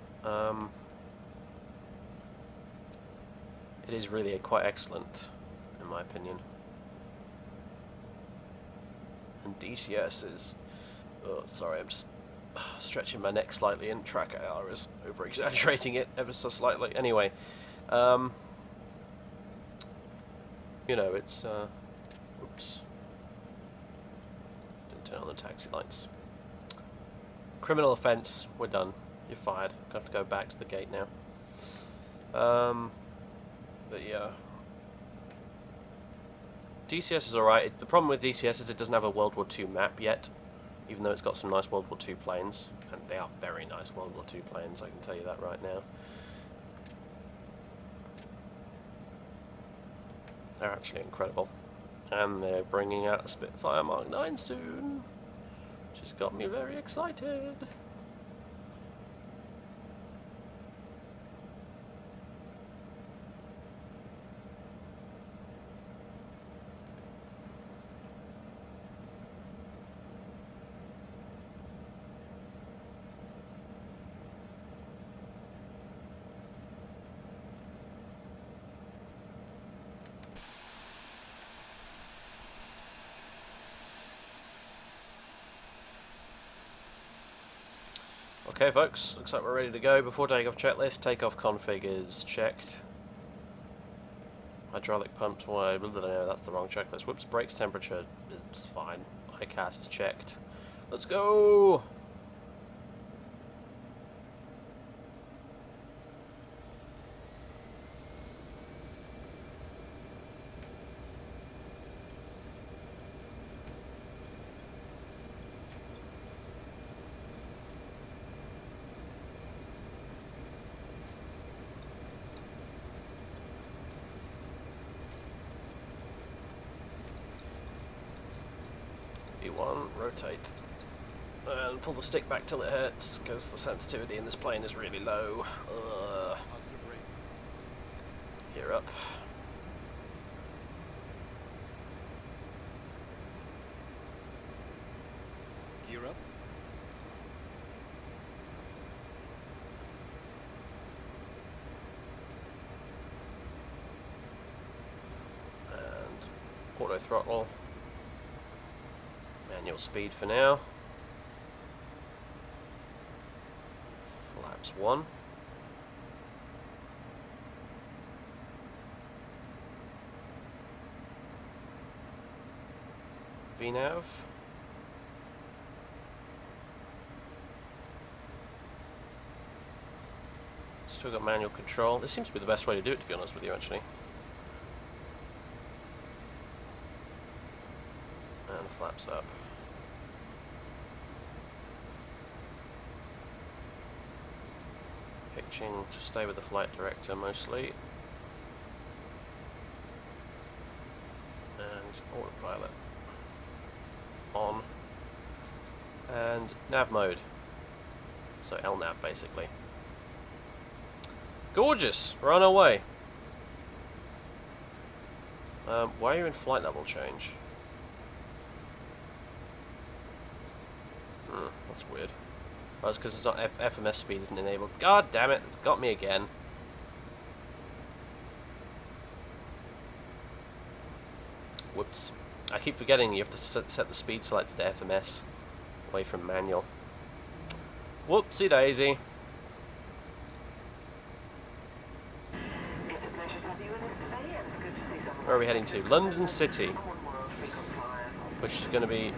it is really quite excellent, in my opinion. And DCS is... Oh, sorry, I'm just stretching my neck slightly, and Track AR is over-exaggerating it ever so slightly. Anyway... you know, it's, oops. Didn't turn on the taxi lights. Criminal offence, we're done. You're fired. Gonna have to go back to the gate now. But yeah. DCS is alright. The problem with DCS is it doesn't have a World War II map yet, even though it's got some nice World War II planes. And they are very nice World War II planes, I can tell you that right now. They're actually incredible. And they're bringing out a Spitfire Mark 9 soon, which has got me very excited. Okay folks, looks like we're ready to go. Before takeoff checklist, takeoff config is checked. Hydraulic pumps, wide, no, that's the wrong checklist. Whoops, brakes temperature, it's fine. ICAS's checked. Let's go! E1, rotate, and pull the stick back till it hurts, because the sensitivity in this plane is really low. Gear up. Gear up. And auto throttle. Manual speed for now. Flaps 1. VNAV. Still got manual control. This seems to be the best way to do it, to be honest with you, actually. flaps up. Pitching to stay with the flight director mostly. And autopilot on. And nav mode. So LNAV basically. Gorgeous! We're on our way. Why are you in flight level change? That's weird. Oh, it's because it's not FMS speed isn't enabled. God damn it! It's got me again. Whoops! I keep forgetting you have to set the speed selector to FMS, away from manual. Whoopsie daisy. Where are we heading to? London City, which is going to be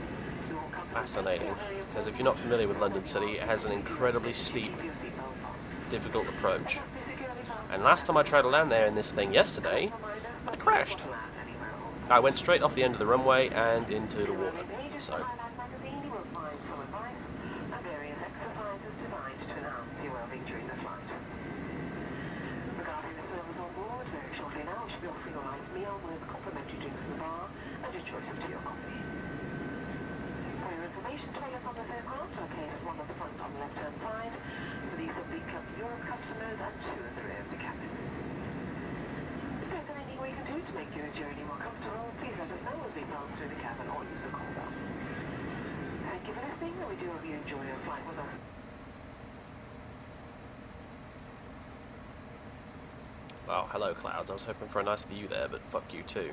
fascinating, because if you're not familiar with London City, it has an incredibly steep, difficult approach. And last time I tried to land there in this thing yesterday, I crashed. I went straight off the end of the runway and into the water. So. Wow, hello clouds. I was hoping for a nice view there, but fuck you too.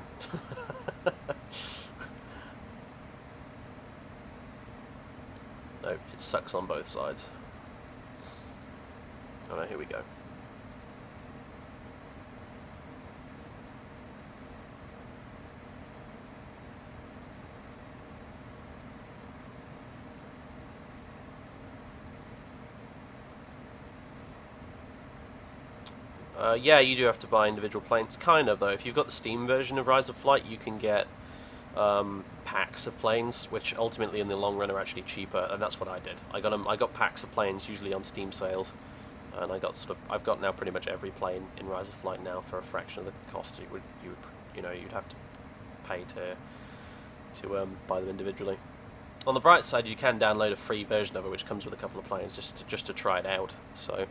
Nope, it sucks on both sides. Oh no, here we go. Yeah, you do have to buy individual planes. Kind of, though. If you've got the Steam version of Rise of Flight, you can get packs of planes, which ultimately in the long run are actually cheaper, and that's what I did. I got packs of planes, usually on Steam sales, and I've got now pretty much every plane in Rise of Flight now for a fraction of the cost you'd have to pay to buy them individually. On the bright side, you can download a free version of it, which comes with a couple of planes, just to try it out. So.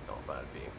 Not a bad view.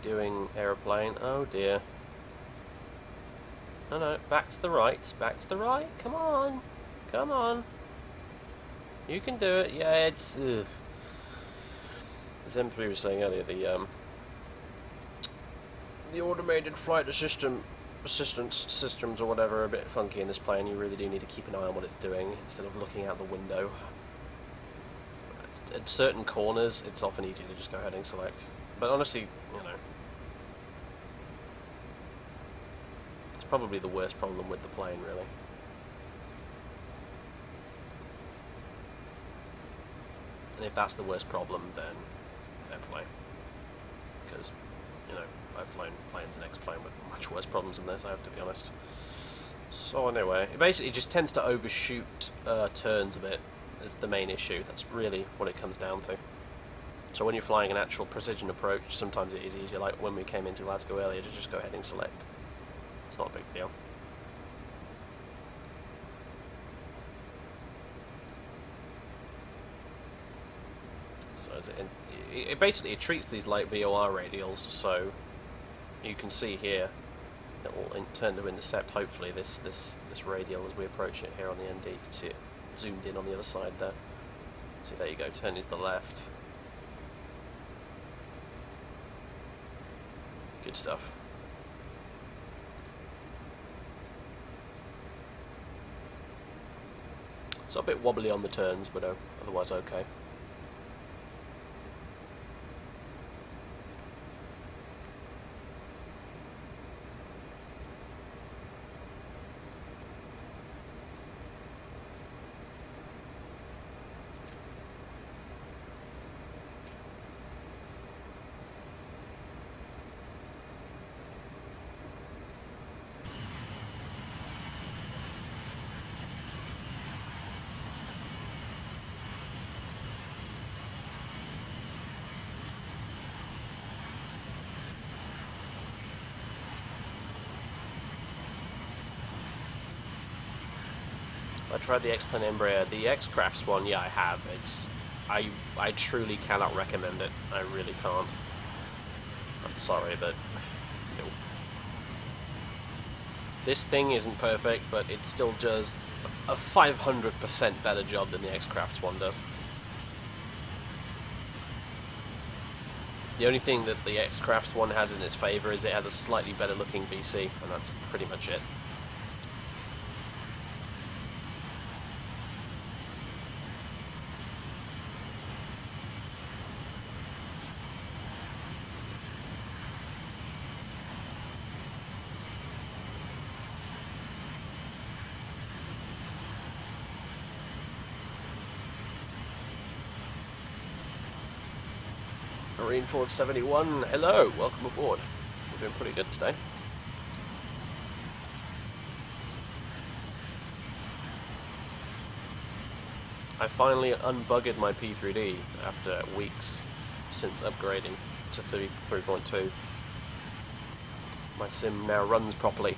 Doing aeroplane. Oh dear. No, back to the right. Back to the right. Come on. Come on. You can do it. Yeah, it's... As M3 was saying earlier, the automated flight assistance systems or whatever are a bit funky in this plane. You really do need to keep an eye on what it's doing instead of looking out the window. At certain corners, it's often easy to just go ahead and select. But honestly, you know, it's probably the worst problem with the plane, really. And if that's the worst problem, then fair play. Because, you know, I've flown planes and X-plane with much worse problems than this, I have to be honest. So anyway, it basically just tends to overshoot turns a bit. is the main issue. That's really what it comes down to. So when you're flying an actual precision approach, sometimes it is easier, like when we came into Glasgow earlier, to just go ahead and select. It's not a big deal. So it basically treats these like VOR radials, so you can see here it will turn to intercept hopefully this radial as we approach it here on the ND. You can see it zoomed in on the other side there. So there you go, turning to the left. Good stuff. So a bit wobbly on the turns, but otherwise okay. I tried the X-Plane Embraer. The X-Crafts one, yeah, I have. I truly cannot recommend it. I really can't. I'm sorry, but no. This thing isn't perfect, but it still does a 500% better job than the X-Crafts one does. The only thing that the X-Crafts one has in its favour is it has a slightly better looking BC, and that's pretty much it. Marine Ford 71, hello, welcome aboard. We're doing pretty good today. I finally unbugged my P3D after weeks since upgrading to 3.2. My sim now runs properly.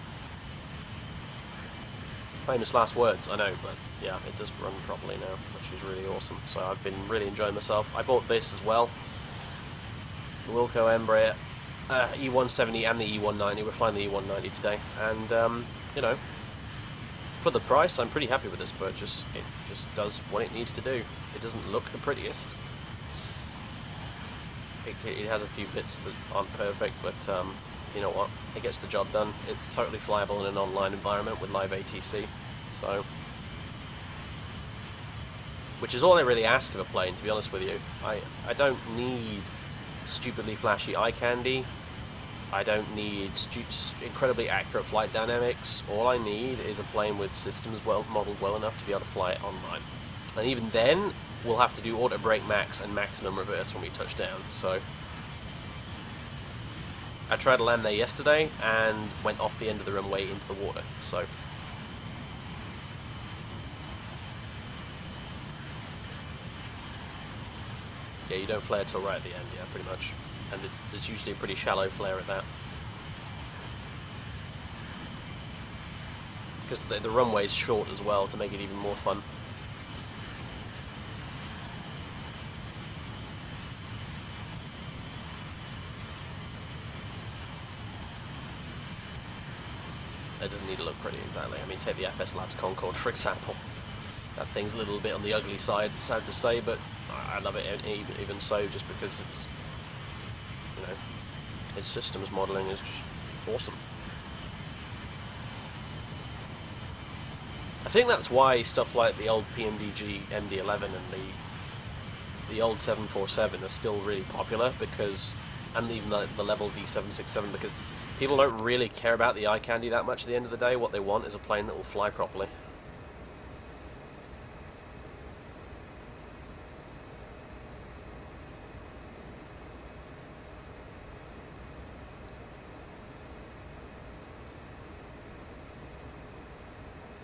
Famous last words, I know, but yeah, it does run properly now, which is really awesome. So I've been really enjoying myself. I bought this as well. The Wilco Embraer E-170 and the E-190. We're flying the E-190 today, and you know, for the price, I'm pretty happy with this purchase. It just does what it needs to do. It doesn't look the prettiest. It has a few bits that aren't perfect, but you know what? It gets the job done. It's totally flyable in an online environment with live ATC, so. Which is all I really ask of a plane, to be honest with you. I don't need stupidly flashy eye candy. I don't need incredibly accurate flight dynamics. All I need is a plane with systems modeled well enough to be able to fly it online. And even then, we'll have to do auto brake max and maximum reverse when we touch down. So I tried to land there yesterday and went off the end of the runway into the water. So yeah, you don't flare till right at the end, yeah, pretty much. And it's usually a pretty shallow flare at that. Because the runway's short as well, to make it even more fun. It doesn't need to look pretty, exactly. I mean, take the FS Labs Concorde, for example. That thing's a little bit on the ugly side, sad to say, but I love it even so, just because it's, you know, its systems modelling is just awesome. I think that's why stuff like the old PMDG MD-11 and the old 747 are still really popular, because, and even the level D767, because people don't really care about the eye candy that much at the end of the day. What they want is a plane that will fly properly.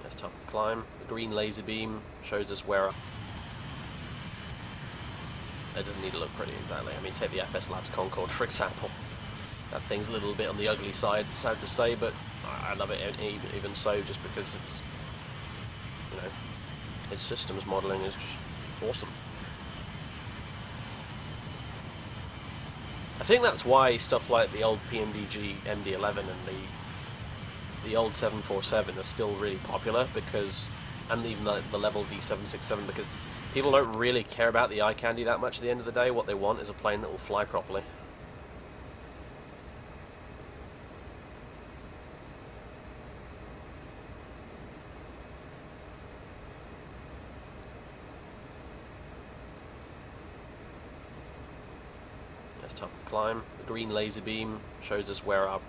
Let's top of climb. The green laser beam shows us where it doesn't need to look pretty exactly. I mean, take the FS Labs Concorde for example. That thing's a little bit on the ugly side, sad to say, but I love it even so, just because it's, you know, its systems modelling is just awesome. I think that's why stuff like the old PMDG MD-11 and the old 747 are still really popular, because, and even the level D767, because people don't really care about the eye candy that much at the end of the day. What they want is a plane that will fly properly. That's top of climb. The green laser beam shows us where our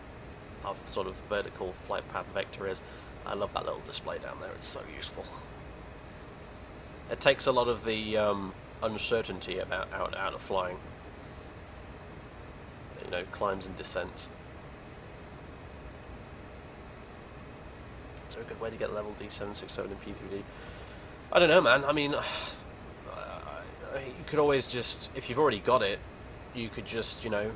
sort of vertical flight path vector is. I love that little display down there, it's so useful. It takes a lot of the uncertainty about out of flying. You know, climbs and descents. So a good way to get level D767 in P3D. I don't know, man. I mean, you could always just, if you've already got it, you could just, you know,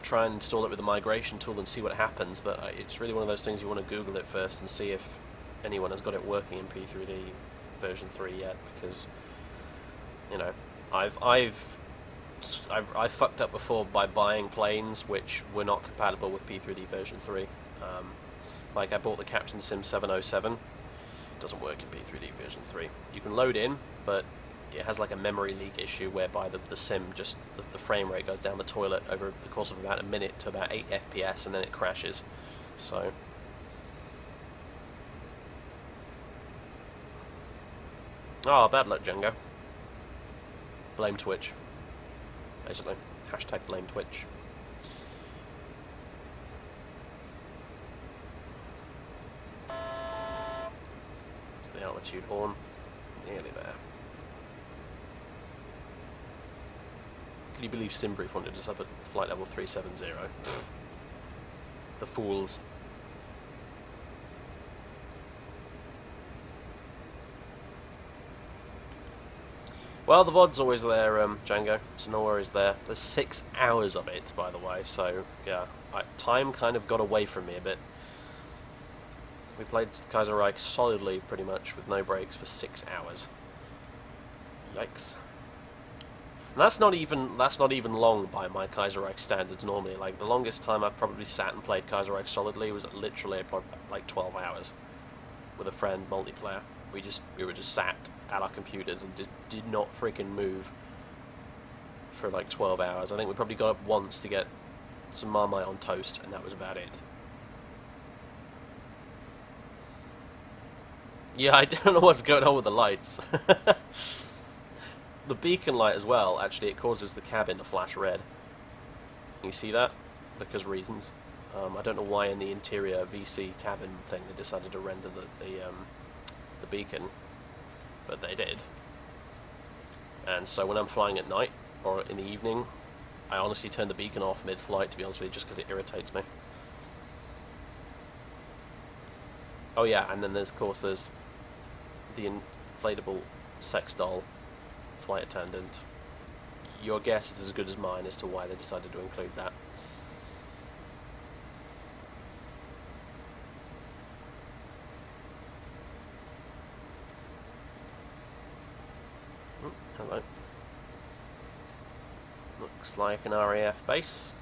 try and install it with the migration tool and see what happens, but it's really one of those things you want to Google it first and see if anyone has got it working in P3D version 3 yet, because, you know, I've fucked up before by buying planes which were not compatible with P3D version 3. Like I bought the Captain Sim 707, it doesn't work in P3D version 3. You can load in, but it has like a memory leak issue whereby the sim just, the frame rate goes down the toilet over the course of about a minute to about 8 FPS and then it crashes. So oh, bad luck, Django. Blame Twitch, basically. Hashtag blame Twitch. It's the altitude horn. Nearly there. Can you believe Simbrief wanted us up at flight level 370? The fools. Well, the VOD's always there, Django, so no worries there. There's 6 hours of it, by the way, so yeah, time kind of got away from me a bit. We played Kaiser Reich solidly, pretty much, with no breaks for 6 hours. Yikes. And that's not even long by my Kaiser Reich standards normally. Like, the longest time I've probably sat and played Kaiser Reich solidly was literally like 12 hours with a friend, multiplayer. We were just sat at our computers and did not freaking move for like 12 hours. I think we probably got up once to get some Marmite on toast, and that was about it. Yeah, I don't know what's going on with the lights. The beacon light as well, actually, it causes the cabin to flash red. You see that? Because reasons. I don't know why in the interior VC cabin thing they decided to render the beacon, but they did. And so when I'm flying at night, or in the evening, I honestly turn the beacon off mid-flight, to be honest with you, just because it irritates me. Oh yeah, and then there's, of course, there's the inflatable sex doll flight attendant. Your guess is as good as mine as to why they decided to include that. Hello. Looks like an RAF base.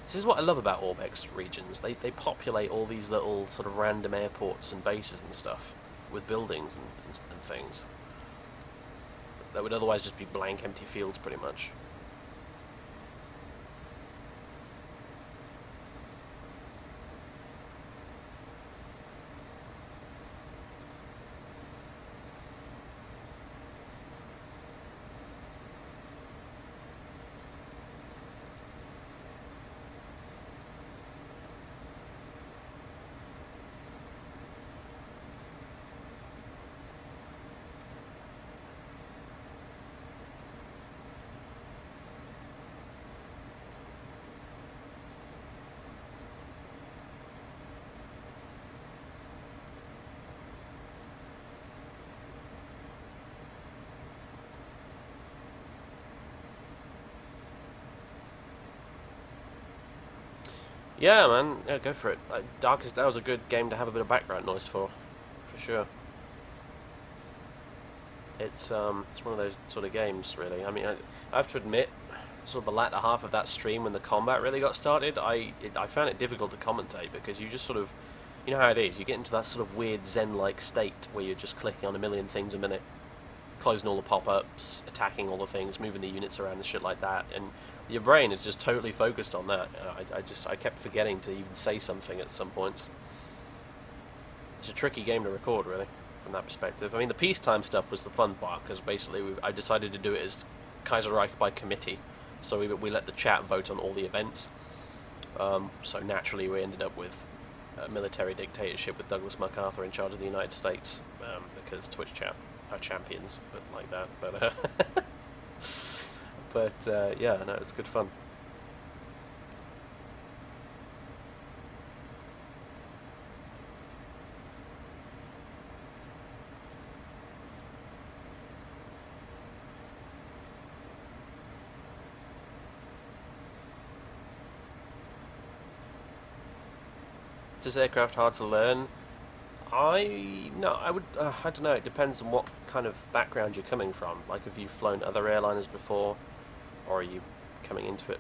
This is what I love about Orbex regions. They populate all these little sort of random airports and bases and stuff with buildings and things that would otherwise just be blank, empty fields, pretty much. Yeah, man. Yeah, go for it. Darkest Day was a good game to have a bit of background noise for sure. It's one of those sort of games, really. I mean, I have to admit, sort of the latter half of that stream when the combat really got started, I found it difficult to commentate because you just sort of, you know how it is. You get into that sort of weird Zen-like state where you're just clicking on a million things a minute, closing all the pop-ups, attacking all the things, moving the units around and shit like that, and your brain is just totally focused on that. I kept forgetting to even say something at some points. It's a tricky game to record, really, from that perspective. I mean, the peacetime stuff was the fun part, because basically I decided to do it as Kaiserreich by committee, so we let the chat vote on all the events. So naturally we ended up with a military dictatorship with Douglas MacArthur in charge of the United States, because Twitch chat are champions, but like that. But but yeah, no, it's good fun. Is this aircraft hard to learn? I don't know. It depends on what kind of background you're coming from. Like, if you've flown other airliners before, or are you coming into it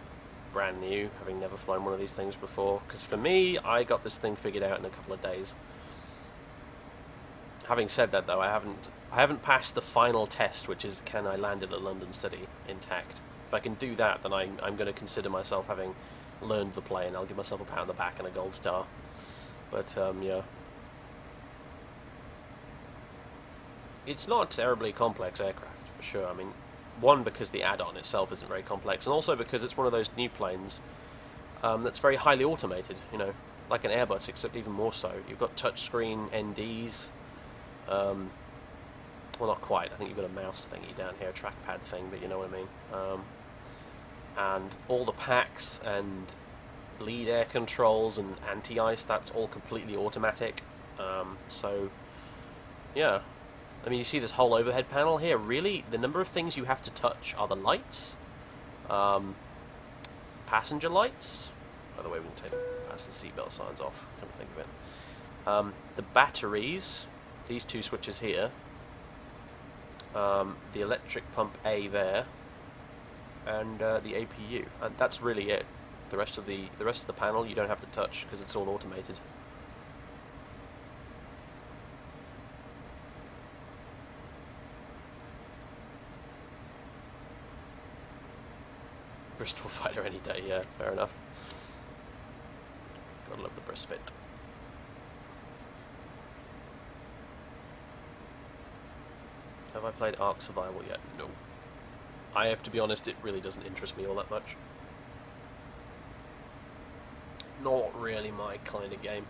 brand new, having never flown one of these things before? Because for me, I got this thing figured out in a couple of days. Having said that, though, I haven't passed the final test, which is can I land at a London City intact. If I can do that, then I'm going to consider myself having learned the plane. I'll give myself a pat on the back and a gold star. But yeah. It's not a terribly complex aircraft, for sure. I mean, one, because the add-on itself isn't very complex, and also because it's one of those new planes that's very highly automated, you know, like an Airbus, except even more so. You've got touchscreen NDs, well, not quite. I think you've got a mouse thingy down here, a trackpad thing, but you know what I mean. And all the packs and lead air controls and anti-ice, that's all completely automatic. So, yeah. I mean, you see this whole overhead panel here. Really, the number of things you have to touch are the lights, passenger lights. By the way, we can take the fasten seatbelt signs off, come to think of it. The batteries, these two switches here, the electric pump A there, and the APU. And that's really it. The rest of the panel you don't have to touch because it's all automated. Bristol fighter any day, yeah, fair enough. Gotta love the breast fit. Have I played Ark Survival yet? No. I have to be honest, it really doesn't interest me all that much. Not really my kind of game.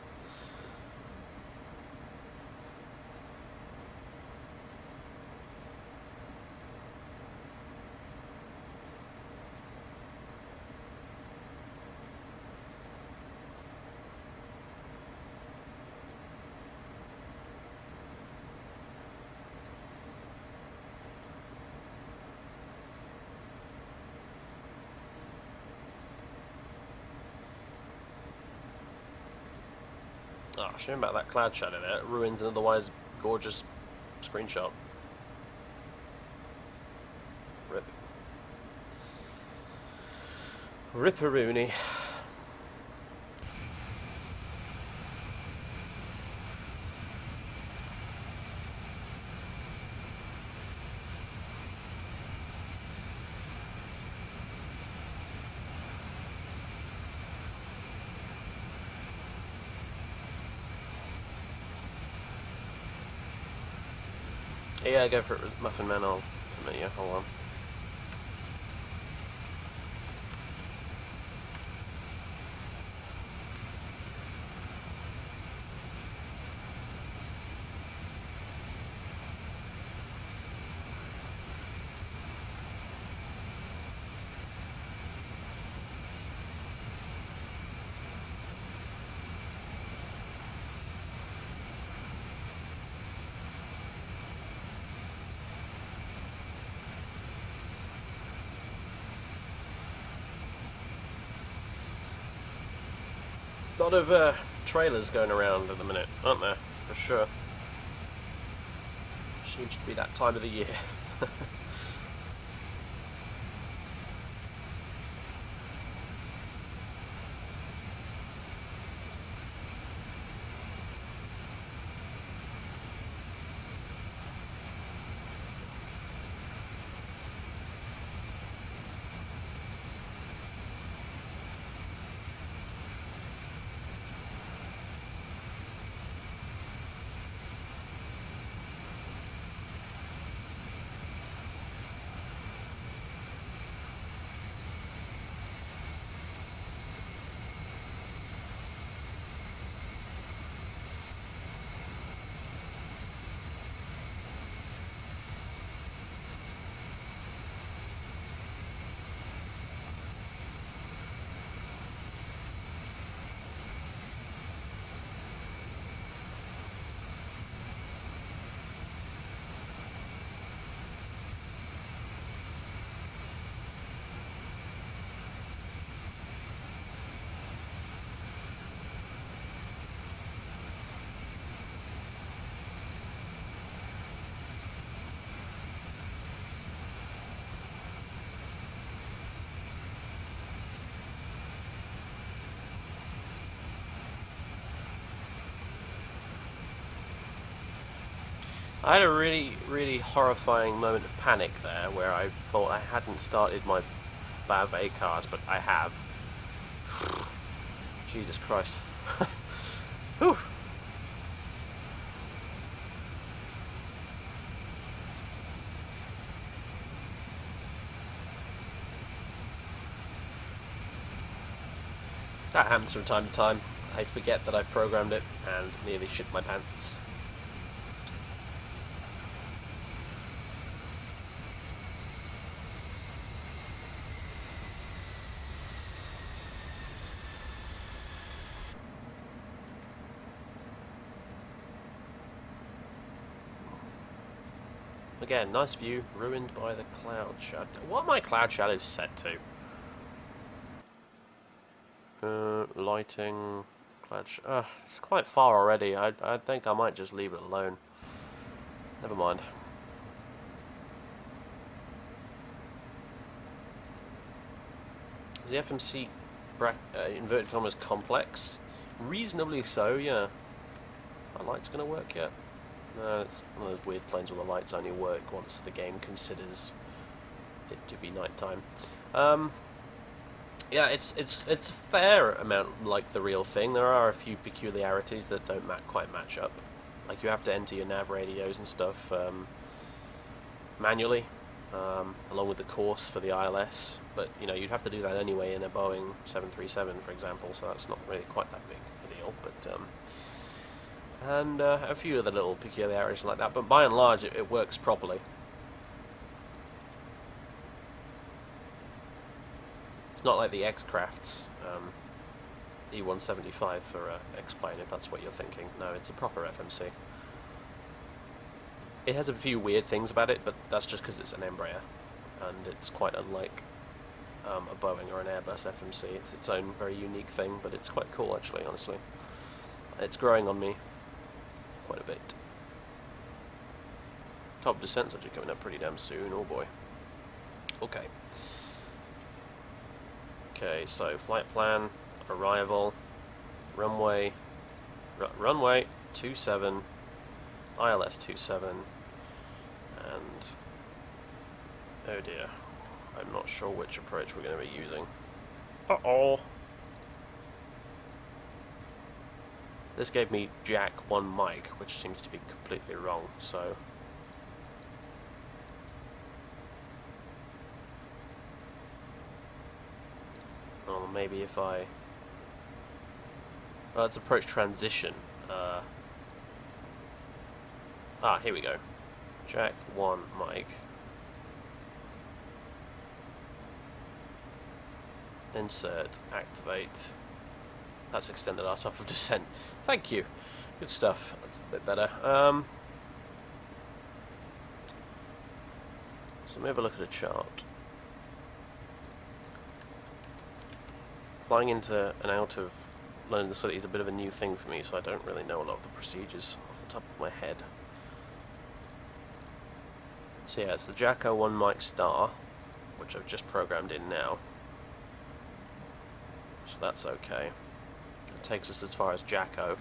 Oh, shame about that cloud shadow there. It ruins an otherwise gorgeous screenshot. Rip. Ripperoonie. Yeah, go for it with Muffin Man. I'll come at you. Hold on. lot of trailers going around at the minute, aren't there? For sure. Seems to be that time of the year. I had a really horrifying moment of panic there, where I thought I hadn't started my BAV A cars, but I have. Jesus Christ. Whew. That happens from time to time. I forget that I've programmed it and nearly shit my pants. Again, nice view, ruined by the cloud shadow. What are my cloud shadows set to? Lighting, cloud it's quite far already. I think I might just leave it alone. Never mind. Is the FMC inverted commas complex? Reasonably so, yeah. My light's gonna work yet? No, it's one of those weird planes where the lights only work once the game considers it to be nighttime. Yeah, it's a fair amount like the real thing. There are a few peculiarities that don't quite match up. Like you have to enter your nav radios and stuff manually, along with the course for the ILS. But you know, you'd have to do that anyway in a Boeing 737, for example. So that's not really quite that big a deal. But and a few other little peculiarities like that. But by and large, it works properly. It's not like the X-Craft's E-175 for X-Plane, if that's what you're thinking. No, it's a proper FMC. It has a few weird things about it, but that's just because it's an Embraer, and it's quite unlike a Boeing or an Airbus FMC. It's its own very unique thing, but it's quite cool, actually, honestly. It's growing on me quite a bit. Top descent's actually coming up pretty damn soon, oh boy. Okay. Okay, so flight plan, arrival, runway, runway 27, ILS 27, and oh dear, I'm not sure which approach we're going to be using. Uh-oh! This gave me Jack 1 mic, which seems to be completely wrong, so... Well, maybe if I... Well, let's approach transition. Here we go. Jack 1 mic. Insert, activate. That's extended our top of descent. Thank you. Good stuff. That's a bit better. So let me have a look at a chart. Flying into and out of learning the city is a bit of a new thing for me, so I don't really know a lot of the procedures off the top of my head. So yeah, it's the Jacko 1 mic star, which I've just programmed in now. So that's okay. It takes us as far as Jacko,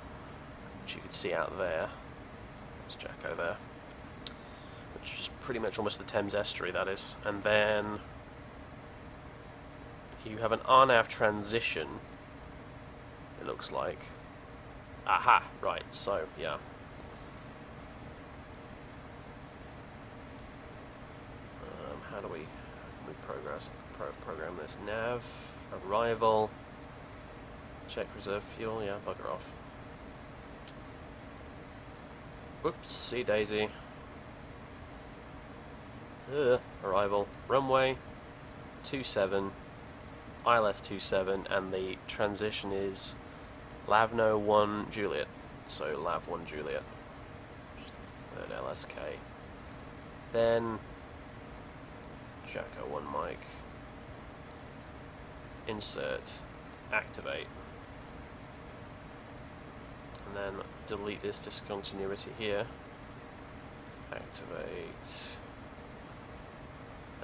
which you can see out there. There's Jacko there. Which is pretty much almost the Thames estuary, that is. And then you have an RNAV transition, it looks like. Aha! Right, so, yeah. How do we program this? Nav, arrival, check reserve fuel, yeah, bugger off. Whoops, see Daisy. Arrival, runway 27, ILS 27, and the transition is Lavno 1 Juliet. So Lav 1 Juliet. Third LSK. Then Jacko 1 mic. Insert. Activate. And then delete this discontinuity here. Activate.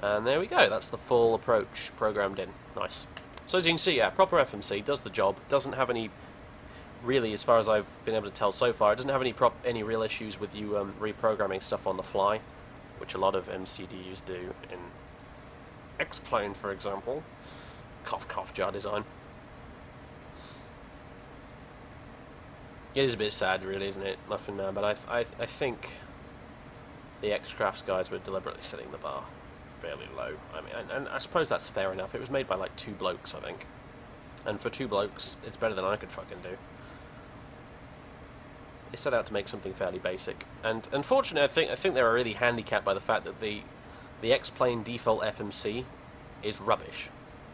And there we go, that's the full approach programmed in. Nice. So as you can see, yeah, proper FMC does the job. Doesn't have any, really, as far as I've been able to tell so far, it doesn't have any real issues with you reprogramming stuff on the fly, which a lot of MCDUs do in X-Plane, for example. Cough, cough, jar design. It is a bit sad, really, isn't it? Nothing, but I think the X-Crafts guys were deliberately setting the bar fairly low. I mean, and I suppose that's fair enough. It was made by like 2 blokes, I think, and for 2 blokes, it's better than I could fucking do. They set out to make something fairly basic, and unfortunately, I think they were really handicapped by the fact that the X-Plane default FMC is rubbish.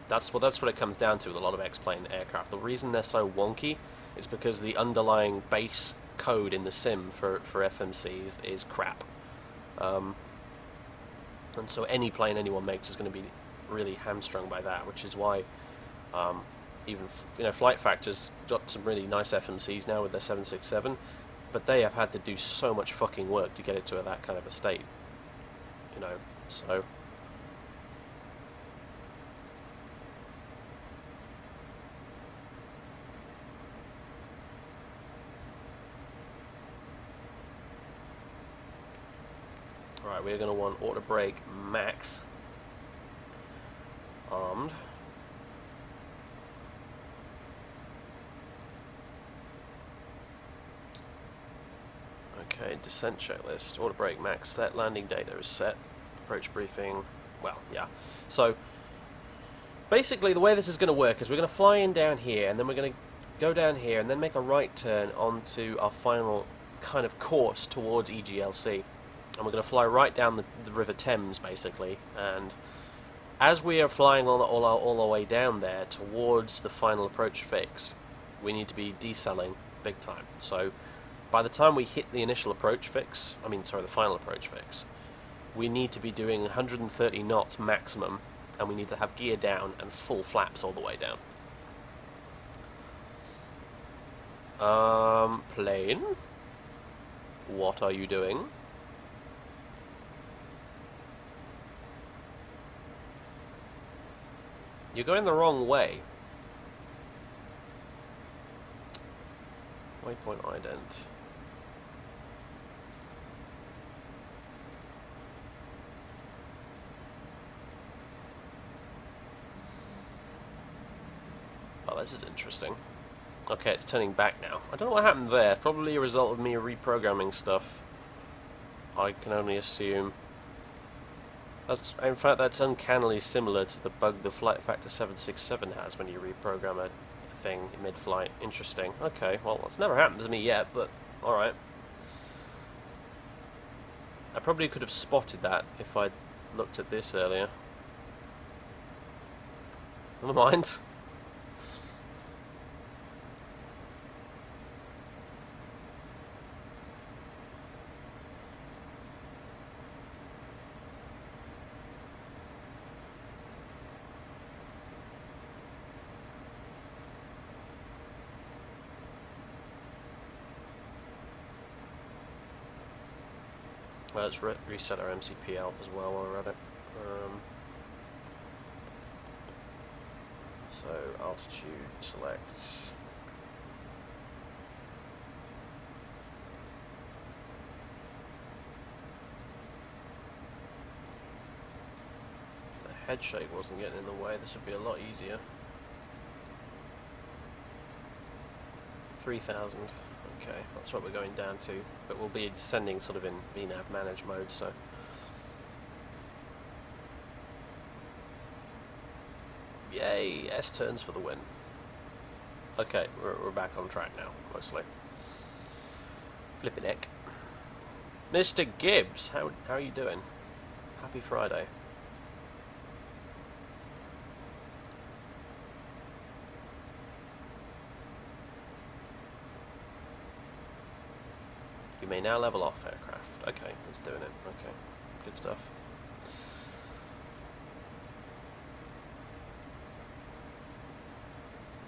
That's what it comes down to with a lot of X-Plane aircraft. The reason they're so wonky is because the underlying base code in the sim for FMCs is crap. And so any plane anyone makes is going to be really hamstrung by that, which is why even Flight Factor's got some really nice FMCs now with their 767, but they have had to do so much fucking work to get it to that kind of a state, so. Alright, we're going to want auto brake max armed. Okay, descent checklist, auto brake max set, landing data is set, approach briefing, well, yeah. So, basically the way this is going to work is we're going to fly in down here, and then we're going to go down here, and then make a right turn onto our final kind of course towards EGLC. And we're going to fly right down the River Thames, basically, and as we are flying all our way down there towards the final approach fix, we need to be decelling big time. So by the time we hit the initial approach fix, the final approach fix, we need to be doing 130 knots maximum, and we need to have gear down and full flaps all the way down. Plane, what are you doing? You're going the wrong way. Waypoint ident. Oh, this is interesting. Okay, it's turning back now. I don't know what happened there. Probably a result of me reprogramming stuff. I can only assume. In fact, that's uncannily similar to the bug the Flight Factor 767 has when you reprogram a thing mid-flight. Interesting. Okay, well, that's never happened to me yet, but alright. I probably could have spotted that if I'd looked at this earlier. Never mind. Well, let's reset our MCPL as well while we're at it. So altitude, select. If the head shake wasn't getting in the way, this would be a lot easier. 3,000. Okay, that's what we're going down to, but we'll be descending sort of in VNAV manage mode, so. Yay, S turns for the win. Okay, we're back on track now, mostly. Flippin' heck. Mr. Gibbs, how are you doing? Happy Friday. You may now level off aircraft. Okay, it's doing it. Okay, good stuff.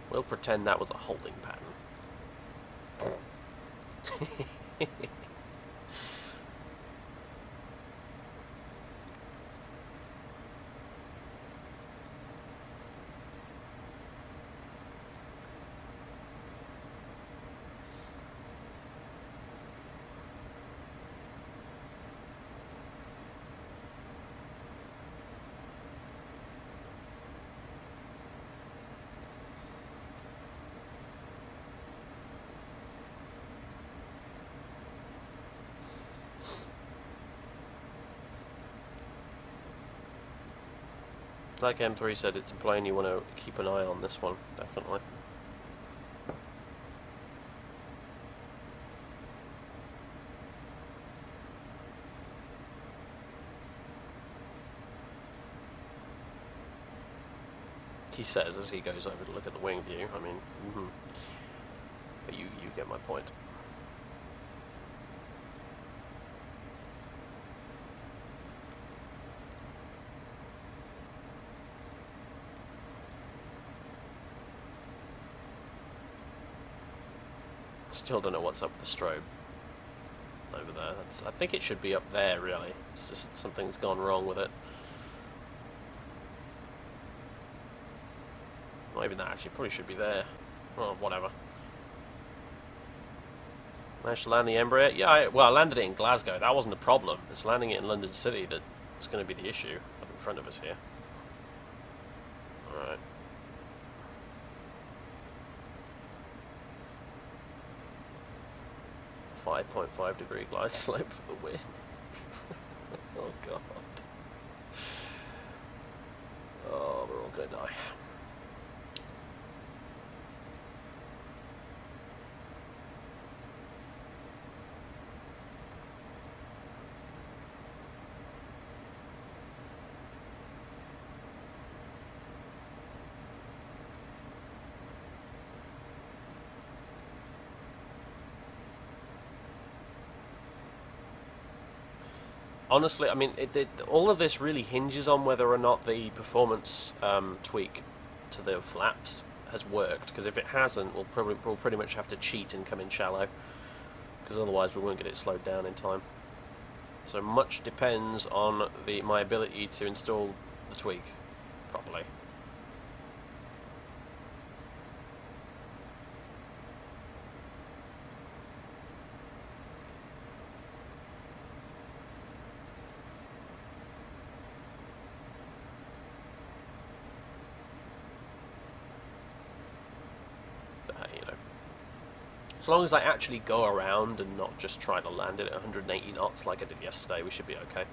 We'll pretend that was a holding pattern. Like M3 said, it's a plane you want to keep an eye on, this one, definitely. He says as he goes over to look at the wing view, I mean, but you get my point. Still don't know what's up with the strobe over there. I think it should be up there, really. It's just something's gone wrong with it. Not even that, actually. Probably should be there. Well, whatever. Managed to land the Embraer? Yeah, well, I landed it in Glasgow. That wasn't a problem. It's landing it in London City that's going to be the issue up in front of us here. Alright. .5 degree glide slope for the win. Oh god. Oh, we're all gonna die. Honestly, I mean, all of this really hinges on whether or not the performance tweak to the flaps has worked. Because if it hasn't, we'll pretty much have to cheat and come in shallow. Because otherwise we won't get it slowed down in time. So much depends on my ability to install the tweak properly. As long as I actually go around and not just try to land it at 180 knots like I did yesterday, we should be okay.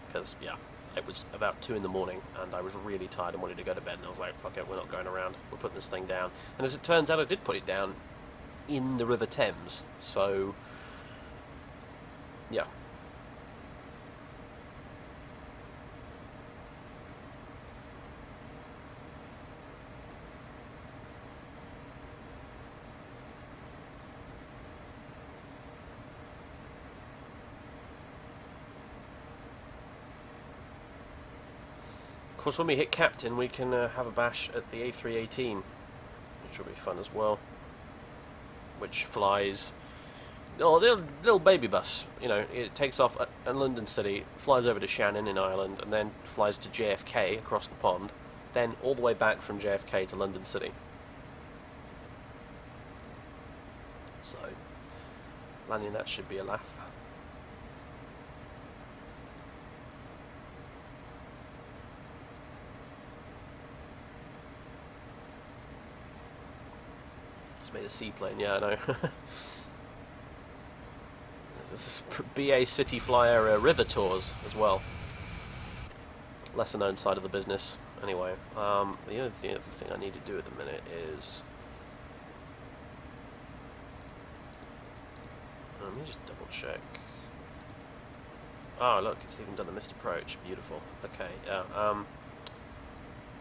Because, yeah, it was about 2 in the morning and I was really tired and wanted to go to bed, and I was like, fuck it, we're not going around, we're putting this thing down. And as it turns out, I did put it down in the River Thames, so, yeah. Of course, when we hit Captain, we can have a bash at the A318, which will be fun as well. Which flies Oh, little baby bus. You know, it takes off at London City, flies over to Shannon in Ireland, and then flies to JFK across the pond, then all the way back from JFK to London City. So, landing that should be a laugh. Just made a seaplane, yeah, I know. This is BA Cityflyer river tours as well. Lesser known side of the business. Anyway, the other thing I need to do at the minute is... Let me just double check. Oh, look, it's even done the missed approach. Beautiful. Okay, yeah. I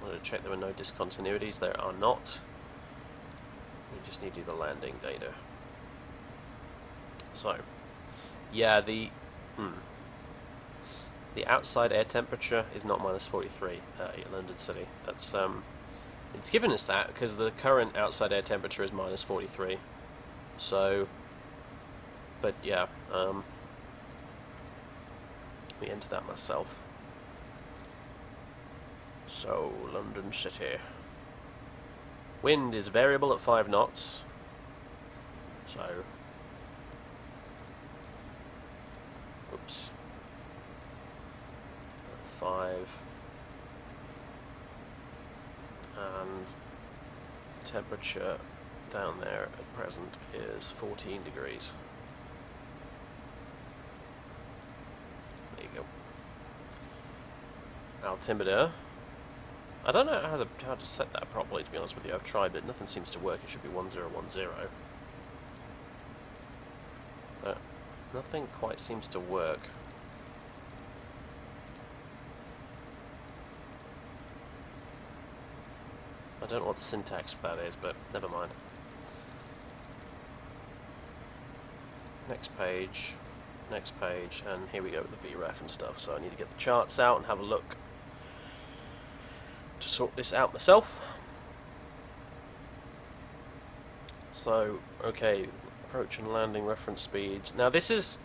wanted to check there were no discontinuities. There are not. We just need to do the landing data. So, yeah, the outside air temperature is not minus 43 at London City. That's it's given us that because the current outside air temperature is minus 43. So, but yeah, let me enter that myself. So, London City. Wind is variable at 5 knots. So, oops. 5. And temperature down there at present is 14 degrees. There you go. Altimeter. I don't know how to set that properly, to be honest with you. I've tried, but nothing seems to work. It should be 1010. But nothing quite seems to work. I don't know what the syntax for that is, but never mind. Next page, and here we go with the VREF and stuff. So I need to get the charts out and have a look to sort this out myself. So, okay, approach and landing reference speeds. Now this is,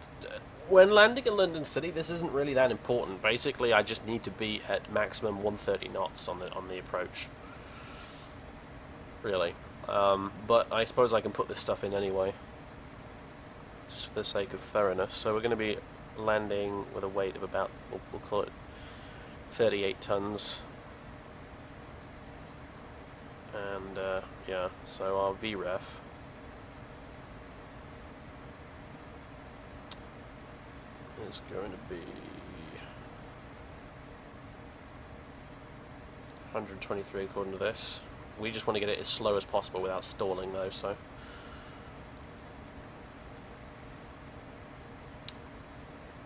when landing at London City, this isn't really that important. Basically, I just need to be at maximum 130 knots on the approach. Really. But I suppose I can put this stuff in anyway, just for the sake of thoroughness. So we're going to be landing with a weight of about, we'll call it 38 tons. And yeah, so our VREF is going to be 123 according to this. We just want to get it as slow as possible without stalling though, so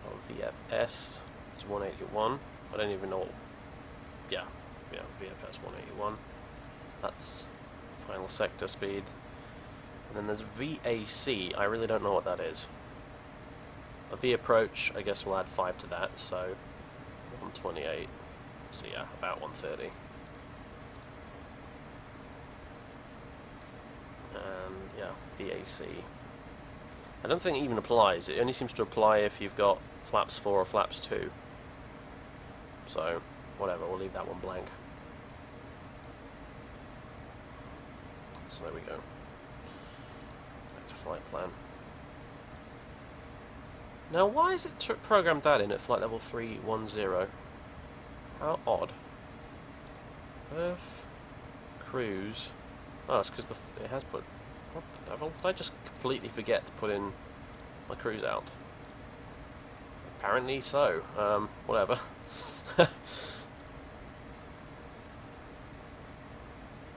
our VFS is 181. I don't even know. Yeah, VFS 181. That's final sector speed. And then there's VAC. I really don't know what that is. A V approach, I guess we'll add 5 to that, so 128. So yeah, about 130. And yeah, VAC. I don't think it even applies. It only seems to apply if you've got flaps 4 or flaps 2. So, whatever, we'll leave that one blank. So there we go. Back to flight plan. Now, why is it programmed that in at flight level 310? How odd. Earth, cruise. Oh, it's because it has put. What the devil? Did I just completely forget to put in my cruise out? Apparently so. Whatever.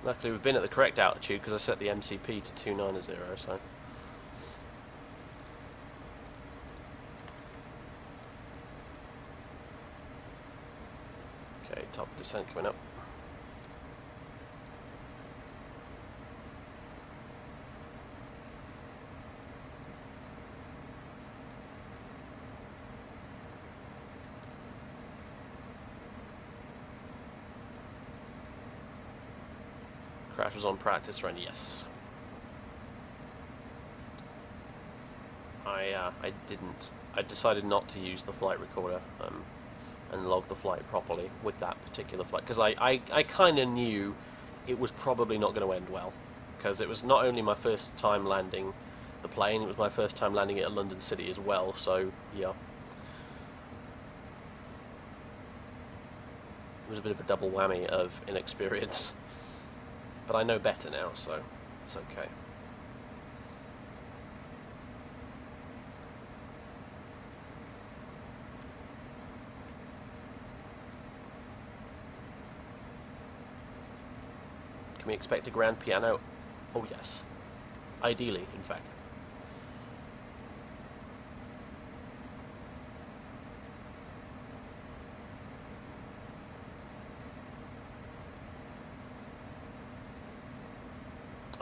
Luckily, we've been at the correct altitude because I set the MCP to 290, so. Okay, top descent coming up. Crash was on practice run, yes. I didn't. I decided not to use the flight recorder and log the flight properly with that particular flight, because I kind of knew it was probably not going to end well, because it was not only my first time landing the plane, it was my first time landing it at London City as well, so yeah. It was a bit of a double whammy of inexperience, but I know better now, so it's okay. Can we expect a grand piano? Oh yes. Ideally, in fact.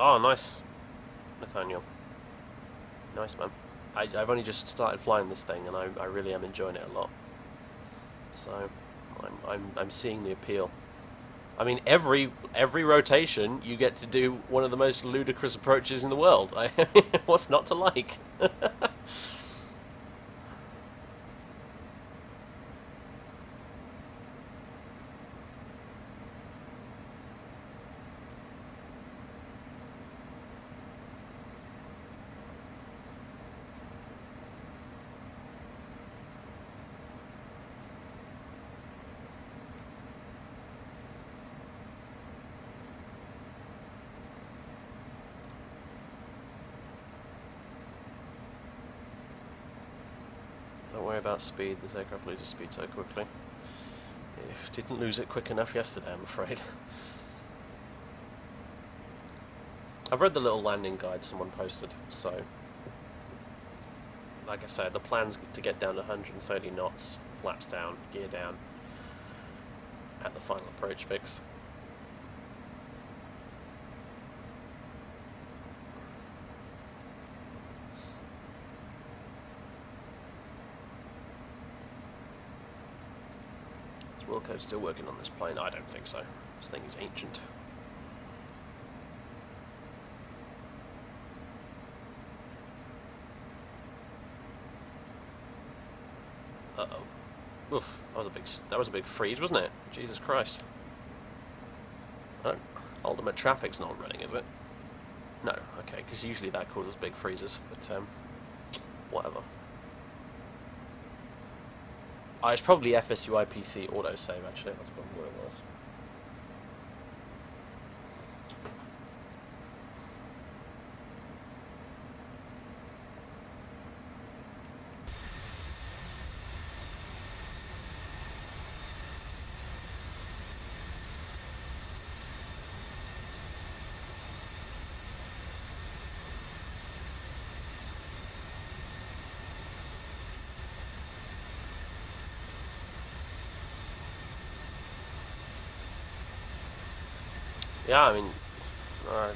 Oh, nice, Nathaniel. Nice, man. I've only just started flying this thing, and I really am enjoying it a lot. So, I'm seeing the appeal. I mean, every rotation, you get to do one of the most ludicrous approaches in the world. What's not to like? Don't worry about speed, this aircraft loses speed so quickly. It didn't lose it quick enough yesterday, I'm afraid. I've read the little landing guide someone posted, so... Like I said, the plan's to get down to 130 knots, flaps down, gear down, at the final approach fix. Wilco's still working on this plane? I don't think so. This thing is ancient. Uh-oh. Oof, that was a big freeze, wasn't it? Jesus Christ. Ultimate traffic's not running, is it? No, okay, because usually that causes big freezes, but whatever. It's probably FSUI PC autosave, actually. That's probably what it was. Yeah, I mean,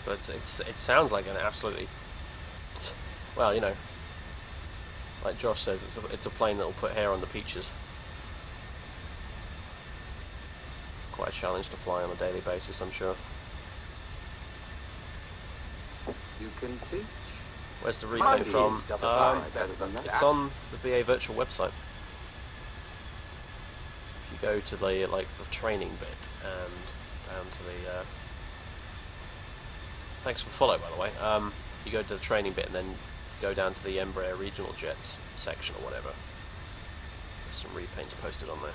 but it sounds like an absolutely, well, you know, like Josh says, it's a plane that will put hair on the peaches. Quite a challenge to fly on a daily basis, I'm sure. You can teach. Where's the replay from? It's on the BA Virtual website. If you go to the the training bit and down to the. Thanks for the follow, by the way. You go to the training bit and then go down to the Embraer Regional Jets section or whatever. There's some repaints posted on there.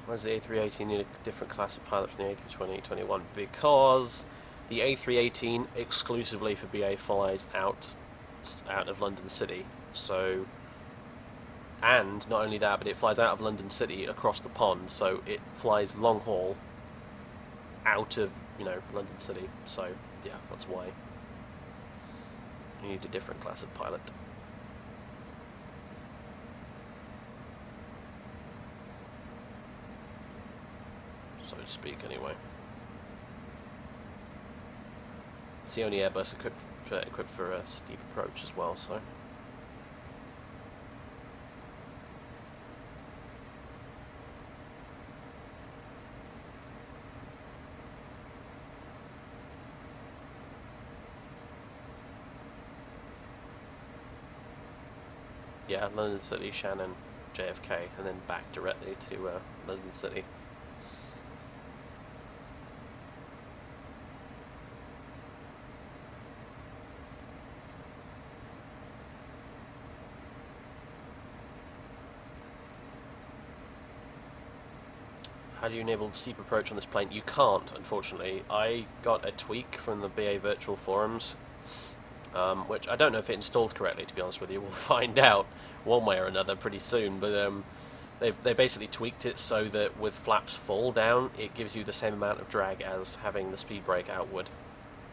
Why does the A318 need a different class of pilot from the A320-21? Because the A318 exclusively for BA flies out of London City. So, and not only that, but it flies out of London City across the pond. So it flies long haul out of London City. So yeah, that's why you need a different class of pilot. so to speak, anyway. It's the only Airbus equipped for a steep approach as well, so. Yeah, London City, Shannon, JFK, and then back directly to London City. How do you enable steep approach on this plane? You can't, unfortunately. I got a tweak from the BA Virtual forums, which I don't know if it installed correctly, to be honest with you. We'll find out one way or another pretty soon, but they basically tweaked it so that with flaps full down, it gives you the same amount of drag as having the speed brake outward.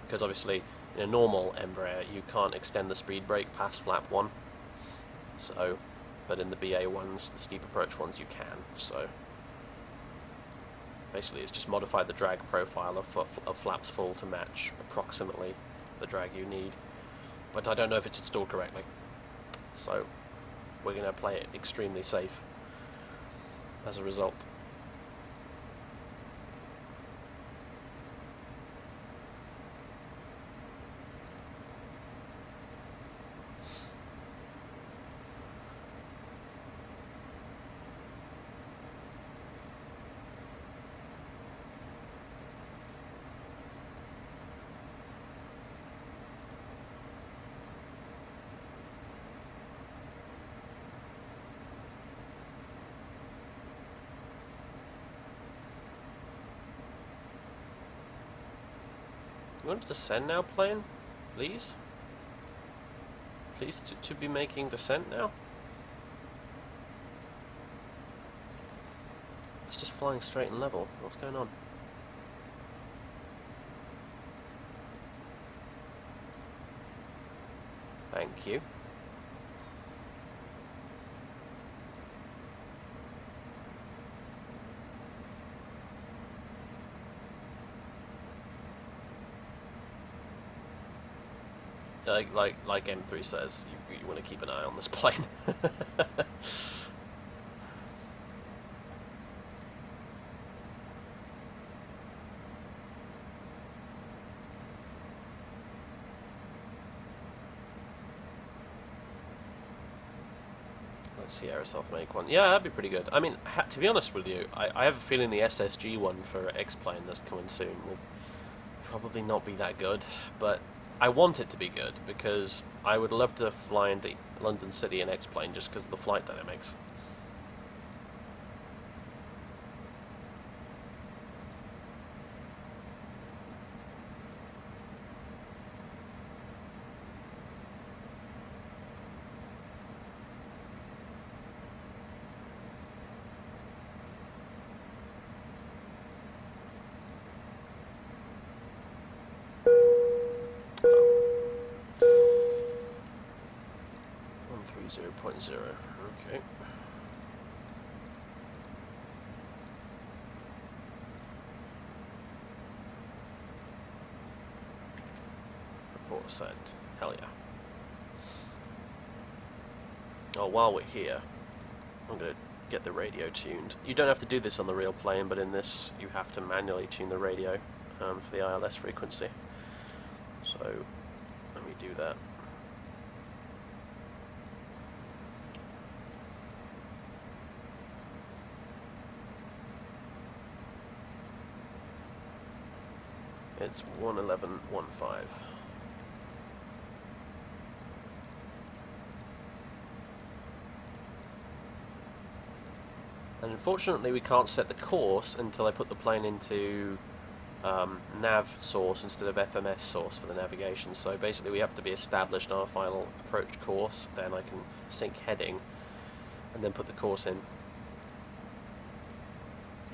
Because obviously, in a normal Embraer, you can't extend the speed brake past flap 1. So, but in the BA ones, the steep approach ones, you can. So, basically, it's just modified the drag profile of flaps full to match approximately the drag you need. But I don't know if it's installed correctly. So, we're going to play it extremely safe as a result. You want to descend now, plane? Please? Please to be making descent now? It's just flying straight and level. What's going on? Thank you. Like M3 says, you want to keep an eye on this plane. Let's see Aerosoft make one. Yeah, that'd be pretty good. I mean, to be honest with you, I have a feeling the SSG one for X-Plane that's coming soon will probably not be that good, but I want it to be good because I would love to fly into London City in X-Plane just because of the flight dynamics. .0. Okay. Report sent. Hell yeah. Oh, while we're here, I'm going to get the radio tuned. You don't have to do this on the real plane, but in this you have to manually tune the radio for the ILS frequency. So, let me do that. It's 111.15. And unfortunately we can't set the course until I put the plane into nav source instead of FMS source for the navigation. So basically we have to be established on our final approach course, then I can sync heading and then put the course in.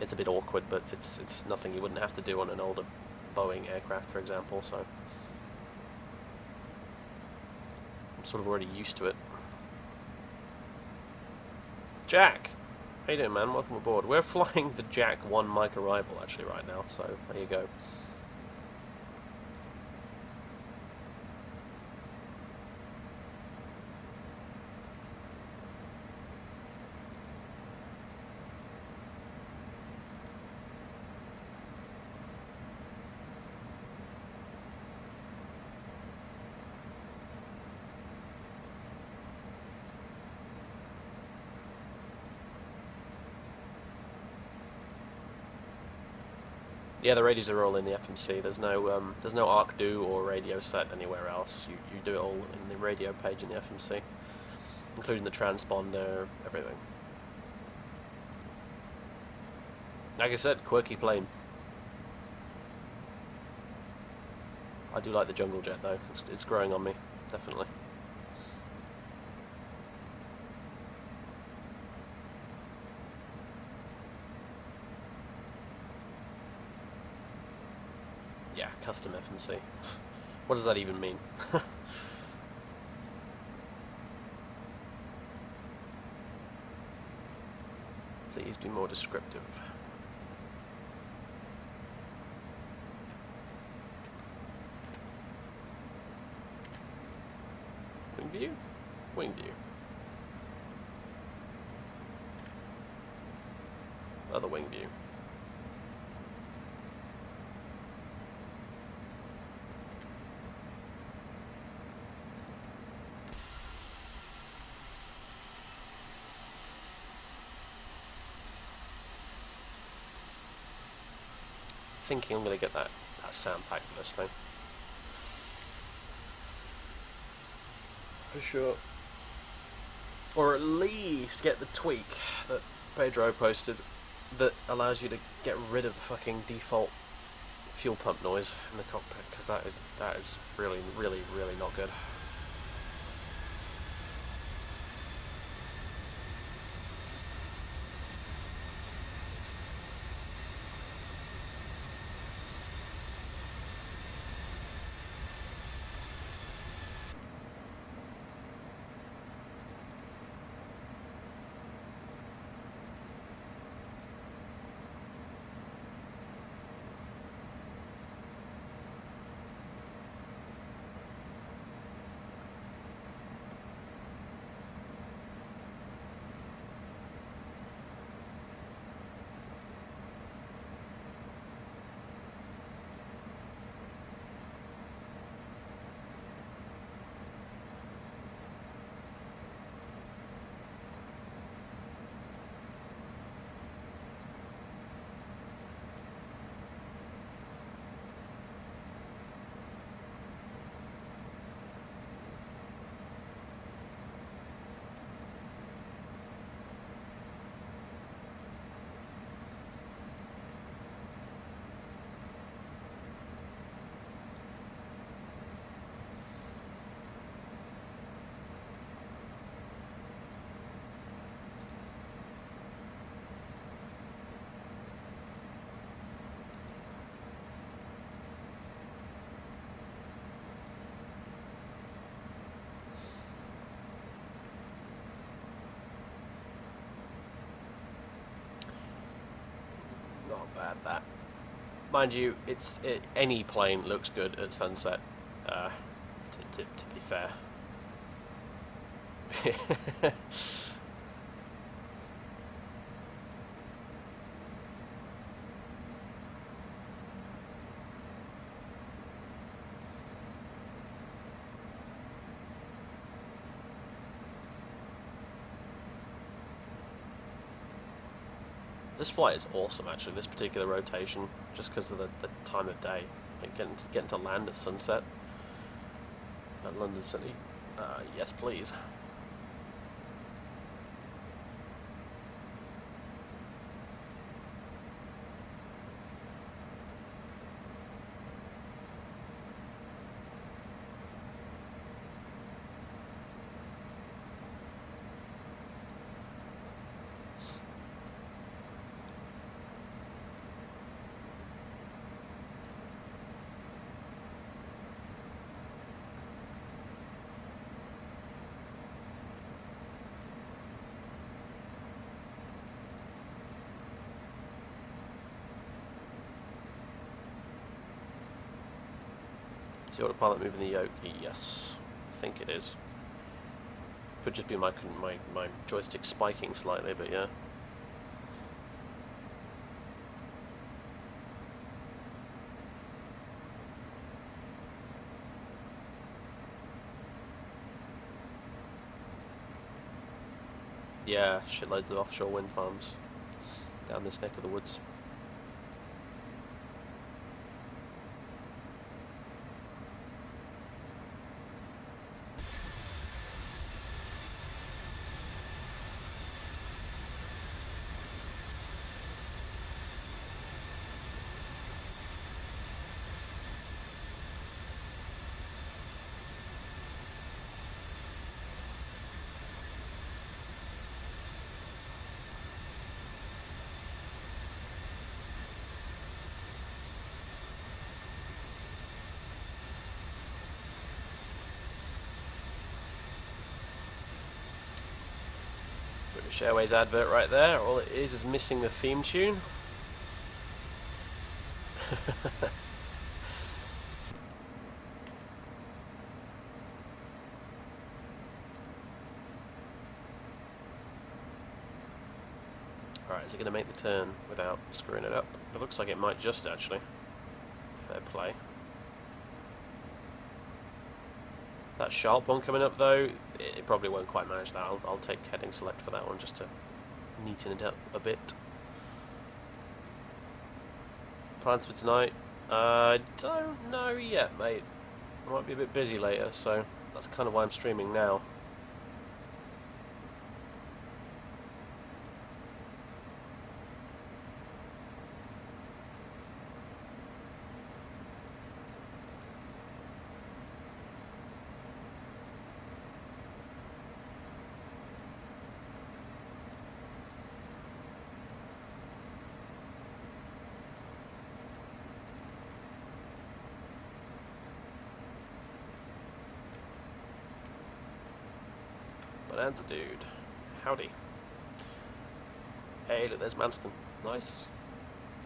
It's a bit awkward, but it's nothing you wouldn't have to do on an older Boeing aircraft, for example, so I'm sort of already used to it. Jack, How you doing, man? Welcome aboard. We're flying the Jack 1 Mike Arrival actually right now, so there you go. Yeah, the radios are all in the FMC. There's no ARC-do or radio set anywhere else. You do it all in the radio page in the FMC, including the transponder, everything. Like I said, quirky plane. I do like the jungle jet though. It's growing on me, definitely. Yeah, custom FMC. What does that even mean? Please be more descriptive. Wing view? Wing view. Other wing view. Thinking I'm going to get that sound pack for this thing. For sure. Or at least get the tweak that Pedro posted that allows you to get rid of the fucking default fuel pump noise in the cockpit, because that is really, really, really not good. Not bad, that. Mind you, any plane looks good at sunset, to be fair. This flight is awesome, actually, this particular rotation, just because of the time of day. Like getting to land at sunset at London City. Yes, please. Is the autopilot moving the yoke? Yes, I think it is. Could just be my joystick spiking slightly, but yeah. Yeah, shitloads of offshore wind farms down this neck of the woods. British Airways advert right there. All it is missing the theme tune. Alright, is it going to make the turn without screwing it up? It looks like it might just actually. Fair play. That sharp one coming up though, it probably won't quite manage that. I'll take heading select for that one just to neaten it up a bit. Plans for tonight? I don't know yet, mate. I might be a bit busy later, so that's kind of why I'm streaming now. Bonanza dude. Howdy. Hey, look, there's Manston. Nice.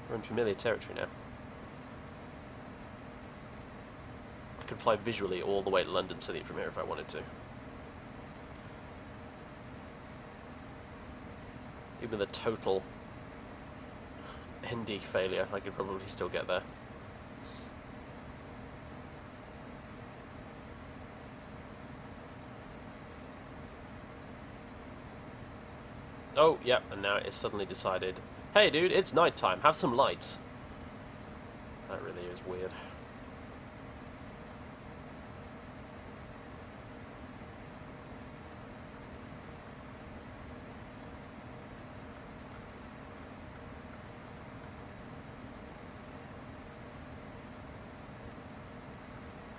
We're in familiar territory now. I could fly visually all the way to London City from here if I wanted to. Even with a total ND failure, I could probably still get there. Oh, yep, and now it's suddenly decided, hey dude, it's night time, have some lights. That really is weird.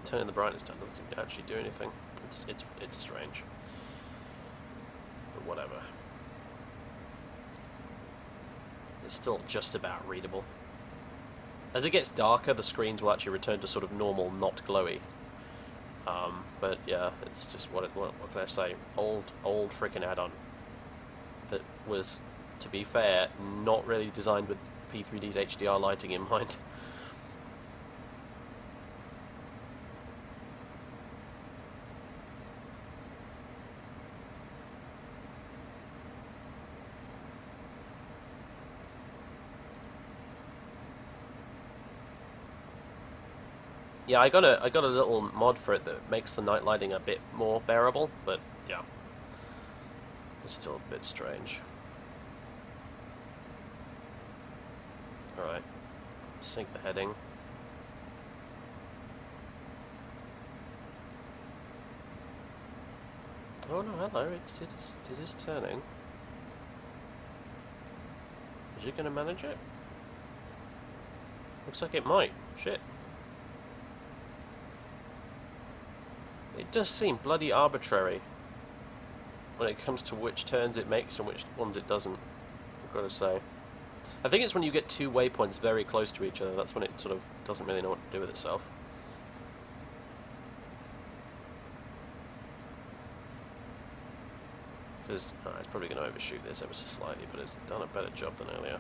Turning the brightness down doesn't actually do anything. It's strange. But whatever. It's still just about readable. As it gets darker, the screens will actually return to sort of normal, not glowy. But yeah, it's just what can I say? Old freaking add-on that was, to be fair, not really designed with P3D's HDR lighting in mind. Yeah, I got a little mod for it that makes the night lighting a bit more bearable, but yeah, it's still a bit strange. Alright, sync the heading. Oh no, hello, it is turning. Is it going to manage it? Looks like it might. Shit. It does seem bloody arbitrary when it comes to which turns it makes and which ones it doesn't, I've got to say. I think it's when you get two waypoints very close to each other, that's when it sort of doesn't really know what to do with itself. Because, it's probably going to overshoot this ever so slightly, but it's done a better job than earlier.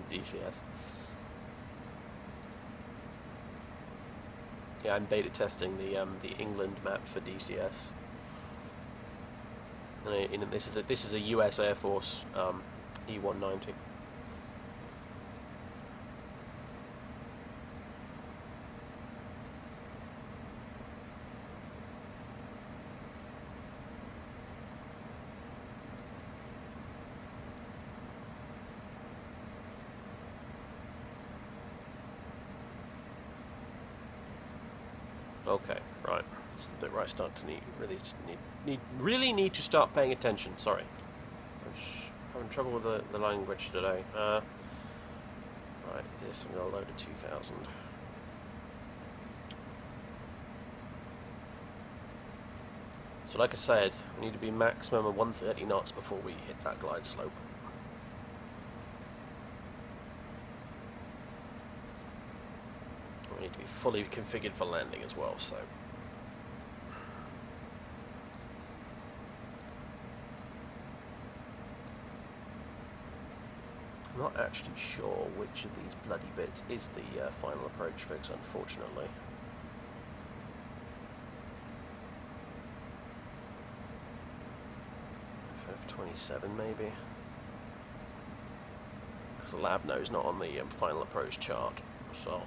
DCS. Yeah, I'm beta testing the England map for DCS. And this is a US Air Force E-190. Okay, right. It's the bit where I start to really need to start paying attention. Sorry, I'm having trouble with the language today. Right, this I'm gonna load a 2000. So, like I said, we need to be maximum of 130 knots before we hit that glide slope. We need to be fully configured for landing as well, so. I'm not actually sure which of these bloody bits is the final approach fix, unfortunately. FF27 maybe? Because the lab node's not on the final approach chart, so.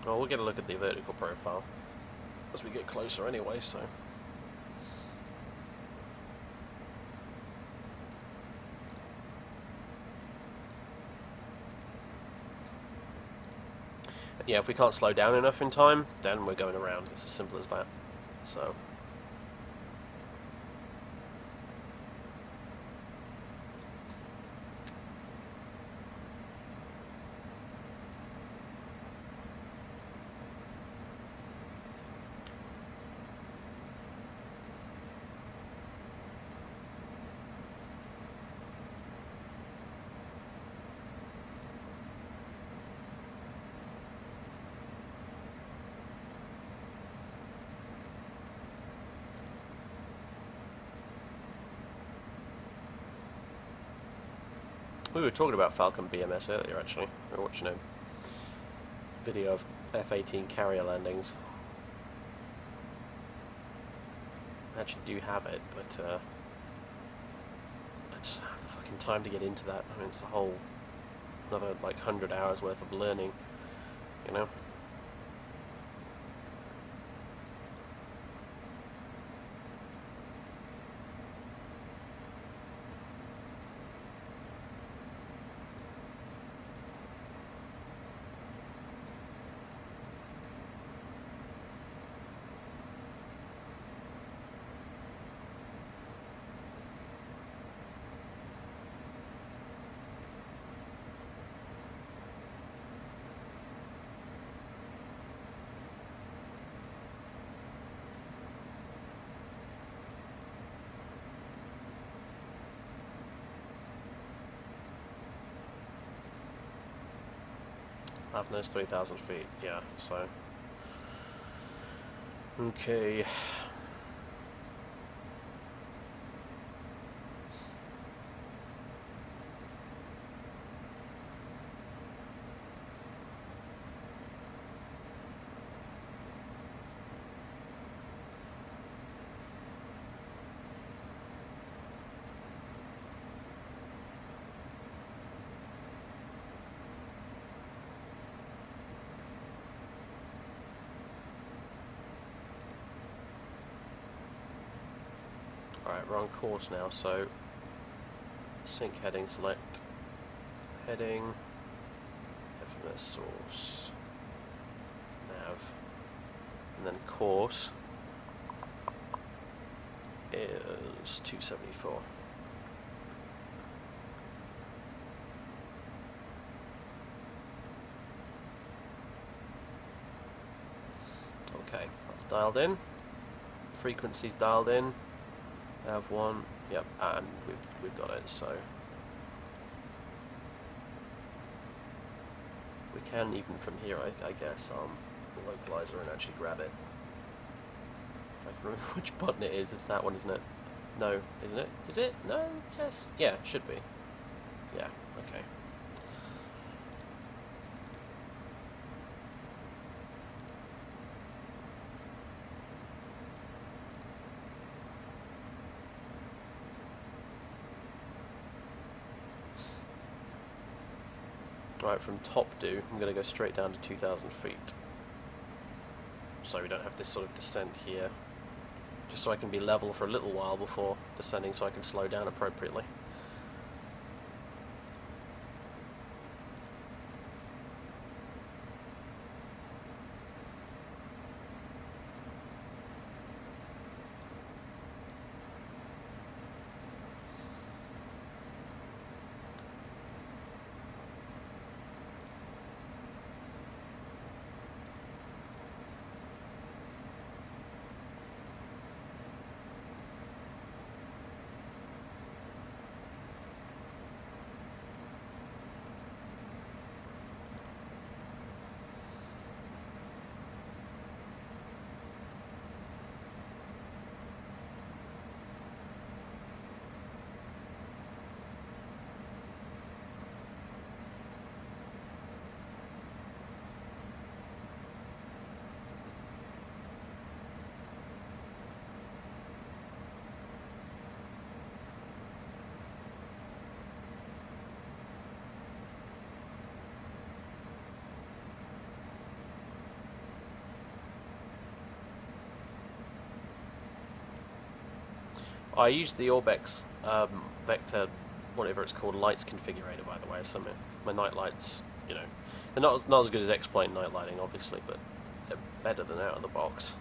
Well, we'll get a look at the vertical profile as we get closer anyway, so. And yeah, if we can't slow down enough in time, then we're going around. It's as simple as that. So. We were talking about Falcon BMS earlier, actually. We were watching a video of F-18 carrier landings. I actually do have it, but I just have the fucking time to get into that. I mean, it's a whole another like 100 hours worth of learning, you know. Avner's 3,000 feet, yeah, so. Okay. Alright, we're on course now, so sync heading, select heading, FMS source, nav, and then course is 274. Okay, that's dialed in, frequency's dialed in. Have one, yep, and we've got it. So we can even from here, I guess, the localizer and actually grab it. If I can remember which button it is. It's that one, isn't it? No, isn't it? Is it? No? Yes. Yeah, it should be. Yeah, okay. Right, from top due, I'm going to go straight down to 2,000 feet. So we don't have this sort of descent here. Just so I can be level for a little while before descending, so I can slow down appropriately. I used the Orbex Vector, whatever it's called, lights configurator, by the way. So my night lights, you know, they're not as good as X-Plane night lighting, obviously, but they're better than out of the box.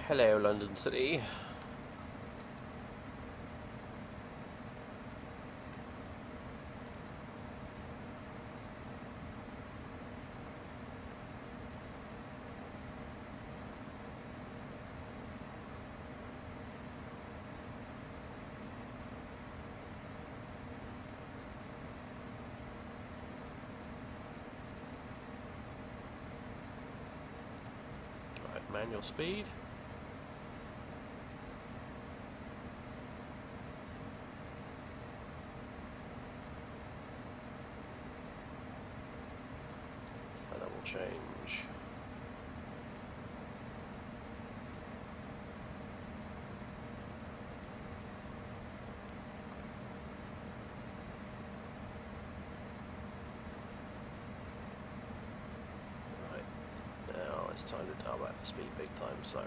Hello, London City. Right, manual speed. Change. Right, now it's time to dial back the speed big time, so.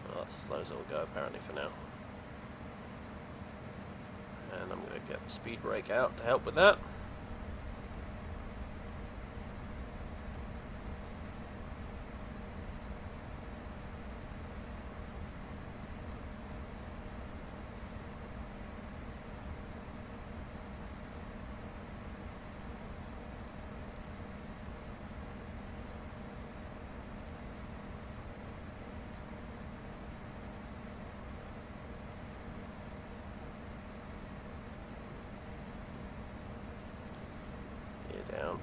Well, that's as slow as it'll go apparently for now. And I'm going to get the speed brake out to help with that. Down.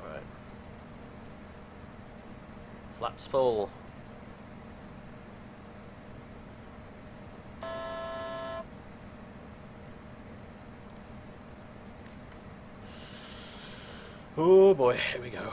All right. Flaps full. Oh boy, here we go.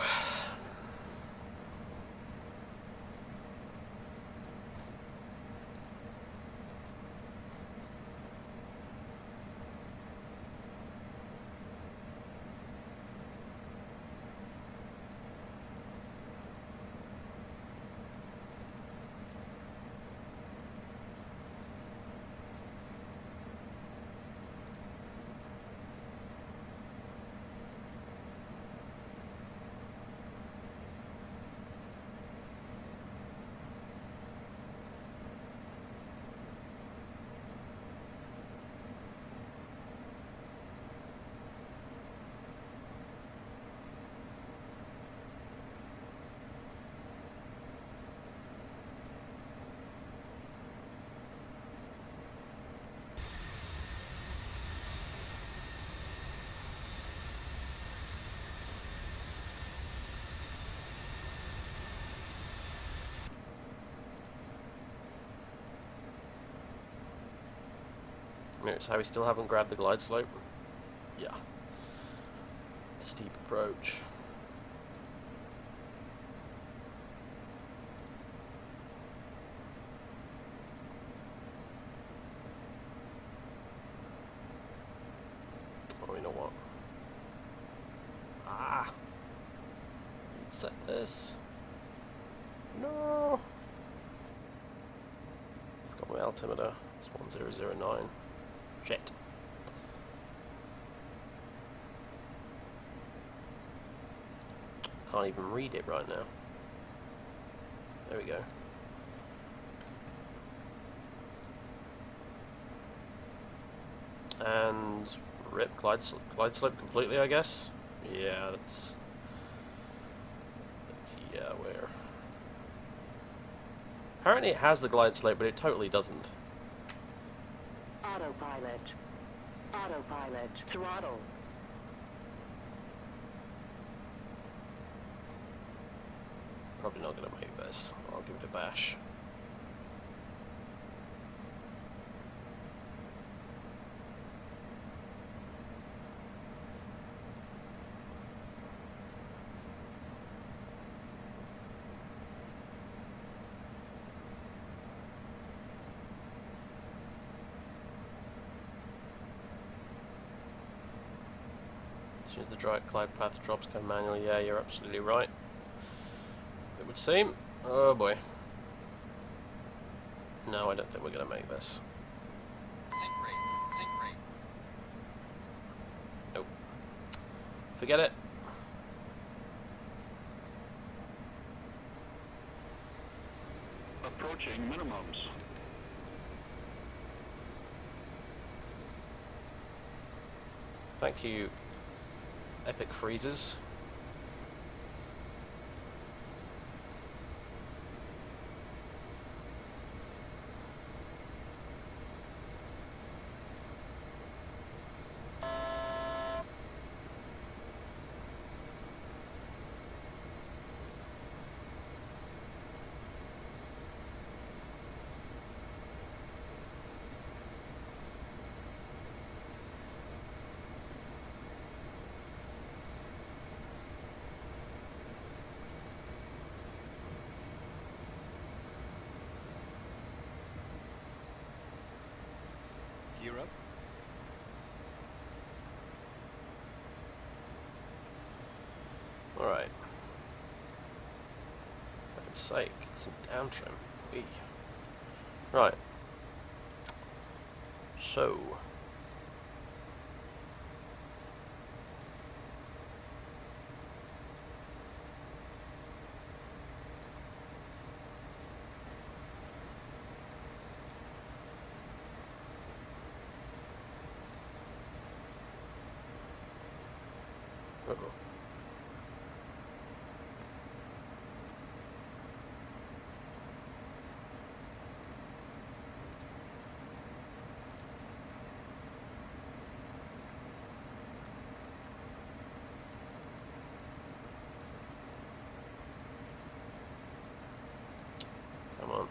So we still haven't grabbed the glide slope. Yeah. Steep approach. Oh, you know what? Ah! Set this. No! I've got my altimeter. It's 1009. Shit. Can't even read it right now. There we go. And rip glide slope completely, I guess. Yeah, that's. Yeah, where? Apparently it has the glide slope, but it totally doesn't. Autopilot. Autopilot. Throttle. Probably not going to make this. I'll give it a bash. As soon as the glide path drops, go manually. Yeah, you're absolutely right. It would seem. Oh boy. No, I don't think we're going to make this. Sink rate. Sink rate. Nope. Forget it. Approaching minimums. Thank you, Epic Freezes. Gear up. Alright. For heaven's sake, get some down trim. Wee. Right. So. Uh-oh. Come on.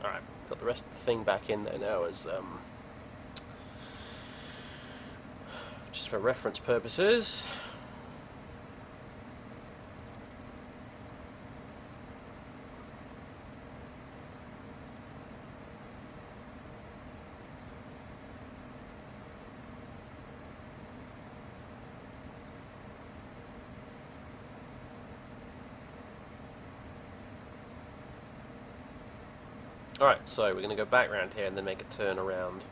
Alright, got the rest of the thing back in there now as just for reference purposes. Alright, so we're going to go back around here and then make a turn around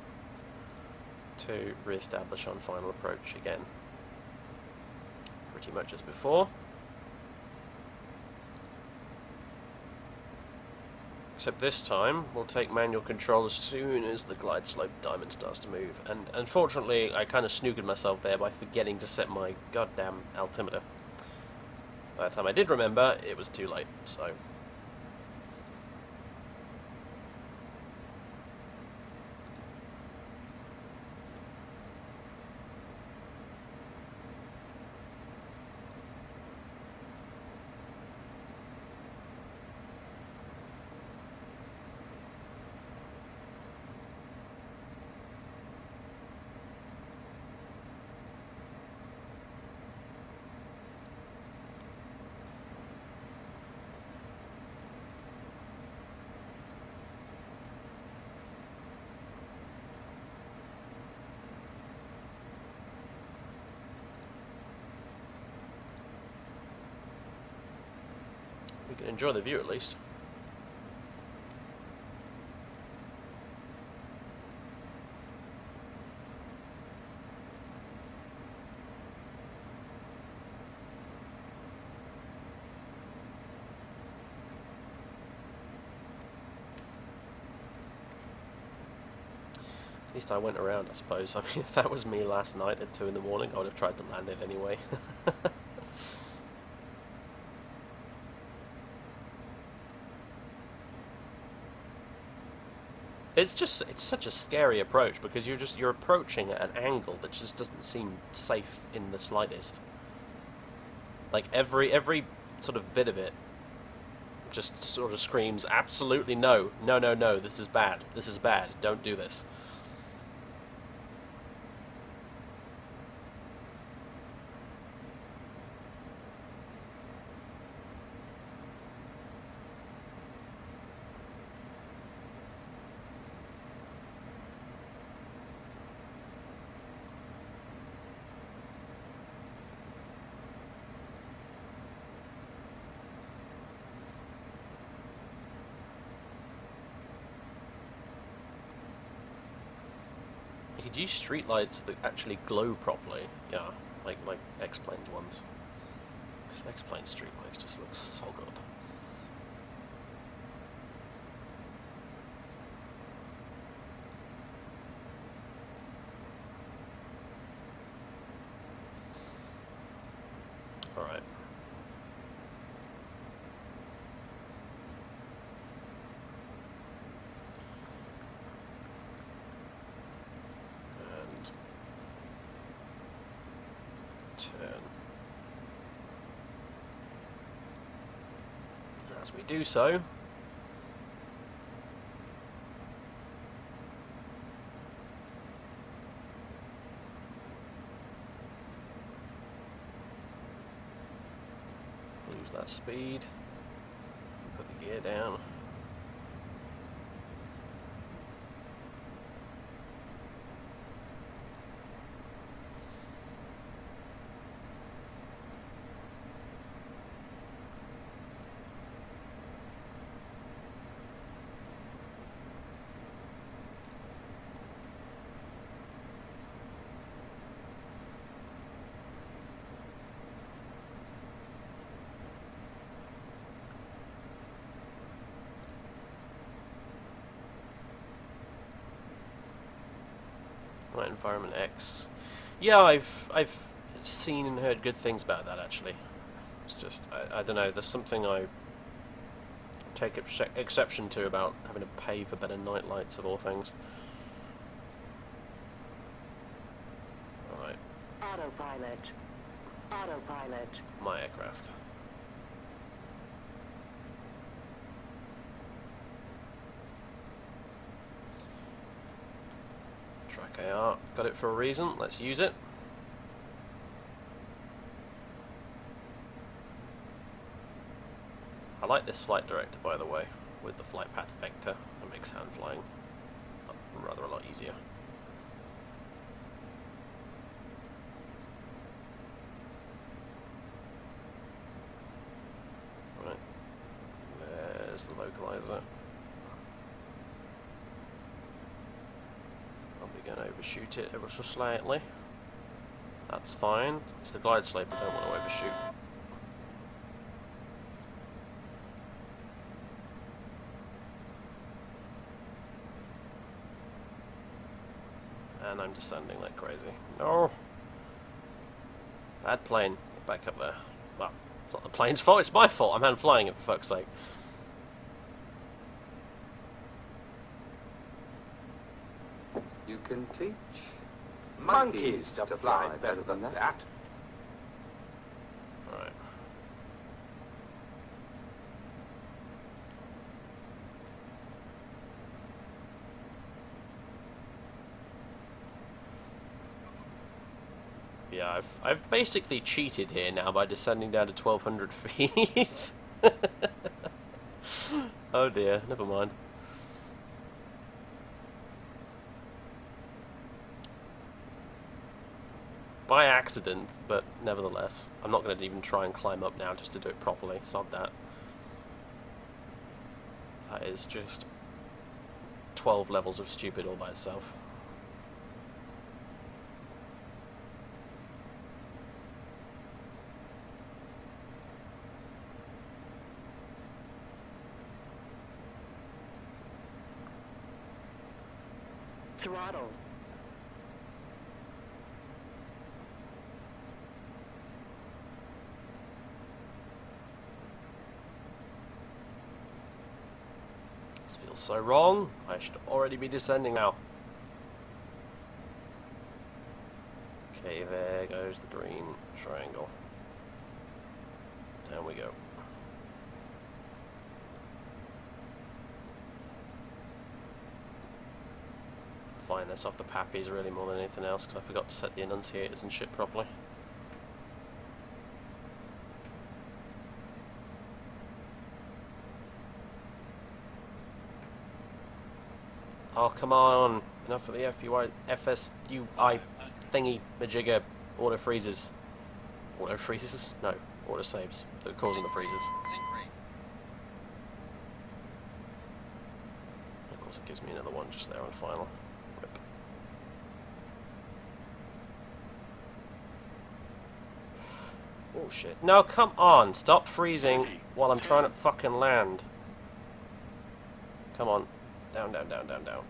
to re-establish on final approach again. Pretty much as before. Except this time, we'll take manual control as soon as the glide slope diamond starts to move. And unfortunately, I kind of snookered myself there by forgetting to set my goddamn altimeter. By the time I did remember, it was too late, so... we can enjoy the view at least. At least I went around, I suppose. I mean, if that was me last night at 2 in the morning, I would have tried to land it anyway. It's such a scary approach because you're approaching at an angle that just doesn't seem safe in the slightest. Like every sort of bit of it just sort of screams absolutely no, no, no, no, this is bad, don't do this. You could use streetlights that actually glow properly, yeah, like X-Plane's ones. Because X-Plane streetlights just look so good. Alright. As we do so, lose that speed, put the gear down. Right, Environment X. Yeah, I've seen and heard good things about that actually. It's just I don't know. There's something I take exception to about having to pay for better night lights of all things. All right. Autopilot. Autopilot. My aircraft. Track AR, got it for a reason, let's use it. I like this flight director, by the way, with the flight path vector. It makes hand flying rather a lot easier. Right, there's the localizer. going to overshoot it ever so slightly. That's fine. It's the glide slope I don't want to overshoot. And I'm descending like crazy. No! Bad plane. Back up there. Well, it's not the plane's fault, it's my fault. I'm hand flying it, for fuck's sake. You can teach monkeys to fly better than that. Alright. Yeah, I've basically cheated here now by descending down to 1200 feet. Oh dear, never mind. By accident, but nevertheless. I'm not going to even try and climb up now just to do it properly. Sod that. That is just 12 levels of stupid all by itself. Throttle. This feels so wrong. I should already be descending now. Okay, there goes the green triangle. Down we go. Find this off the pappies really more than anything else because I forgot to set the enunciators and shit properly. Oh, come on. Enough of the FSUI thingy majigger auto freezes. Auto freezes? No, auto saves that are causing the freezes. Sink rate. Of course, it gives me another one just there on final. Rip. Oh shit. No, come on! Stop freezing while I'm trying to fucking land. Come on. Down, down, down, down, down.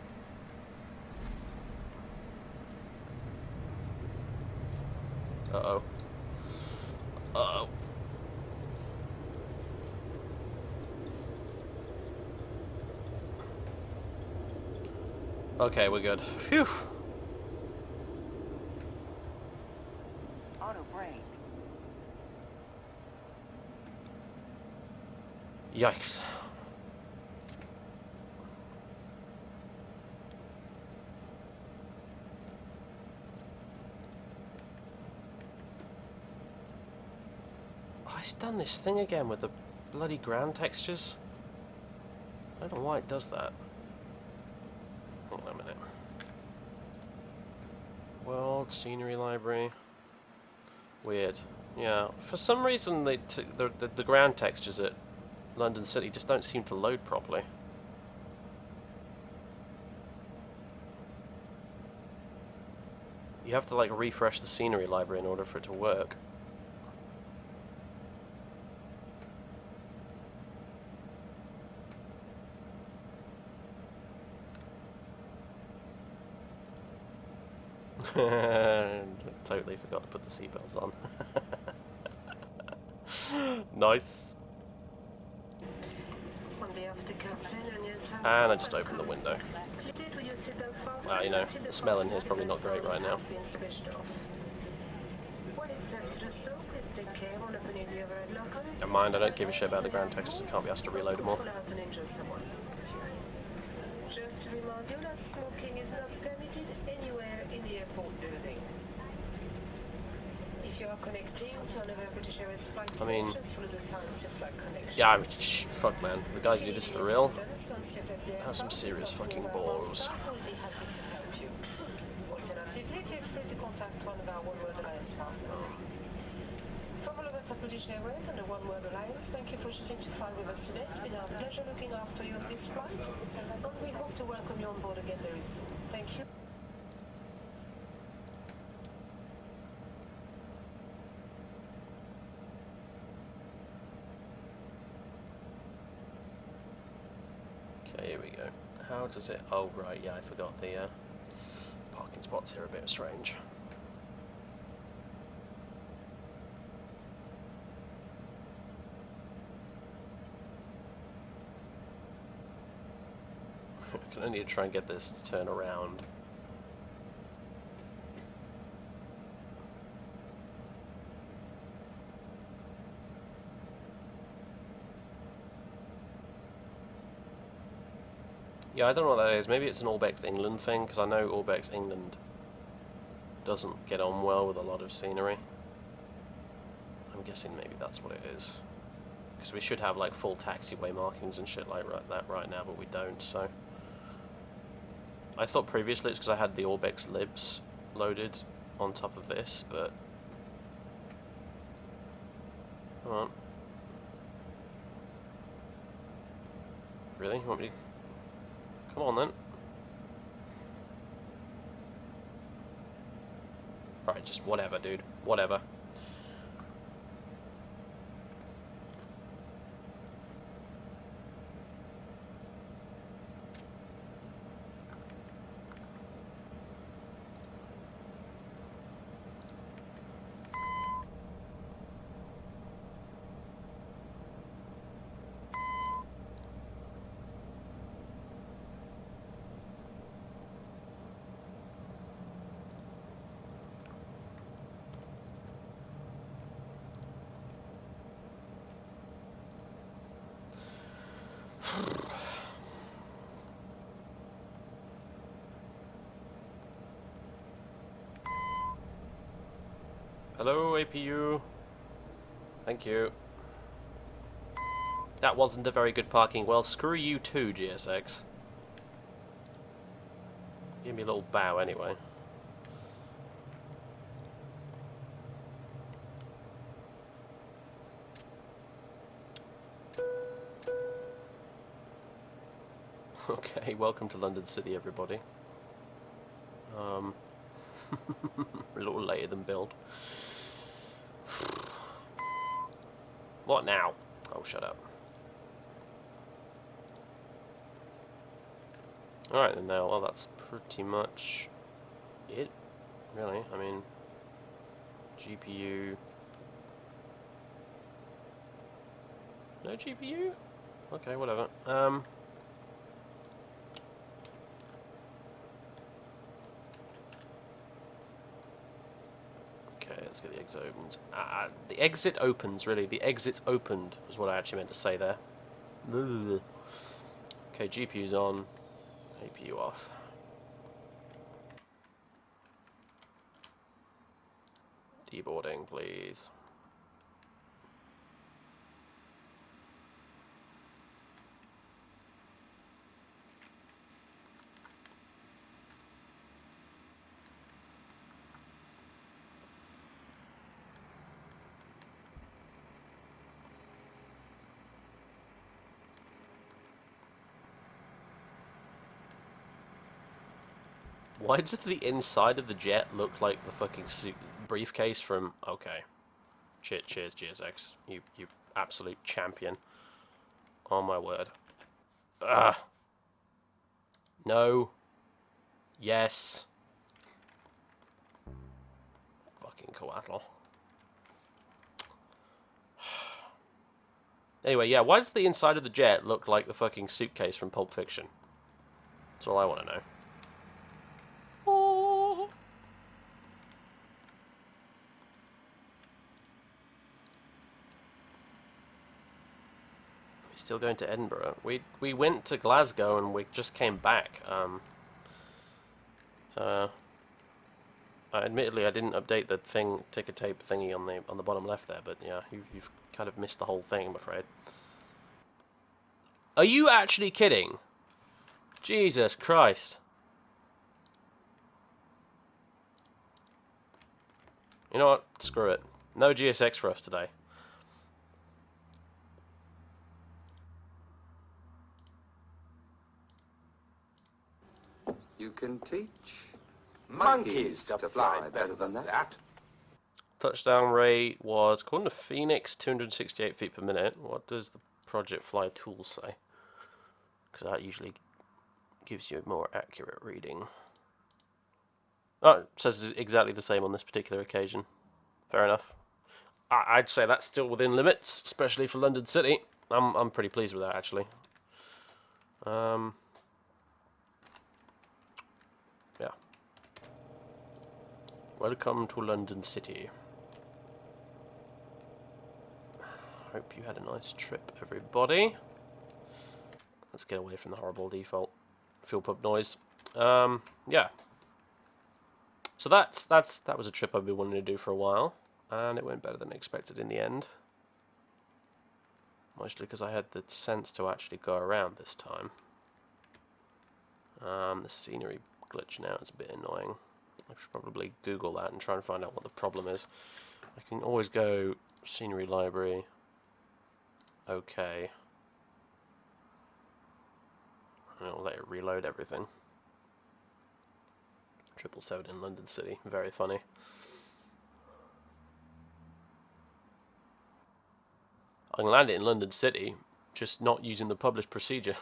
Uh-oh. Uh-oh. Okay, we're good. Phew. Auto brake. Yikes. Oh, it's done this thing again with the bloody ground textures. I don't know why it does that. Hold on a minute. World scenery library. Weird. Yeah, for some reason they the ground textures at London City just don't seem to load properly. You have to like refresh the scenery library in order for it to work. Totally forgot to put the seatbelts on. Nice. And I just opened the window. Well, you know, the smell in here is probably not great right now. Never mind, I don't give a shit about the ground textures. I can't be asked to reload them all. I mean, yeah, fuck man, the guys who do this for real have some serious fucking balls. Thank you for choosing to fly with us today. It's been our pleasure looking after you on this flight, and we hope to welcome you on board again very soon. Thank you. Okay, here we go. How does it... Oh, right, yeah, I forgot the parking spots here are a bit strange. I can only try and get this to turn around. Yeah, I don't know what that is. Maybe it's an Orbex England thing, because I know Orbex England doesn't get on well with a lot of scenery. I'm guessing maybe that's what it is. Because we should have like full taxiway markings and shit like that right now, but we don't, so... I thought previously it's because I had the Orbex libs loaded on top of this, but... Come on. Really? You want me to... Come on then. Right, just whatever, dude. Whatever. Hello, APU. Thank you. That wasn't a very good parking. Well, screw you too, GSX. Give me a little bow anyway. Okay, welcome to London City, everybody. A little later than build. What now? Oh, shut up. Alright then now, well that's pretty much it, really. I mean, GPU... No GPU? Okay, whatever. Okay, let's get the exit opened. The exit opens, really. The exit's opened, is what I actually meant to say there. Okay, GPU's on. APU off. Deboarding, please. Why does the inside of the jet look like the fucking briefcase from... Okay. Cheers, GSX. You absolute champion. Oh my word. Ugh. No. Yes. Fucking coatl. Anyway, yeah, why does the inside of the jet look like the fucking suitcase from Pulp Fiction? That's all I want to know. Still going to Edinburgh. We went to Glasgow and we just came back. Admittedly, I didn't update the ticker tape thingy on the bottom left there, but yeah, you've kind of missed the whole thing, I'm afraid. Are you actually kidding? Jesus Christ! You know what? Screw it. No GSX for us today. You can teach monkeys to fly better than that. Touchdown rate was, according to Phoenix, 268 feet per minute. What does the Project Fly tool say? because that usually gives you a more accurate reading. Oh, it says exactly the same on this particular occasion. Fair enough. I'd say that's still within limits, especially for London City. I'm pretty pleased with that, actually. Yeah. Welcome to London City. Hope you had a nice trip, everybody. Let's get away from the horrible default fuel pump noise. Yeah. So that was a trip I've been wanting to do for a while, and it went better than expected in the end. Mostly because I had the sense to actually go around this time. The scenery glitch now is a bit annoying. I should probably Google that and try and find out what the problem is. I can always go scenery library. Okay. And it'll let it reload everything. 777 in London City. Very funny. I can land it in London City, just not using the published procedure.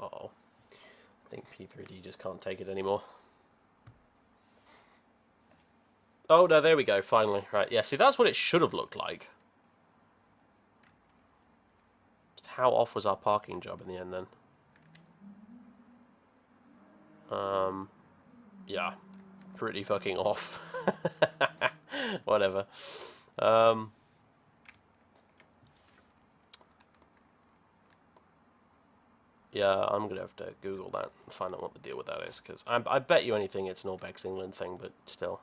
Uh-oh. I think P3D just can't take it anymore. Oh, no, there we go, finally. Right, yeah, see, that's what it should have looked like. Just how off was our parking job in the end, then? Yeah. Pretty fucking off. Whatever. Yeah, I'm going to have to Google that and find out what the deal with that is, because I bet you anything it's an Orbex England thing, but still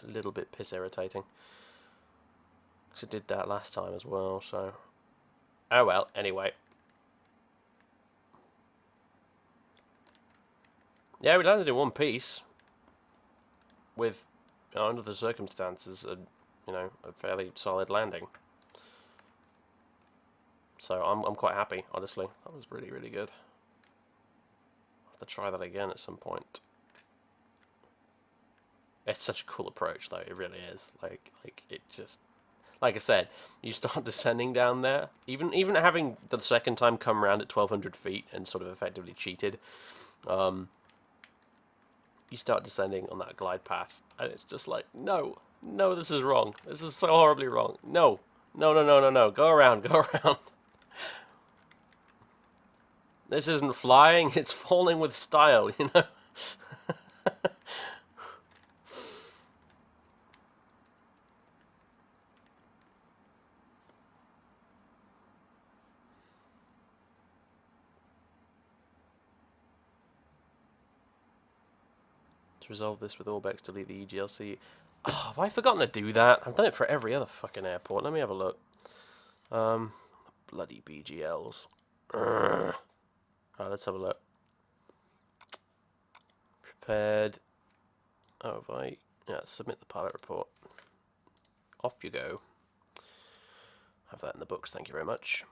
a little bit piss irritating. Because it did that last time as well, so... Oh well, anyway. Yeah, we landed in one piece with, under the circumstances, a fairly solid landing. So I'm quite happy, honestly. That was really, really good. I'll have to try that again at some point. It's such a cool approach, though. It really is. Like it just, like I said, you start descending down there. Even having the second time come around at 1,200 feet and sort of effectively cheated, you start descending on that glide path, and it's just like, no, this is wrong. This is so horribly wrong. No, go around, go around. This isn't flying, it's falling with style, you know? To resolve this with Orbex, delete the EGLC. Oh, have I forgotten to do that? I've done it for every other fucking airport. Let me have a look. Bloody BGLs. Alright, let's have a look. Prepared. Oh, have I? Yeah, submit the pilot report. Off you go. Have that in the books, thank you very much.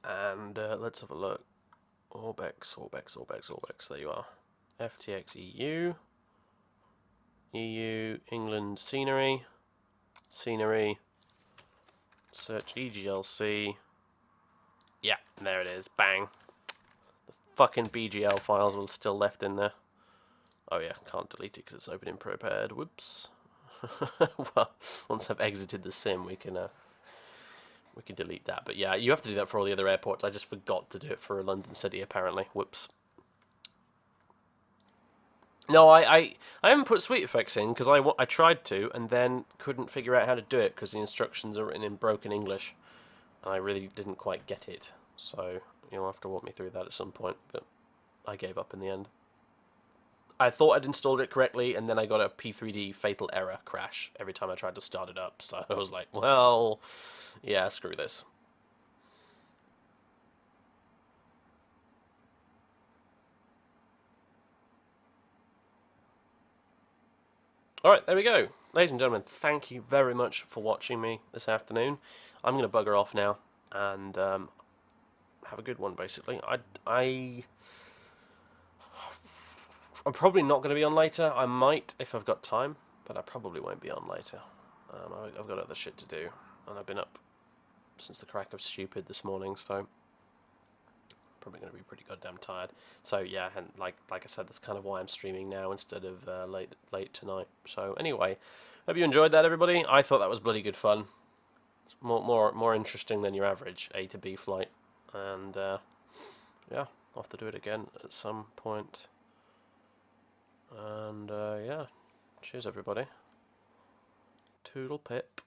And let's have a look. Orbex. There you are. FTX EU. EU, England, scenery. Search EGLC. Yeah, there it is. Bang. The fucking BGL files are still left in there. Oh yeah, can't delete it because it's open in Prepared. Whoops. Well, once I've exited the sim, we can delete that. But yeah, you have to do that for all the other airports. I just forgot to do it for London City, apparently. Whoops. No, I haven't put sweet effects in because I tried to and then couldn't figure out how to do it because the instructions are written in broken English. And I really didn't quite get it. So you'll have to walk me through that at some point, but I gave up in the end. I thought I'd installed it correctly, and then I got a P3D fatal error crash every time I tried to start it up. So I was like, well, yeah, screw this. Alright, there we go. Ladies and gentlemen, thank you very much for watching me this afternoon. I'm going to bugger off now and have a good one, basically. I'm probably not going to be on later. I might if I've got time, but I probably won't be on later. I've got other shit to do, and I've been up since the crack of stupid this morning, so probably going to be pretty goddamn tired. So yeah, and like I said, that's kind of why I'm streaming now instead of late tonight. So anyway, hope you enjoyed that, everybody. I thought that was bloody good fun. It's more interesting than your average A to B flight, and yeah, I'll have to do it again at some point. And yeah, cheers everybody. Toodle pip.